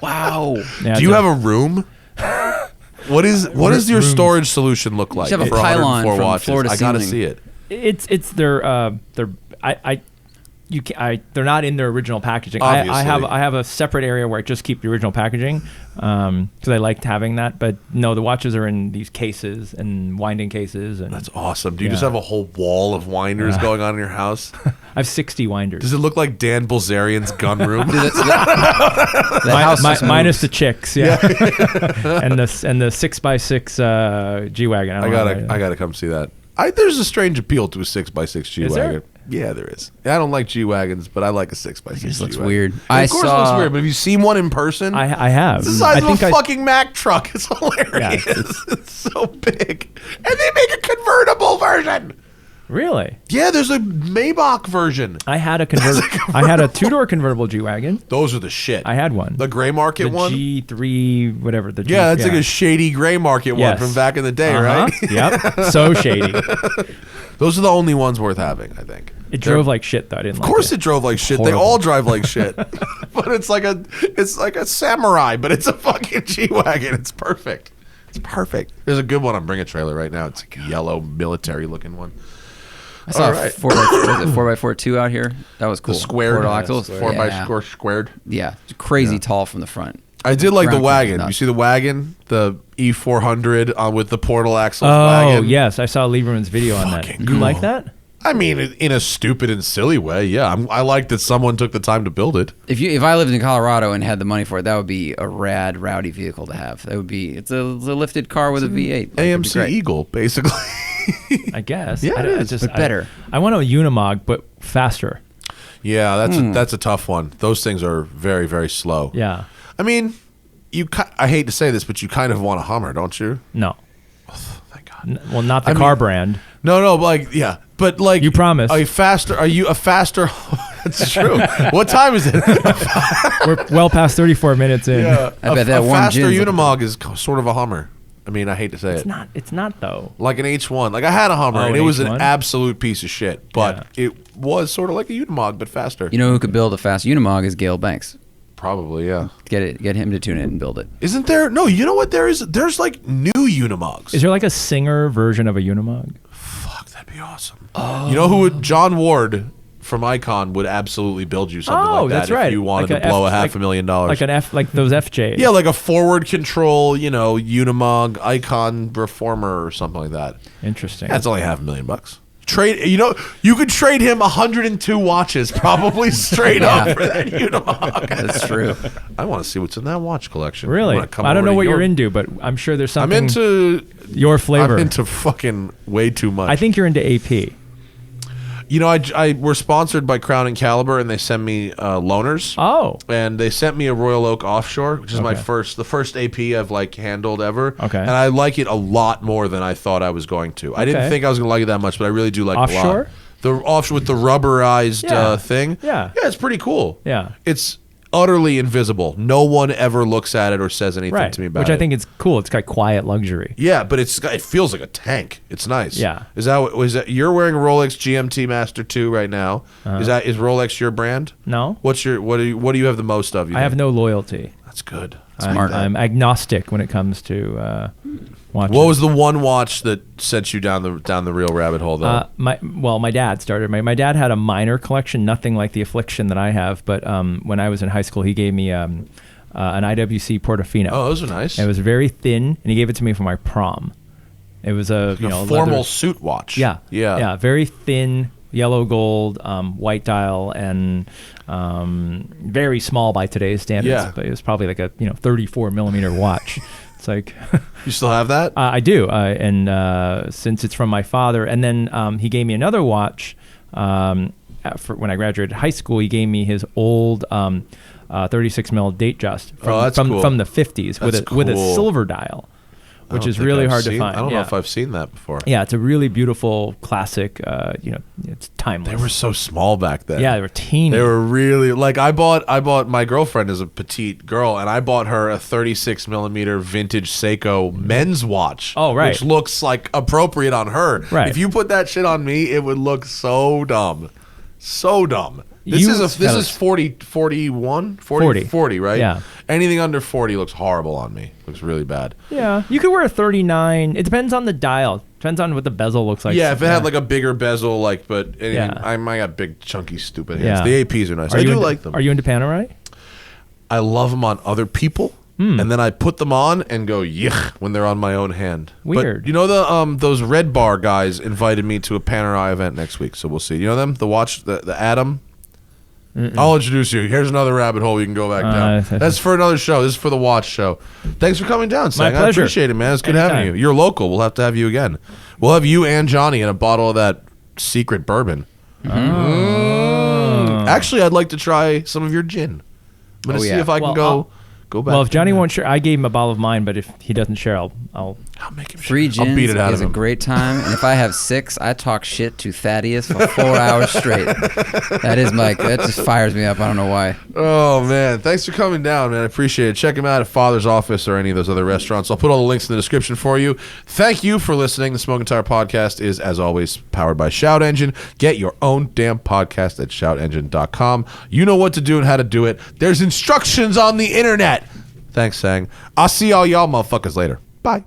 Speaker 4: Wow.
Speaker 5: Yeah,
Speaker 3: Do you have a room? What does your storage solution look like
Speaker 4: You have a
Speaker 3: for
Speaker 4: pylon
Speaker 3: 104
Speaker 4: from
Speaker 3: watches?
Speaker 4: floor to
Speaker 3: I got to
Speaker 4: ceiling.
Speaker 3: see it.
Speaker 5: It's they're not in their original packaging.
Speaker 3: Obviously.
Speaker 5: I have a separate area where I just keep the original packaging because I liked having that. But no, the watches are in these cases and winding cases. And
Speaker 3: That's awesome. Do you just have a whole wall of winders going on in your house?
Speaker 5: I have 60 winders.
Speaker 3: Does it look like Dan Bilzerian's gun room?
Speaker 5: Minus the chicks, yeah, and the 6x6 G wagon.
Speaker 3: I gotta come see that. There's a strange appeal to a 6x6 G
Speaker 5: Is there?
Speaker 3: wagon. Yeah, there is. I don't like G wagons, but I like a 6x6.
Speaker 4: It looks
Speaker 3: G-Wagon.
Speaker 4: weird.
Speaker 3: Of course, it looks weird. But have you seen one in person?
Speaker 5: I have.
Speaker 3: It's the size of a
Speaker 5: I-
Speaker 3: fucking Mack truck. It's hilarious.
Speaker 5: Yeah,
Speaker 3: it's so big, and they make a convertible version.
Speaker 5: Really?
Speaker 3: Yeah, there's a Maybach version.
Speaker 5: I had a I had a 2-door convertible G-Wagon.
Speaker 3: Those are the shit.
Speaker 5: I had one.
Speaker 3: The gray market
Speaker 5: The
Speaker 3: one?
Speaker 5: G3, whatever.
Speaker 3: Yeah, that's like a shady gray market one
Speaker 5: Yes.
Speaker 3: from back in the day, right?
Speaker 5: Yep. So shady.
Speaker 3: Those are the only ones worth having, I think.
Speaker 5: It drove like shit, though. I didn't
Speaker 3: Of course it drove like shit. They
Speaker 5: Horrible.
Speaker 3: all drive like shit. But it's like a Samurai, but it's a fucking G-Wagon. It's perfect. It's perfect. There's a good one on Bring a Trailer right now. It's a yellow military looking one.
Speaker 4: I saw
Speaker 3: All
Speaker 4: a
Speaker 3: right.
Speaker 4: 4x4 out here. That was cool.
Speaker 3: The squared
Speaker 4: Portal axles.
Speaker 3: 4x4 squared.
Speaker 4: Yeah, crazy tall from the front.
Speaker 3: I did like the
Speaker 4: Ground
Speaker 3: wagon.
Speaker 4: clearance,
Speaker 3: You see the wagon, the E400 with the portal axles
Speaker 5: Oh,
Speaker 3: wagon.
Speaker 5: yes. I saw Lieberman's video on that.
Speaker 3: Fucking
Speaker 5: You
Speaker 3: cool.
Speaker 5: like that?
Speaker 3: I mean, in a stupid and silly way, yeah. I like that someone took the time to build it.
Speaker 4: If I lived in Colorado and had the money for it, that would be a rad, rowdy vehicle to have. That would be. It's a lifted car with a V8. Like, it'd be
Speaker 3: AMC
Speaker 4: great.
Speaker 3: Eagle, basically.
Speaker 5: I guess.
Speaker 3: Yeah,
Speaker 5: I,
Speaker 3: it
Speaker 5: I
Speaker 3: is,
Speaker 5: just,
Speaker 4: but better.
Speaker 5: I want a Unimog, but faster.
Speaker 3: Yeah, that's a tough one. Those things are very, very slow.
Speaker 5: Yeah.
Speaker 3: I mean, I hate to say this, but you kind of want a Hummer, don't you?
Speaker 5: No.
Speaker 3: Thank God.
Speaker 5: Well, not the
Speaker 3: I
Speaker 5: car
Speaker 3: mean-
Speaker 5: brand.
Speaker 3: No, but like
Speaker 5: You promised.
Speaker 3: Are you a faster? That's true. What time is it?
Speaker 5: We're well past 34 minutes in.
Speaker 3: Yeah,
Speaker 4: I bet that
Speaker 3: a
Speaker 4: one
Speaker 3: faster
Speaker 4: gin's like-
Speaker 3: Unimog is sort of a Hummer. I mean, I hate to say it.
Speaker 5: It's not though.
Speaker 3: Like an H1. Like I had a Hummer,
Speaker 5: Oh,
Speaker 3: and
Speaker 5: an
Speaker 3: it was an
Speaker 5: H1?
Speaker 3: absolute piece of shit. But it was sort of like a Unimog, but faster.
Speaker 4: You know who could build a fast Unimog is Gale Banks.
Speaker 3: Probably, yeah.
Speaker 4: Get him to tune it and build it.
Speaker 3: Isn't there? No, you know what? There's like new Unimogs.
Speaker 5: Is there like a Singer version of a Unimog?
Speaker 3: Fuck, that'd be awesome. You know who would? John Ward from Icon would absolutely build you something like that
Speaker 5: that's right.
Speaker 3: if you wanted
Speaker 5: Like
Speaker 3: to
Speaker 5: a
Speaker 3: blow
Speaker 5: F-
Speaker 3: $500,000.
Speaker 5: Like an F, like those FJs.
Speaker 3: Yeah, like a forward control, Unimog Icon Reformer or something like that.
Speaker 5: Interesting.
Speaker 3: That's only $500,000. Trade, you could trade him 102 watches probably straight up for that Unimog.
Speaker 4: That's true.
Speaker 3: I want to see what's in that watch collection.
Speaker 5: Really?
Speaker 3: I'm gonna come
Speaker 5: I don't
Speaker 3: over
Speaker 5: know
Speaker 3: to
Speaker 5: what
Speaker 3: your-
Speaker 5: you're into, but I'm sure there's
Speaker 3: I'm
Speaker 5: something
Speaker 3: into
Speaker 5: your flavor.
Speaker 3: I'm into fucking way too much.
Speaker 5: I think you're into AP.
Speaker 3: We're sponsored by Crown and Caliber, and they send me loaners.
Speaker 5: Oh.
Speaker 3: And they sent me a Royal Oak Offshore, which is
Speaker 5: Okay.
Speaker 3: the first AP I've handled ever.
Speaker 5: Okay.
Speaker 3: And I like it a lot more than I thought I was going to. I didn't
Speaker 5: Okay.
Speaker 3: think I was going to like it that much, but I really do like it a lot.
Speaker 5: Offshore?
Speaker 3: The offshore with the rubberized
Speaker 5: Yeah.
Speaker 3: thing.
Speaker 5: Yeah.
Speaker 3: Yeah, it's pretty cool.
Speaker 5: Yeah.
Speaker 3: It's utterly invisible. No one ever looks at it or says anything
Speaker 5: Right.
Speaker 3: to me about
Speaker 5: Which
Speaker 3: it.
Speaker 5: I think is cool. It's got quiet luxury.
Speaker 3: Yeah, but it feels like a tank. It's nice.
Speaker 5: Yeah.
Speaker 3: Is that you're wearing a Rolex GMT Master 2 right now? Is Rolex your brand?
Speaker 5: No?
Speaker 3: What do you have the most of?
Speaker 5: I have no loyalty.
Speaker 3: That's good.
Speaker 5: I'm agnostic when it comes to watching.
Speaker 3: What was the one watch that sent you down the real rabbit hole though?
Speaker 5: My dad started. My dad had a minor collection, nothing like the Affliction that I have. But when I was in high school, he gave me an IWC Portofino.
Speaker 3: Oh, those are nice.
Speaker 5: It was very thin, and he gave it to me for my prom. It was a
Speaker 3: formal
Speaker 5: leather-
Speaker 3: suit watch.
Speaker 5: Yeah, very thin, yellow gold, white dial, and very small by today's standards.
Speaker 3: Yeah.
Speaker 5: But it was probably like a 34 millimeter watch. It's like
Speaker 3: You still have that?
Speaker 5: I do, and since it's from my father, and then he gave me another watch for when I graduated high school. He gave me his old 36 mil date just from
Speaker 3: that's cool.
Speaker 5: from the 50s with
Speaker 3: That's
Speaker 5: a
Speaker 3: cool.
Speaker 5: silver dial,
Speaker 3: I
Speaker 5: which
Speaker 3: don't
Speaker 5: is
Speaker 3: think
Speaker 5: really
Speaker 3: I've
Speaker 5: hard
Speaker 3: seen-
Speaker 5: to find.
Speaker 3: I don't know
Speaker 5: Yeah.
Speaker 3: if I've seen that before.
Speaker 5: Yeah, it's a really beautiful classic. It's timeless.
Speaker 3: They were so small back then.
Speaker 5: Yeah, they were teeny.
Speaker 3: They were really like I bought my girlfriend is a petite girl, and I bought her a 36 millimeter vintage Seiko men's watch.
Speaker 5: Oh, right.
Speaker 3: which looks like appropriate on her.
Speaker 5: Right.
Speaker 3: If you put that shit on me, it would look so dumb, so dumb. This is 41, 40, right?
Speaker 5: Yeah.
Speaker 3: Anything under 40 looks horrible on me. Looks really bad.
Speaker 5: Yeah, you could wear a 39. It depends on the dial. Depends on what the bezel looks like.
Speaker 3: Yeah, if it had like a bigger bezel, but anything,
Speaker 5: Yeah.
Speaker 3: I got big, chunky, stupid hands.
Speaker 5: Yeah.
Speaker 3: The APs are nice.
Speaker 5: Are
Speaker 3: I
Speaker 5: you
Speaker 3: do
Speaker 5: into,
Speaker 3: like them.
Speaker 5: Are you into Panerai?
Speaker 3: I love them on other people, and then I put them on and go yuck when they're on my own hand.
Speaker 5: Weird.
Speaker 3: But you know those Red Bar guys invited me to a Panerai event next week, so we'll see. You know them? The watch, the Atom. I'll introduce you. Here's another rabbit hole you can go back down. That's for another show. This is for the watch show. Thanks for coming down, Sang. I
Speaker 5: pleasure.
Speaker 3: appreciate it, man. It's good having
Speaker 5: Anytime.
Speaker 3: you. You're local. We'll have to have you again. We'll have you and Johnny in a bottle of that secret bourbon. Actually, I'd like to try some of your gin. I'm gonna see if I can
Speaker 5: Well,
Speaker 3: go back.
Speaker 5: Well, if Johnny won't share, I gave him a bottle of mine, but if he doesn't share, I'll
Speaker 3: I'll make him
Speaker 4: 3
Speaker 3: shit. I'll
Speaker 4: gins
Speaker 3: beat it out
Speaker 4: is
Speaker 3: of him.
Speaker 4: a great time, and if I have 6, I talk shit to Thaddeus for 4 hours straight. That just fires me up. I don't know why.
Speaker 3: Oh, man. Thanks for coming down, man. I appreciate it. Check him out at Father's Office or any of those other restaurants. I'll put all the links in the description for you. Thank you for listening. The Smoking Tire Podcast is, as always, powered by Shout Engine. Get your own damn podcast at shoutengine.com. You know what to do and how to do it. There's instructions on the internet. Thanks, Sang. I'll see all y'all motherfuckers later. Bye.